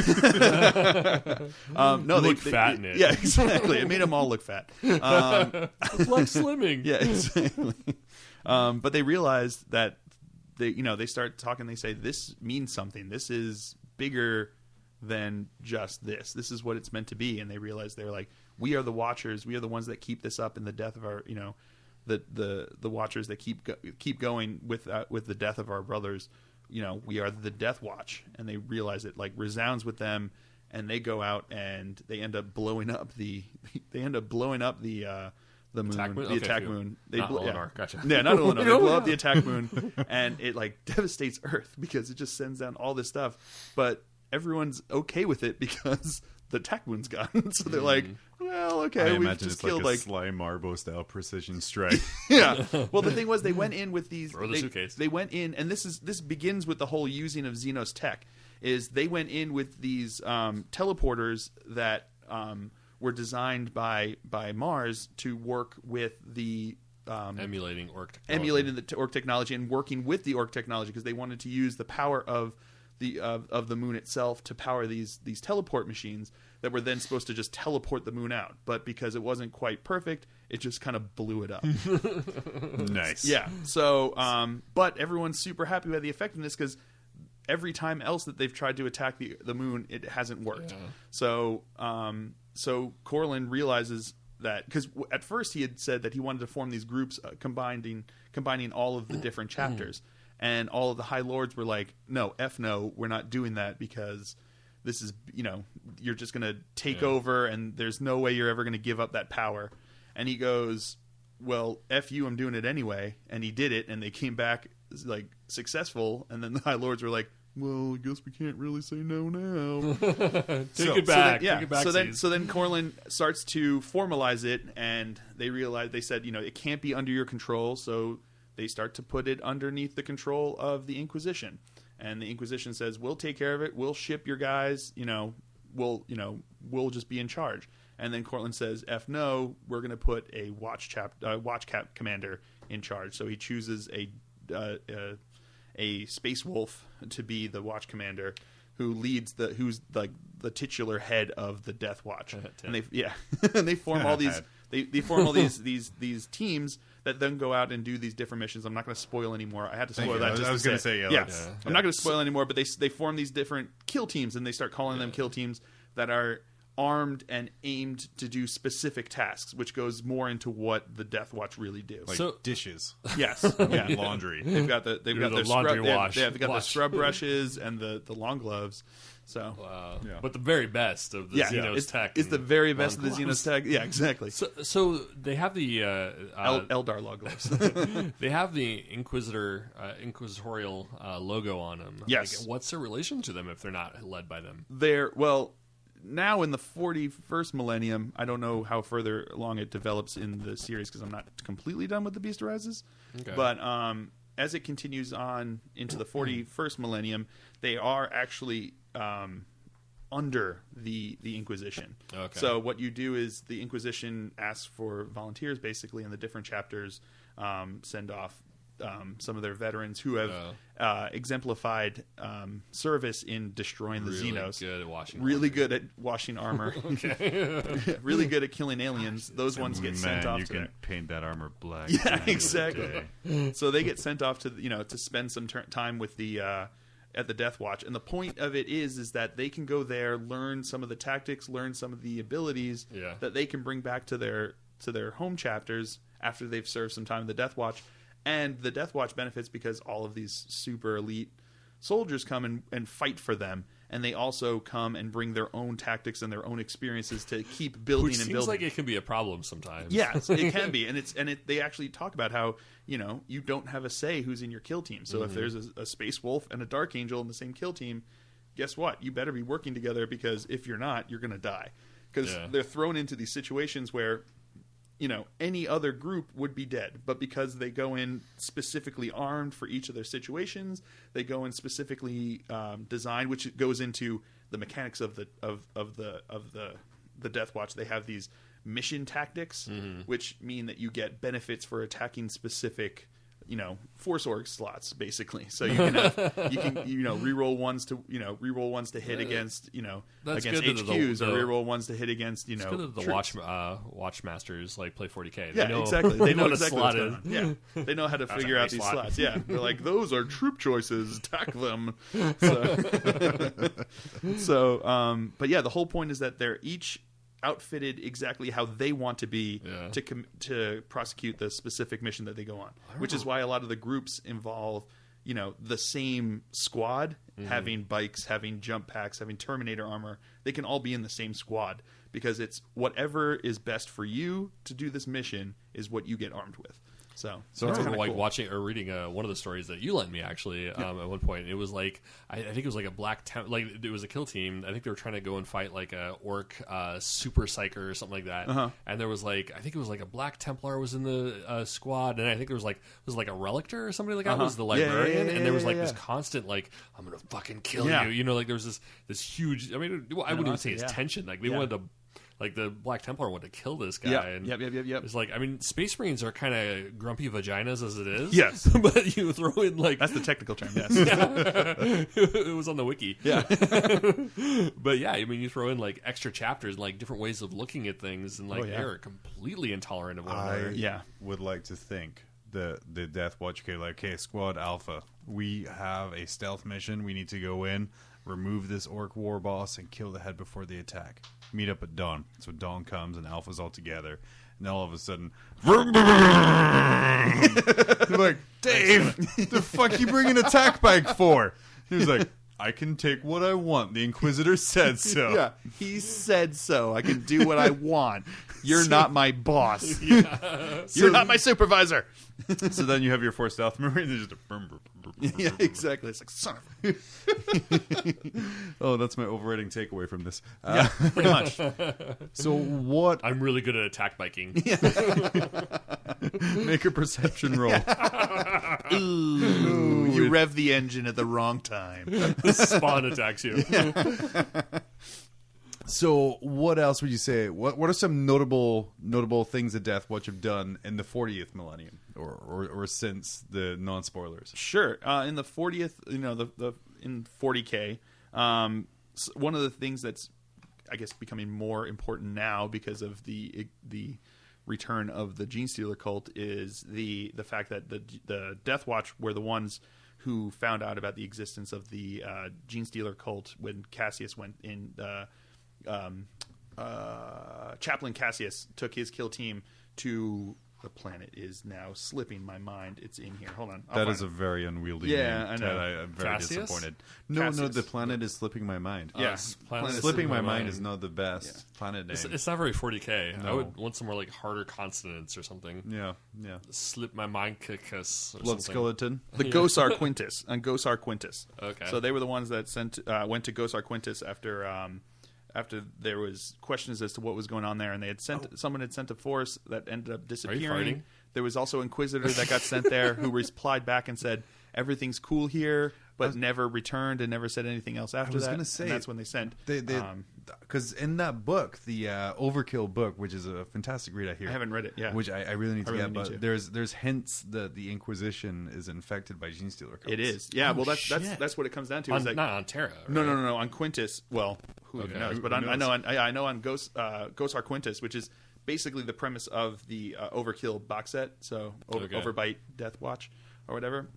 They look fat in it. Yeah, exactly. It made them all look fat. Like slimming. Yeah, exactly. But they realized that they start talking. They say, this means something. This is bigger than just this. This is what it's meant to be. And they realize they're like, we are the Watchers. We are the ones that keep this up in the death of our, the Watchers that keep going with the death of our brothers. We are the Deathwatch. And they realize it like resounds with them, and they go out and they end up blowing up the moon, Attack moon? the Okay, attack phew. moon. Not Eleanor. Gotcha. Yeah, not Eleanor. They blow up the attack moon, and it like devastates Earth because it just sends down all this stuff. But everyone's okay with it because the attack moon's gone. So they're like, well, okay, I we've imagine just it's killed like a Sly Marbo style precision strike. yeah. Well, the thing was, they went in with these. Throw the suitcase. They went in, and this begins with the whole using of Xenos tech. Is they went in with these teleporters that were designed by Mars to work with the Emulating orc technology. emulating the orc technology and working with the orc technology because they wanted to use the power of the moon itself to power these teleport machines that were then supposed to just teleport the moon out. But because it wasn't quite perfect, it just kind of blew it up. Nice. Yeah. So, but everyone's super happy by the effectiveness because every time else that they've tried to attack the moon, it hasn't worked. Yeah. So Corlin realizes that because at first he had said that he wanted to form these groups combining all of the different chapters, and all of the High Lords were like, no, we're not doing that because this is, you're just going to take over and there's no way you're ever going to give up that power. And he goes, well, F you, I'm doing it anyway. And he did it, and they came back like successful, and then the High Lords were like, well, I guess we can't really say no now. Take it back. Yeah. Take it back. So then Corlin starts to formalize it, and they said, it can't be under your control. So they start to put it underneath the control of the Inquisition, and the Inquisition says, we'll take care of it. We'll ship your guys. We'll just be in charge. And then Cortland says, F no, we're going to put a watch cap commander in charge. So he chooses a space wolf to be the watch commander, who's like the titular head of the Deathwatch. And they form all these they form all these teams that then go out and do these different missions. I'm not going to spoil anymore. I had to spoil that. I was going to say, I'm not going to spoil anymore. But they form these different kill teams, and they start calling them kill teams that are armed and aimed to do specific tasks, which goes more into what the Deathwatch really do. like dishes. Yes, yeah. Laundry. They've got their laundry scrub, wash. they've got the scrub brushes and the long gloves. So, Yeah. But the very best of the Xenos tech. It's the very best of the Xenos tech. Yeah, exactly. So they have the Eldar long gloves. they have the inquisitorial logo on them. Yes. Like, what's their relation to them if they're not led by them? Now in the 41st millennium, I don't know how further along it develops in the series because I'm not completely done with The Beast Arises. Okay. But as it continues on into the 41st millennium, they are actually under the Inquisition. Okay. So what you do is the Inquisition asks for volunteers, basically, and the different chapters send off some of their veterans who have exemplified service in destroying the Xenos. Really good at washing armor. Really good at killing aliens. Those ones get sent off. You to can paint that armor black. Yeah, exactly. So they get sent off to to spend some time with the at the Deathwatch, and the point of it is that they can go there, learn some of the tactics, learn some of the abilities that they can bring back to their home chapters after they've served some time in the Deathwatch. And the Deathwatch benefits because all of these super elite soldiers come and fight for them, and they also come and bring their own tactics and their own experiences to keep building and building. Seems like it can be a problem sometimes. Yes, it can be, and they actually talk about how you don't have a say who's in your kill team. So if there's a Space Wolf and a Dark Angel in the same kill team, guess what? You better be working together, because if you're not, you're going to die. Because they're thrown into these situations where any other group would be dead, but because they go in specifically armed for each of their situations, they go in specifically designed, which goes into the mechanics of the Deathwatch. They have these mission tactics, which mean that you get benefits for attacking specific Force Org slots, basically. So you can reroll ones to hit against That's against good HQs, or reroll ones to hit against It's good that the watch masters like play 40K. Yeah, they know, exactly. They know what exactly a slot what's going on. Yeah, they know how to figure out these slots. Yeah, they're like, those are troop choices. Attack them. But yeah, the whole point is that they're each outfitted exactly how they want to be to prosecute the specific mission that they go on, which is why a lot of the groups involve the same squad having bikes, having jump packs, having Terminator armor. They can all be in the same squad, because it's whatever is best for you to do this mission is what you get armed with. So I remember like watching or reading one of the stories that you lent me actually at one point. It was like I think it was like a black like it was a kill team. I think they were trying to go and fight like a orc super psyker or something like that. And there was like I think it was like a Black Templar was in the squad, and I think there was like a Relictor or somebody like that was the librarian, and there was like this constant like I'm gonna fucking kill you. Like there was this huge. I mean, I wouldn't even say it's tension. Like they wanted to. Like the Black Templar wanted to kill this guy. And it's like, I mean, Space Marines are kind of grumpy vaginas as it is. Yes. But you throw in like... That's the technical term, yes. It was on the wiki. Yeah. But yeah, I mean, you throw in like extra chapters and like different ways of looking at things, and like they're completely intolerant of one another. I would like to think the Deathwatch, okay, Squad Alpha, we have a stealth mission. We need to go in, remove this orc war boss, and kill the head before the attack. Meet up at dawn. So dawn comes and Alpha's all together, and then all of a sudden, you're like, Dave, the fuck you bring an attack bike for? He was like, I can take what I want. The Inquisitor said so. Yeah, he said so. I can do what I want. You're not my boss. You're not my supervisor. So then you have your 4 stealth marines. Yeah, exactly. It's like, son of Oh, that's my overriding takeaway from this. yeah, pretty much. So what? I'm really good at attack biking. Make a perception roll. Ooh, you rev the engine at the wrong time. The spawn attacks you. So what else would you say? What are some notable things that Deathwatch have done in the 40th millennium, or since the non-spoilers? Sure. In the 40th, in 40K, one of the things that's, I guess, becoming more important now because of the return of the Gene Stealer cult is the fact that the Deathwatch were the ones who found out about the existence of the Gene Stealer cult when Cassius went in. Chaplain Cassius took his kill team to the planet is now slipping my mind. It's in here. Hold on. That is a very unwieldy name. I know. I'm very Cassius? disappointed. Cassius. No, the planet is slipping my mind. Yes. Slipping my mind is not the best planet name. It's not very 40K. No. I would want some more like harder consonants or something. Yeah. Slip my mind kiss or Blood something. skeleton. The Gosar Quintus and Gosar Quintus. Okay. So they were the ones that went to Gosar Quintus after after there was questions as to what was going on there, and they had someone had sent a force that ended up disappearing. There was also Inquisitor that got sent there who replied back and said everything's cool here, but never returned and never said anything else after that. I was going to say, and that's when they sent. Because in that book, the Overkill book, which is a fantastic read, I hear. I haven't read it, yeah. Which I really need to get, but there's hints that the Inquisition is infected by Gene Stealer cults. It is, yeah. Well, that's what it comes down to. Not on Terra. Right? No. On Quintus. Well, who knows? But I know on Gosar Quintus, which is basically the premise of the Overkill box set. So Overbite, Deathwatch, or whatever.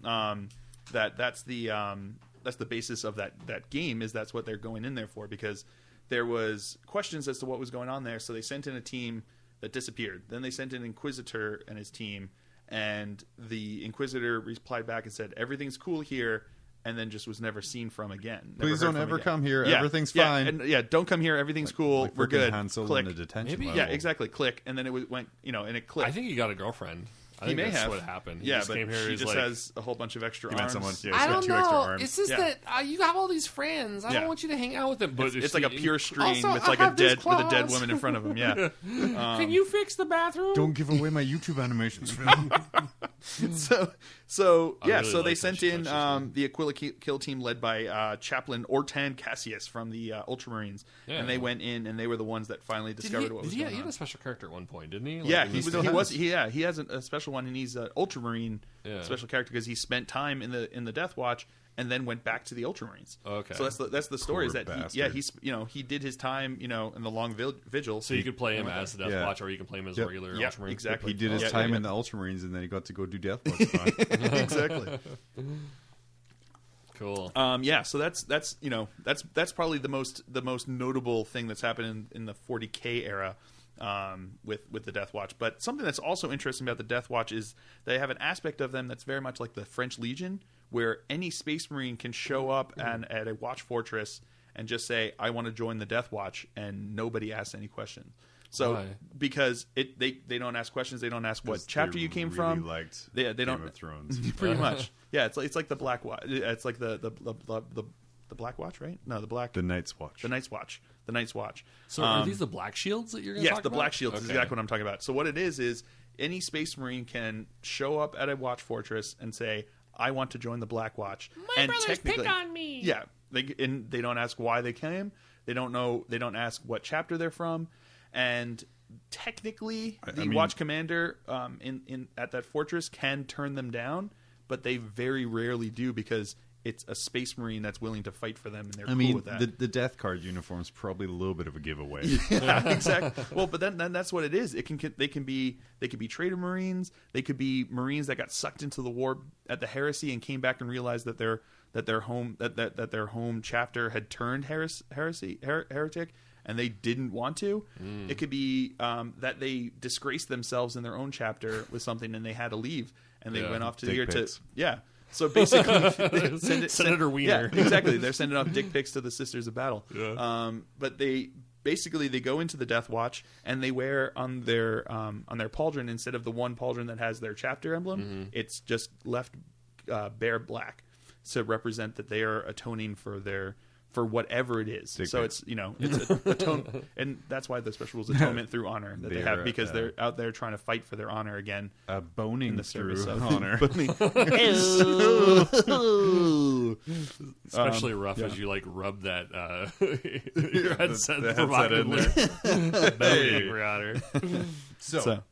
That's the basis of that game. That's what they're going in there for, because there was questions as to what was going on there. So they sent in a team that disappeared. Then they sent in Inquisitor and his team, and the Inquisitor replied back and said everything's cool here, and then just was never seen from again. Please don't ever come here. Yeah. Everything's fine. Don't come here. Everything's cool. We're good. Han Solo in the detention level. Yeah, exactly. Click, and then it went, and it clicked. I think he got a girlfriend. I think that's have. what happened. He just came here. She just has a whole bunch of extra arms. I don't know. It's just that you have all these friends. I don't want you to hang out with them. But it's like a pure stream. Also, it's like with a dead woman in front of him. Yeah. Can you fix the bathroom? Don't give away my YouTube animations. So they sent in the Aquila kill team led by Chaplain Ortan Cassius from the Ultramarines, and they went in and they were the ones that finally discovered what was going on. He had a special character at one point, didn't he? He has a special one, and he's an Ultramarine special character because he spent time in the Deathwatch and then went back to the Ultramarines. Okay, so that's the story. Is that he did his time in the long vigil. So you could play him as the Deathwatch, or you can play him as a regular Ultramarine. Exactly. He did his time in the Ultramarines, and then he got to go do Deathwatch. Exactly. Cool. So that's probably the most notable thing that's happened in the 40K era. With the Deathwatch. But something that's also interesting about the Deathwatch is they have an aspect of them that's very much like the French Legion, where any Space Marine can show up at a watch fortress and just say, I want to join the Deathwatch, and nobody asks any questions. So why? Because they don't ask questions, they don't ask what chapter you came from. They don't Game of Thrones. Pretty much. Yeah, it's like the Black Watch. It's like the Black Watch, right? No, the Night's Watch. The Night's Watch. So are these the Black Shields that you're going to talk about? Yes, the Black Shields is exactly what I'm talking about. So what it is any Space Marine can show up at a watch fortress and say, I want to join the Black Watch. My brothers pick on me. Yeah. They don't ask why they came. They don't ask what chapter they're from. And technically, the watch commander at that fortress can turn them down, but they very rarely do because it's a Space Marine that's willing to fight for them, and they're cool with that. The Death Card uniform is probably a little bit of a giveaway. Yeah, exactly. Well, but then that's what it is. They can be Traitor Marines. They could be Marines that got sucked into the war at the Heresy and came back and realized that their home chapter had turned heretic, and they didn't want to. It could be that they disgraced themselves in their own chapter with something, and they had to leave, and they went off to the year to So basically, Senator Wiener. Yeah, exactly. They're sending off dick pics to the Sisters of Battle. Yeah. But they go into the Deathwatch and they wear on their pauldron, instead of the one pauldron that has their chapter emblem, it's just left bare black to represent that they are atoning for whatever it is. It's atone, and that's why the special rules atonement through honor that they have, because they're out there trying to fight for their honor again. Boning in the service through of honor. Especially rough as you rub that your headset provocatively. Boning for honor. So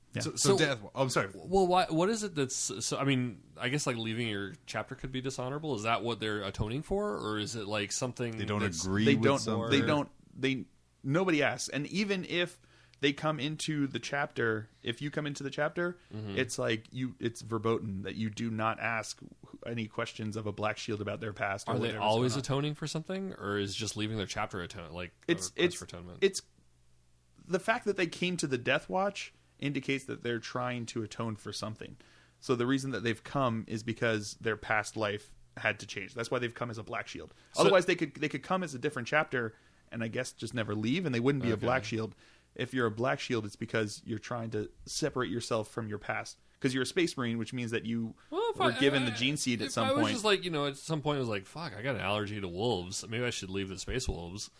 death. Oh, I'm sorry. Well, what is it that's so? I mean, I guess leaving your chapter could be dishonorable. Is that what they're atoning for, or is it something they don't agree? Nobody asks, and even if they come into the chapter, if you come into the chapter, it's it's verboten that you do not ask any questions of a Black Shield about their past. Are they always atoning for something, or is just leaving their chapter it's for atonement? It's the fact that they came to the Deathwatch indicates that they're trying to atone for something. So the reason that they've come is because their past life had to change. That's why they've come as a Black Shield. Otherwise, they could come as a different chapter and I guess just never leave, and they wouldn't be a Black Shield. If you're a Black Shield, it's because you're trying to separate yourself from your past. Because you're a Space Marine, which means that you were given the gene seed at some point. I was just at some point, I was like, fuck, I got an allergy to wolves. Maybe I should leave the Space Wolves.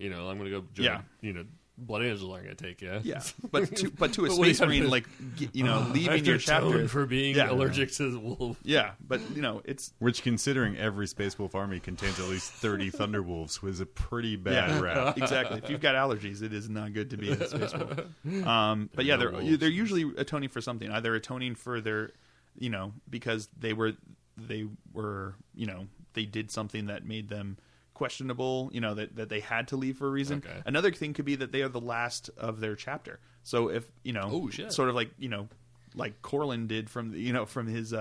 I'm going to go join, Blood Angels aren't going to take you. Yeah, but to a But Space we Marine, have like leaving your chapter for being allergic to wolves. Yeah, but it's Which, considering every Space Wolf army contains at least 30 Thunderwolves, was a pretty bad rap. Exactly. If you've got allergies, it is not good to be a Space Wolf. But yeah, they're usually atoning for something. Either atoning for their, because they did something that made them questionable, that they had to leave for a reason. Okay. Another thing could be that they are the last of their chapter. So if sort of like Corlin did from his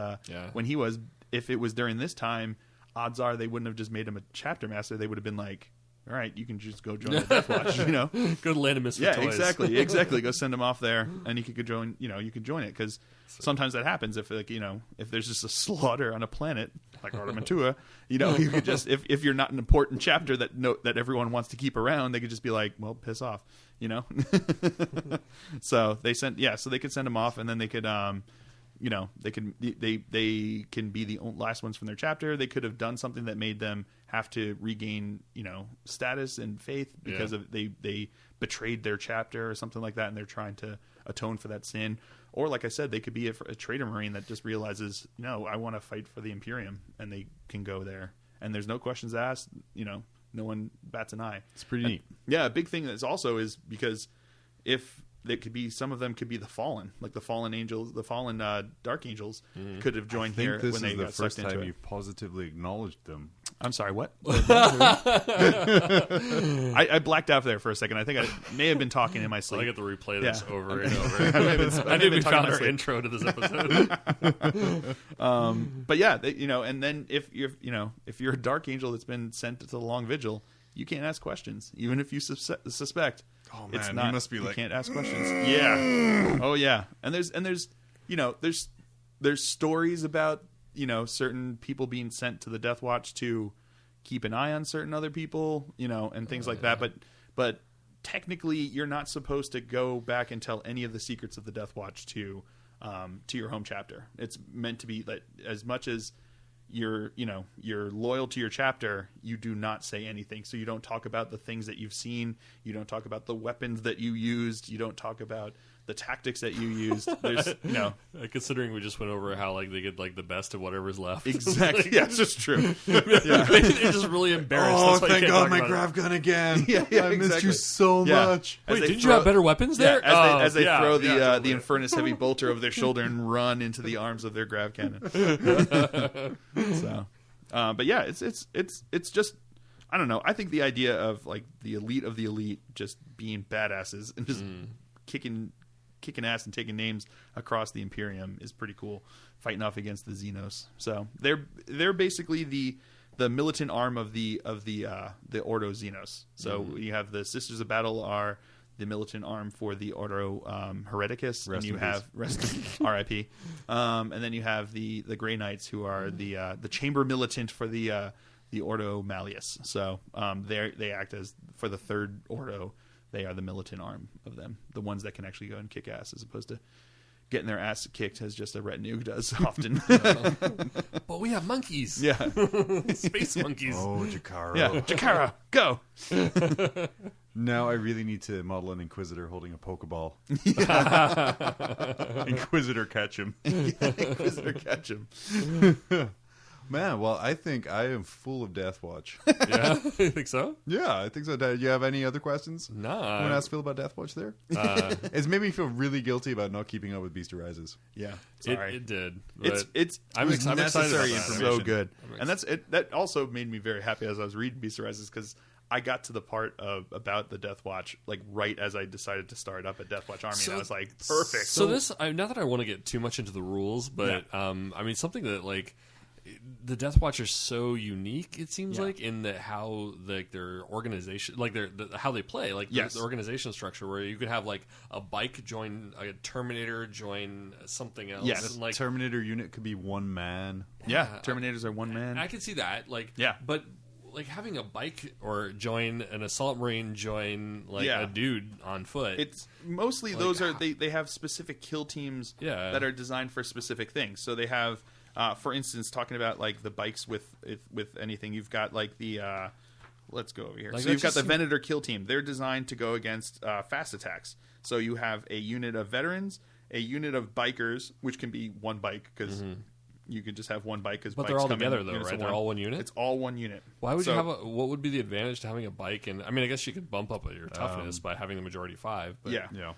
when he was, if it was during this time, odds are they wouldn't have just made him a chapter master. They would have been like, all right, you can just go join the Deathwatch. Go to Land of Misfit Toys. exactly. Go send him off there, and you could join. You can join it, because sometimes that happens. If if there's just a slaughter on a planet like Artemantua, you could just if you're not an important chapter that everyone wants to keep around, they could just be like, well, piss off, So they so they could send him off, and then they could they can be the last ones from their chapter. They could have done something that made them have to regain, status and faith because of they betrayed their chapter or something like that, and they're trying to atone for that sin. Or, like I said, they could be a traitor Marine that just realizes, no, I want to fight for the Imperium, and they can go there, and there's no questions asked. No one bats an eye. It's pretty neat. Yeah, a big thing that's also is because if they could be, some of them could be the fallen, like the fallen angels, the fallen dark angels could have joined here when they got sucked into it. This is the first time you've positively acknowledged them. I'm sorry, what? I blacked out there for a second. I think I may have been talking in my sleep. I get to replay this over and over. I think we found our intro to this episode. But yeah, and then if you're a dark angel that's been sent to the long vigil, you can't ask questions, even if you suspect. Oh man, it's not, you must be you like, can't ask questions. Yeah. Oh yeah. And there's stories about certain people being sent to the Deathwatch to keep an eye on certain other people, and things like that. But technically, you're not supposed to go back and tell any of the secrets of the Deathwatch to your home chapter. It's meant to be that as much as you're loyal to your chapter, you do not say anything. So you don't talk about the things that you've seen. You don't talk about the weapons that you used. You don't talk about the tactics that you used. There's, considering we just went over how they get the best of whatever's left. Exactly. Yeah, it's just true. They're just really embarrassed. Oh, thank God, my grav gun again. I missed you so much. Wait, didn't you have better weapons there? As they throw the Infernus heavy bolter over their shoulder and run into the arms of their grav cannon. So, but yeah, it's just, I don't know. I think the idea of the elite of the elite just being badasses and just kicking ass and taking names across the Imperium is pretty cool. Fighting off against the Xenos, so they're basically the militant arm of the Ordo Xenos. So you have the Sisters of Battle are the militant arm for the Ordo Hereticus, and you have R.I.P. And then you have the Grey Knights, who are the chamber militant for the Ordo Malleus. So they act as, for the third Ordo, they are the militant arm of them, the ones that can actually go and kick ass, as opposed to getting their ass kicked as just a retinue does often. But we have monkeys. Yeah. Space monkeys. Oh, Jakaro. Yeah, Jakaro, go. Now I really need to model an Inquisitor holding a Pokeball. Inquisitor catch him. Inquisitor catch him. Man, well, I think I am full of Deathwatch. Yeah, you think so? Yeah, I think so. Do you have any other questions? No. You want to ask Phil about Deathwatch there? It's made me feel really guilty about not keeping up with Beast Arises. Yeah, sorry. It did. I'm excited necessary about that. information. So good. And that also made me very happy as I was reading Beast Arises, because I got to the part about the Deathwatch right as I decided to start up a Deathwatch army, and I was like, perfect. So this, not that I want to get too much into the rules, but something that the Deathwatch are so unique, it seems like, in how their organization, how they play, the organization structure, where you could have a bike join a Terminator, join something else. Yes, and, Terminator unit could be one man. Yeah, Terminators are one man. I can see that. But having a bike or join an assault marine, join a dude on foot. It's mostly those are they have specific kill teams that are designed for specific things. So they have. For instance, talking about the bikes with anything, you've got the let's go over here. Like, So you've got the Venator kill team. They're designed to go against fast attacks. So you have a unit of veterans, a unit of bikers, which can be one bike because you can just have one bike. But they're all together though, right? They're all one unit. It's all one unit. Why would you have what would be the advantage to having a bike? And I mean, I guess you could bump up your toughness by having the majority 5. But. Yeah.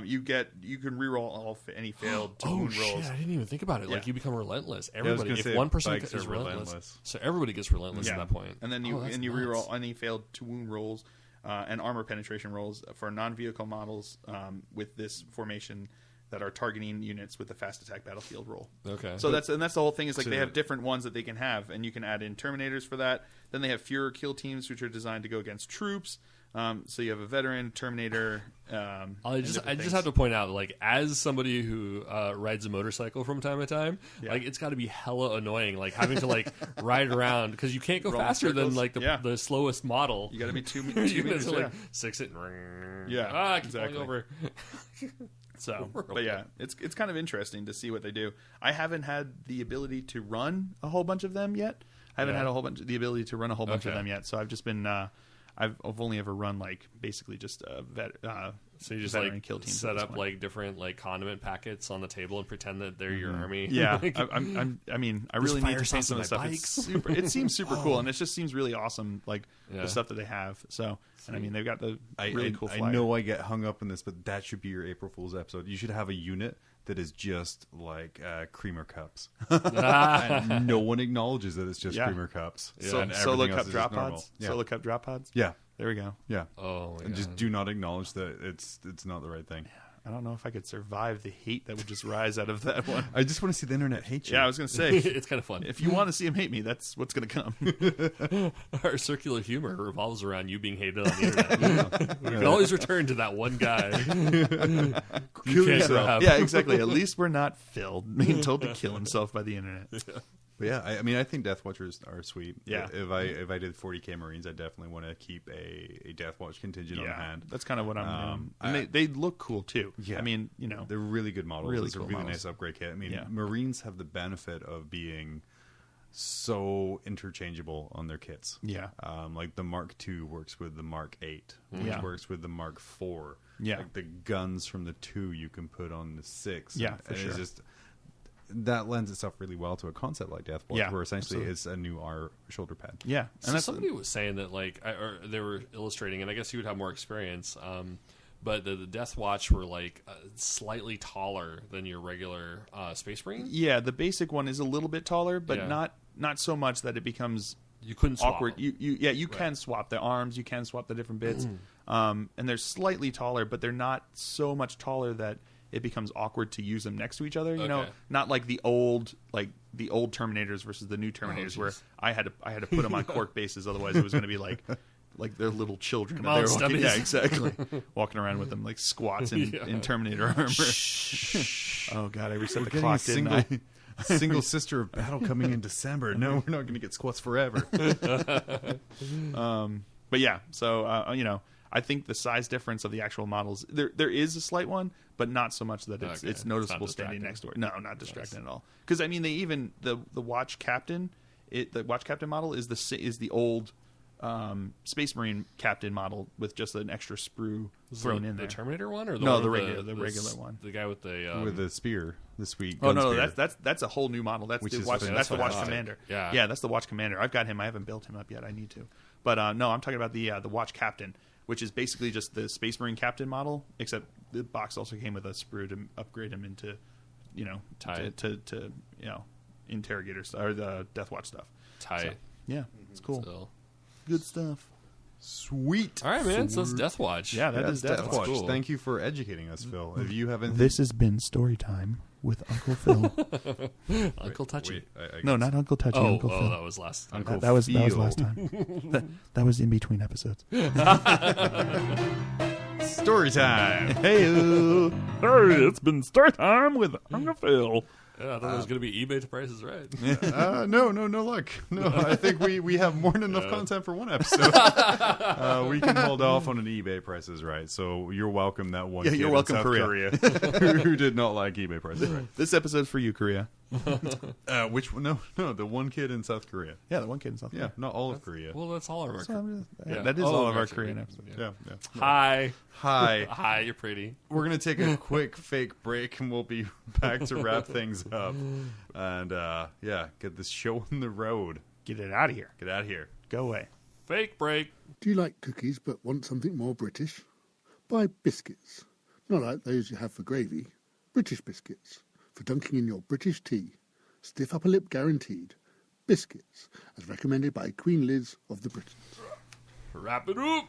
You can reroll any failed to wound rolls. I didn't even think about it. Yeah. Like you become relentless. I was Everybody, gonna if say one person bikes is are relentless, so everybody gets relentless at that point. And then you reroll any failed to wound rolls and armor penetration rolls for non-vehicle models with this formation that are targeting units with the fast attack battlefield roll. Okay. So that's the whole thing is like they have different ones that they can have, and you can add in Terminators for that. Then they have Führer kill teams, which are designed to go against troops. So you have a veteran, Terminator. I just have to point out, like, as somebody who rides a motorcycle from time to time, like, it's got to be hella annoying, like having to like ride around because you can't go faster than like the slowest model. You got to be 2 you meters. like 6 it. Yeah, keep falling over. So, but yeah, it's kind of interesting to see what they do. I haven't had the ability to run a whole bunch of them yet. I haven't had the ability to run a whole bunch of them yet. So I've just been. I've only ever run like basically just so you just like kill teams set up like different like condiment packets on the table and pretend that they're your army. Yeah, like, I mean, I really need to see some of the stuff. It seems super cool, and it just seems really awesome. Like the stuff that they have. So, and I mean, they've got the really cool flyer. I know I get hung up on this, but that should be your April Fool's episode. You should have a unit that is just like creamer cups. And no one acknowledges that it's just creamer cups. So, solo cup drop pods. Solo cup drop pods. Yeah. There we go. Yeah. Oh, my and God. just do not acknowledge that it's not the right thing. I don't know if I could survive the hate that would just rise out of that one. I just want to see the internet hate you. Yeah, I was going to say. It's kind of fun. If you want to see him hate me, that's what's going to come. Our circular humor revolves around you being hated on the internet. We can always return to that one guy. Kill yourself. Yeah, exactly. At least we're not Phil being told to kill himself by the internet. But yeah, I mean, I think Deathwatchers are sweet. Yeah. If I did 40k Marines, I definitely want to keep a Deathwatch contingent on hand. That's kind of what I'm doing. And they look cool too. Yeah. I mean, you know, they're really good models. Really it's cool a really models. nice upgrade kit. I mean, Marines have the benefit of being so interchangeable on their kits. Yeah. Like the Mark II works with the Mark 8, which works with the Mark 4. Yeah. Like the guns from the 2 you can put on the 6. Yeah, for sure. It's just, that lends itself really well to a concept like Deathwatch, where essentially it's a new shoulder pad. Yeah. And somebody was saying that, like, or they were illustrating, and I guess you would have more experience, but the Deathwatch were, like, slightly taller than your regular Space Marine. Yeah, the basic one is a little bit taller, but not so much that it becomes you couldn't swap awkward. them. You can swap the arms, you can swap the different bits, and they're slightly taller, but they're not so much taller that it becomes awkward to use them next to each other. You know, not like the old Terminators versus the new Terminators, where I had to put them on cork bases, otherwise it was going to be like they're little children. Come on, walking, yeah, exactly. Walking around with them like squats in Terminator armor. Oh God, I reset the clock, didn't I? Single Sister of Battle coming in December. No, we're not going to get squats forever. But yeah, so you know, I think the size difference of the actual models there is a slight one, but not so much that it's noticeable standing next to it. No, not distracting at all. Because I mean, they even the Watch Captain, the Watch Captain model is the old Space Marine Captain model with just an extra sprue thrown in there. The Terminator one, or the regular one, the guy with the spear, the sweet. Oh no, spear. that's a whole new model. That's the Watch. That's the Watch Commander. Yeah, that's the Watch Commander. I've got him. I haven't built him up yet. I need to. But no, I'm talking about the Watch Captain, which is basically just the Space Marine Captain model, except the box also came with a sprue to upgrade him into, you know, to you know, interrogator stuff or the Deathwatch stuff. Tight. So, yeah, it's cool. Still. Good stuff. Sweet. All right, man. So it's Deathwatch. Yeah, that is Deathwatch. Cool. Thank you for educating us, Phil. If you haven't, This has been story time with Uncle Phil. Uncle Touchy. No, not Uncle Touchy. Oh, Uncle Phil. that was last. Uncle that was Phil. last time. that was in between episodes. Story time. Hey, it's been story time with Uncle Phil. Yeah, I thought it was going to be eBay to Price is Right. No luck. No, I think we have more than enough content for one episode. We can hold off on an eBay Price is Right. So you're welcome, that one. Yeah, kid you're in welcome, South Korea. who did not like eBay Price is Right. This episode's for you, Korea. Which one? No, the one kid in South Korea. Yeah, the one kid in South Korea. Yeah, not all of Korea. Well, that's all of our. That is all of our Korean episodes. Yeah. Hi. Hi. You're pretty. We're going to take a quick fake break, and we'll be back to wrap things up. And, get this show on the road. Get it out of here. Get out of here. Go away. Fake break. Do you like cookies but want something more British? Buy biscuits. Not like those you have for gravy. British biscuits. For dunking in your British tea. Stiff upper lip guaranteed. Biscuits. As recommended by Queen Liz of the Britons. Wrap it up.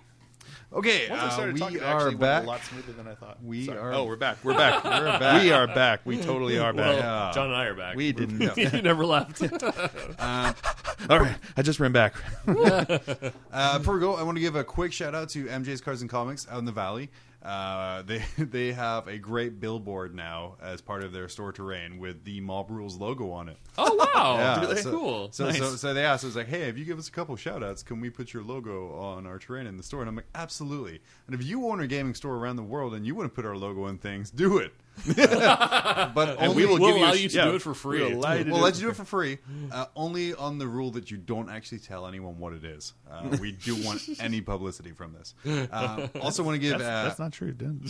Okay, Once I started talking, we it are actually back. went a lot smoother than I thought. We're back. We're back. We're back. We are back. We totally are back. Well, John and I are back. We didn't. You never left. All right, I just ran back. Before we go, I want to give a quick shout out to MJ's Cards and Comics out in the Valley. They have a great billboard now as part of their store terrain with the Mob Rules logo on it. Oh wow! Yeah, Cool. So they asked, I was like, hey, if you give us a couple shout outs, can we put your logo on our terrain in the store? And I'm like, absolutely. And if you own a gaming store around the world and you want to put our logo on things, do it. But only, we'll allow you to do it for free. We'll let you do it for free, only on the rule that you don't actually tell anyone what it is. We do want any publicity from this. Also want to give... That's not true. Don't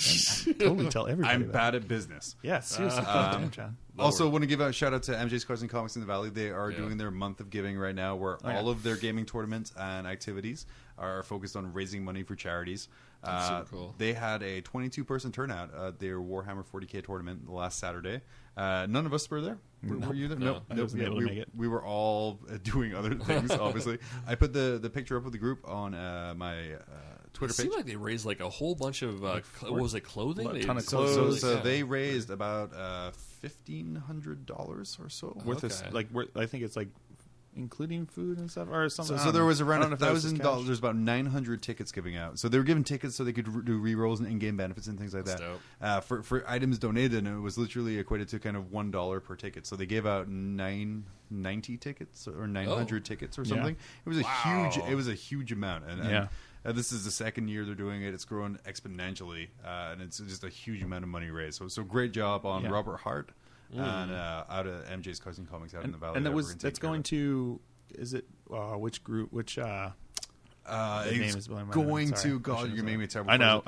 totally tell everybody. I'm bad at business. Yeah, seriously. Damn, John. Also want to give a shout out to MJ's Cards and Comics in the Valley. They are doing their month of giving right now, where all of their gaming tournaments and activities are focused on raising money for charities. That's super cool. They had a 22-person turnout at their Warhammer 40K tournament last Saturday. None of us were there. Were you there? No. I wasn't able to make it. We were all doing other things, obviously. I put the picture up with the group on my Twitter It page. seemed like they raised like a whole bunch of what was it, clothing? A ton of So clothes. they raised about $1,500 or so. Worth this, I think it's like including food and stuff or something. So there was around $1,000. $1,000. There's about 900 tickets giving out. So they were giving tickets so they could do re-rolls and in-game benefits and things like That's that. For items donated, and it was literally equated to kind of $1 per ticket. So they gave out 990 tickets or 900 tickets or something. It was a huge amount. And this is the second year they're doing it. It's growing exponentially, and it's just a huge amount of money raised. So great job on Robert Hart. And out of MJ's Cards and Comics out in the Valley. And that's going to, is it, which group, which, name is going to, God, you're making me terrible. I know.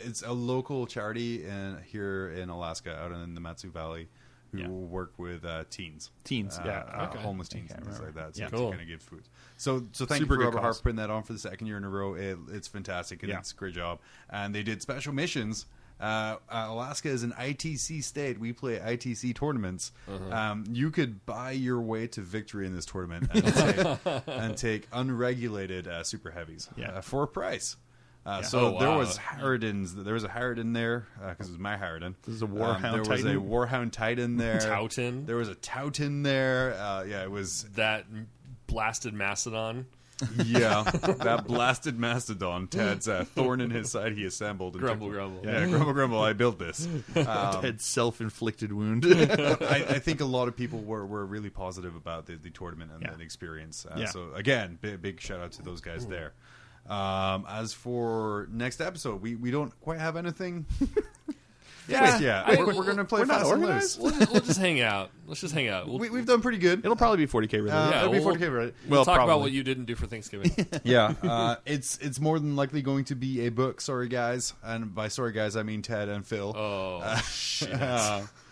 It's a local charity here in Alaska, out in the Matsu Valley, who work with teens. Homeless teens and things like that. So to kind of give food. So thank you for Robert Hart putting that on for the second year in a row. It's fantastic, and it's a great job. And they did special missions. Alaska is an ITC state. We play ITC tournaments. You could buy your way to victory in this tournament and take unregulated super heavies for a price. There was Harridans. There was a Harridan there because it was my Harridan. This is a Warhound Titan. There was a Warhound Titan there. Towton. There was a Towton there. It was that blasted Mastodon. Yeah, that blasted mastodon. Ted's thorn in his side. He assembled. And Grumble. Yeah, grumble. I built this. Ted's self-inflicted wound. I think a lot of people were really positive about the tournament and the experience. So again, big shout out to those guys there. As for next episode, we don't quite have anything. We're going to play fast and loose. We'll just hang out. Let's just hang out. We've done pretty good. It'll probably be 40K related. It'll be 40K related. We'll talk about what you didn't do for Thanksgiving. It's more than likely going to be a book. Sorry, guys. And by sorry, guys, I mean Ted and Phil. Oh, shit.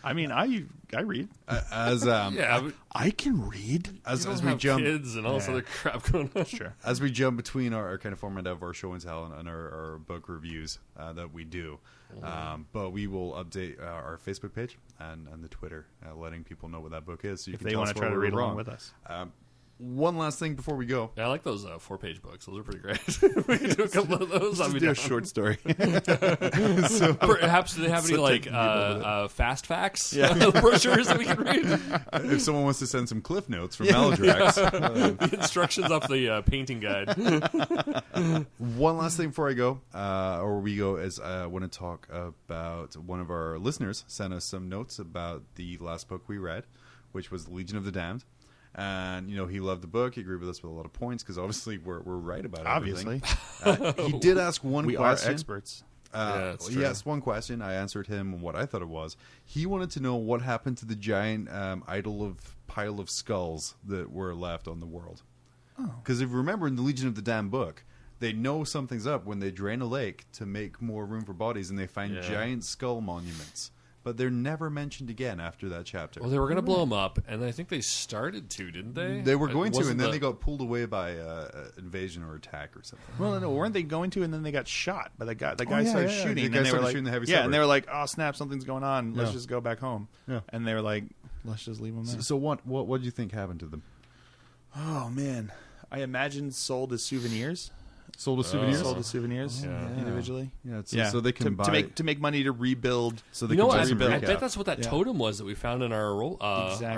I mean, I read. I can read. As we jump, kids and all this other crap going on. Sure. As we jump between our kind of format of our show and tell and our book reviews that we do, but we will update our Facebook page and the Twitter, letting people know what that book is. So you if can they tell want us to try to read along with us. One last thing before we go. Yeah, I like those 4-page books. Those are pretty great. We can do a couple of those. I'll do a short story. So perhaps do they have any like fast facts brochures that we can read? If someone wants to send some cliff notes from Maladrax, the instructions off the painting guide. One last thing before I go, or we go, is I want to talk about one of our listeners sent us some notes about the last book we read, which was Legion of the Damned. And, he loved the book. He agreed with us with a lot of points because obviously we're right about everything. Obviously. He did ask one question. We are experts. it's true. Yes, one question. I answered him what I thought it was. He wanted to know what happened to the giant pile of skulls that were left on the world. Because if you remember in the Legion of the Damned book, they know something's up when they drain a lake to make more room for bodies, and they find giant skull monuments. But they're never mentioned again after that chapter. Well, they were going to blow them up, and I think they started to, didn't they? They were going to, and then they got pulled away by invasion or attack or something. Well, no, weren't they going to? And then they got shot by the guy. The guy started shooting. The guy started shooting the heavy yeah, sword. and they were like, "Oh snap, something's going on. Let's just go back home." Yeah. And they were like, "Let's just leave them there." So what do you think happened to them? Oh man, I imagine sold as souvenirs. Sold as souvenirs? Sold as souvenirs individually. Yeah, so they can buy to make money to rebuild. So they You know can what? rebuild. I bet that's what that totem was that we found in our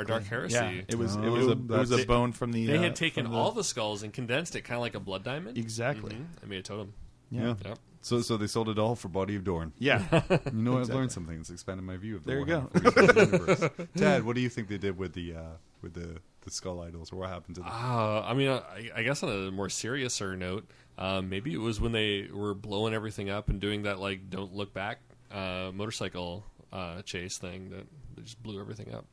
Dark Heresy. Yeah, it was a bone from the. They had taken all the skulls and condensed it, kind of like a blood diamond. Exactly. I made a totem. Yeah. Yep. So they sold it all for Body of Dorn. Yeah. You know, I've learned something. It's expanded my view of the There you go. Warhammer 40,000 universe. Tad, what do you think they did with the skull idols, or what happened to them? I mean, I guess on a more seriouser note, maybe it was when they were blowing everything up and doing that like "Don't Look Back" motorcycle chase thing that they just blew everything up.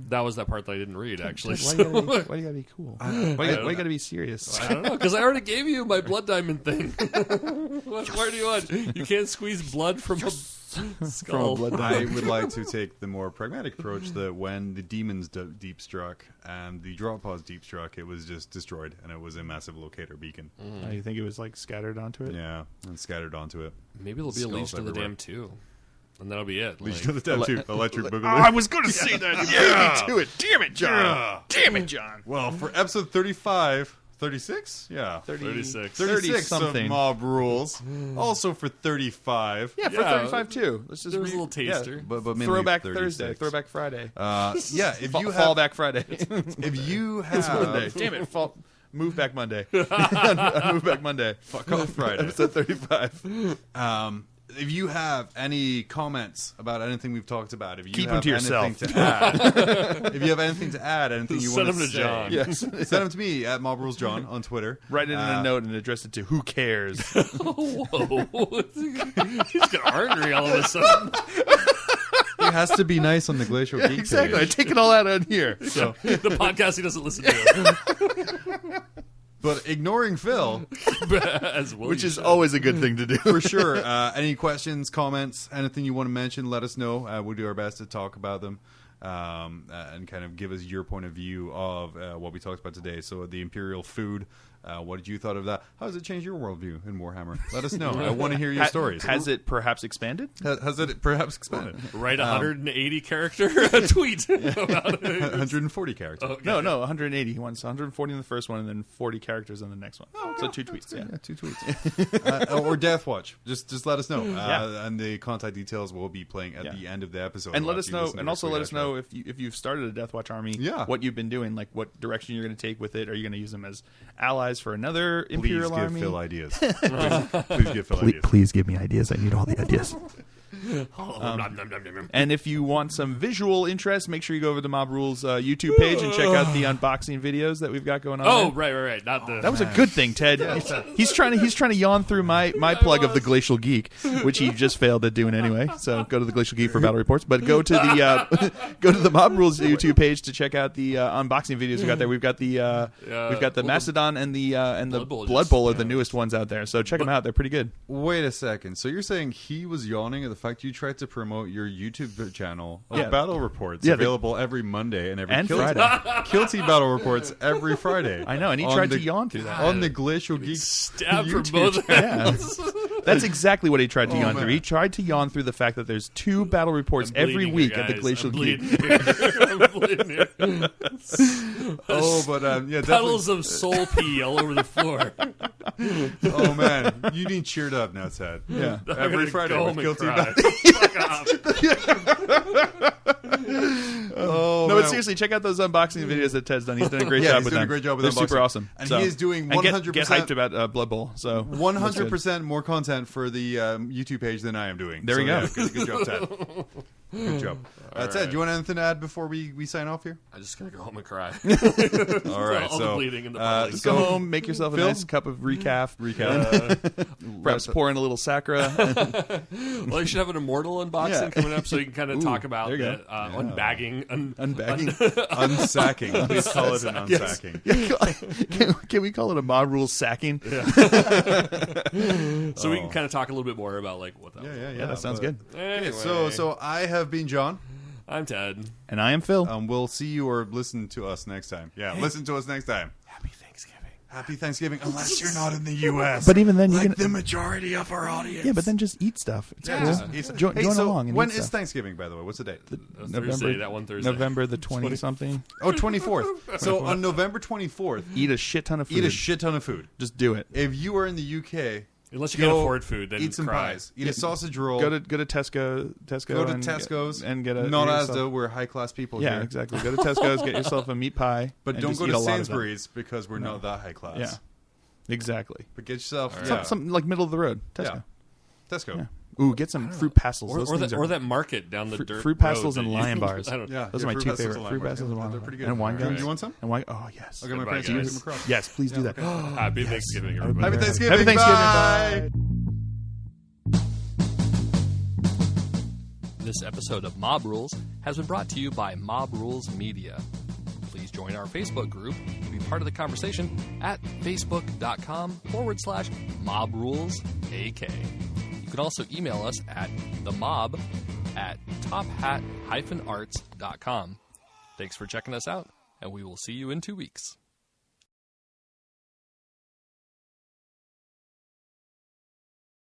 That was that part that I didnn't read, actually. Why you gotta be cool? Why you gotta be serious? I don't know, because I already gave you my blood diamond thing. What more do you want? You can't squeeze blood from a skull. From a blood I would like to take the more pragmatic approach that when the demons deep struck and the drop pods deep struck, it was just destroyed, and it was a massive locator beacon. You think it was like scattered onto it? Yeah, and scattered onto it. Maybe there'll be a Skulls Legion of the everywhere. Damned too. And that'll be it. Legion of the Damned too. Electric Boogaloo. I was going to say that. You beat me to it. Damn it, John. Damn it, John. Well, for episode 35... 36? Yeah. 36. 36 something. of Mob Rules. Also for 35. Yeah, for 35 too. Let's just There was a little taster. But mainly Throwback 36. Thursday, Throwback Friday, Yeah, if you have... Fallback Friday. If you It's Monday. have... Damn it, Move back Monday. Move back Monday. Fuck off Friday. Episode 35. If you have any comments about anything we've talked about, if you Keep them have to yourself. anything to add, if you have anything to add, anything you Send want them to to say, John. Yes. send them to me at MobRulesJohn on Twitter. Write it in a note and address it to Who Cares. Whoa. He's got ornery all of a sudden. It has to be nice on the Glacial Geek Exactly. I page. take it all out on here. So The podcast he doesn't listen to. But ignoring Phil, As well which you is should. always a good thing to do. for sure. Any questions, comments, anything you want to mention, let us know. We'll do our best to talk about them and kind of give us your point of view of what we talked about today. So the Imperial food, what did you thought of that? How does it change your worldview in Warhammer? Let us know. I want to hear your stories. Has it perhaps expanded? Has it perhaps expanded? Write 180 character tweet about it. 140 characters. Okay. No, 180. He wants 140 in the first one and then 40 characters in the next one. So 2 tweets. Yeah. 2 tweets. Or Deathwatch. Just let us know. And the contact details will be playing at the end of the episode. And let after us you know, listen to and our also sweet let us outro. know if you've started a Deathwatch army. Yeah. What you've been doing, like what direction you're going to take with it. Are you going to use them as allies for another Imperial Please give army? Phil ideas. Please give Phil ideas. Please give me ideas. I need all the ideas. And if you want some visual interest, make sure you go over to Mob Rules YouTube page and check out the unboxing videos that we've got going on. Oh, there. right. Not the. That was a good thing, Ted. He's trying to yawn through my plug of the Glacial Geek, which he just failed at doing anyway. So go to the Glacial Geek for battle reports, but go to the Mob Rules YouTube page to check out the unboxing videos we got there. We've got the Mastodon and the Blood Bowl are the newest ones out there. So check them out; they're pretty good. Wait a second. So you're saying he was yawning at the fact you tried to promote your YouTube channel of Yeah. battle reports Yeah, available every Monday and And Friday. Kilty battle reports every Friday. I know, and he On tried the- to yawn through that. on the Glacial Geek Stab for YouTube both. Yeah. That's exactly what he tried to yawn man. through. He tried to yawn through the fact that there's 2 battle reports I'm every bleeding week here, at the guys. Glacial I'm Geek. bleeding here. I'm bleeding here. Oh, but yeah, Puddles definitely. of soul pee all over the floor. Oh man, you need cheered up now, Ted. Yeah. I'm Every gonna Friday go with home and Kilty cry. Battle. Fuck off. Oh, No, man. but seriously, check out those unboxing videos that Ted's done. He's done a great Yeah, job he's with doing them. a great job with They're unboxing. super awesome. And So- he is doing and get 100%. hyped about Blood Bowl. So 100% more content for the YouTube page than I am doing. There we So, go. yeah, good job, Ted. Good job. Ted, do you want anything to add before we sign off here? I'm just gonna go home and cry. All right, all so the bleeding in the body. Just go home, make yourself a Phil? nice cup of recaf. Perhaps pour in a little sacra. Well, you should have an Immortal unboxing coming up, so you can kind of talk about there you the unbagging, Unbagging. Unsacking. Please call it an unsacking. Can we call it a Mob Rules sacking? so we can kind of talk a little bit more about like what that. Yeah, that sounds good. Anyway, So I have been John. I'm Ted. And I am Phil. We'll see you or listen to us next time. Yeah, listen to us next time. Happy Thanksgiving. Happy Thanksgiving, unless you're not in the U.S. But even then, you like can. the majority of our audience. Yeah, but then just eat stuff. It's cool. Just Join along. And when eat is stuff. Thanksgiving, by the way? What's the date? Thursday, that one Thursday. November the 20-something. Oh, 24th. So on November 24th, Eat a shit ton of food. eat a shit ton of food. Just do it. If you are in the UK, Unless you can afford food, then eat some cry. pies. Eat a sausage roll. Go to Tesco. Go to and Tesco's and get a not get Asda. yourself- We're high class people Yeah, here. exactly. Go to Tesco's, get yourself a meat pie, But and don't just go eat to a lot of them. Sainsbury's because we're not that high class. Yeah, exactly. But get yourself Something like middle of the road. Tesco. Yeah. Tesco. Yeah. Ooh, get some fruit pastels. Those things or are that market down the dirt fruit pastels road and that you- lion bars. I don't. Yeah, Those are my fruit two pastels favorite. and Fruit lime pastels and bars. lion They're bars. pretty good. And wine Do guns. you want some? And wine. Oh yes. Okay, my Goodbye, parents give guys. them across. Yes, please do that. Happy Thanksgiving, everybody. Happy Thanksgiving. Happy Thanksgiving. Bye. Bye. This episode of Mob Rules has been brought to you by Mob Rules Media. Please join our Facebook group to be part of the conversation at facebook.com/MobRulesAK. You can also email us at themob@tophat-arts.com. Thanks for checking us out, and we will see you in 2 weeks.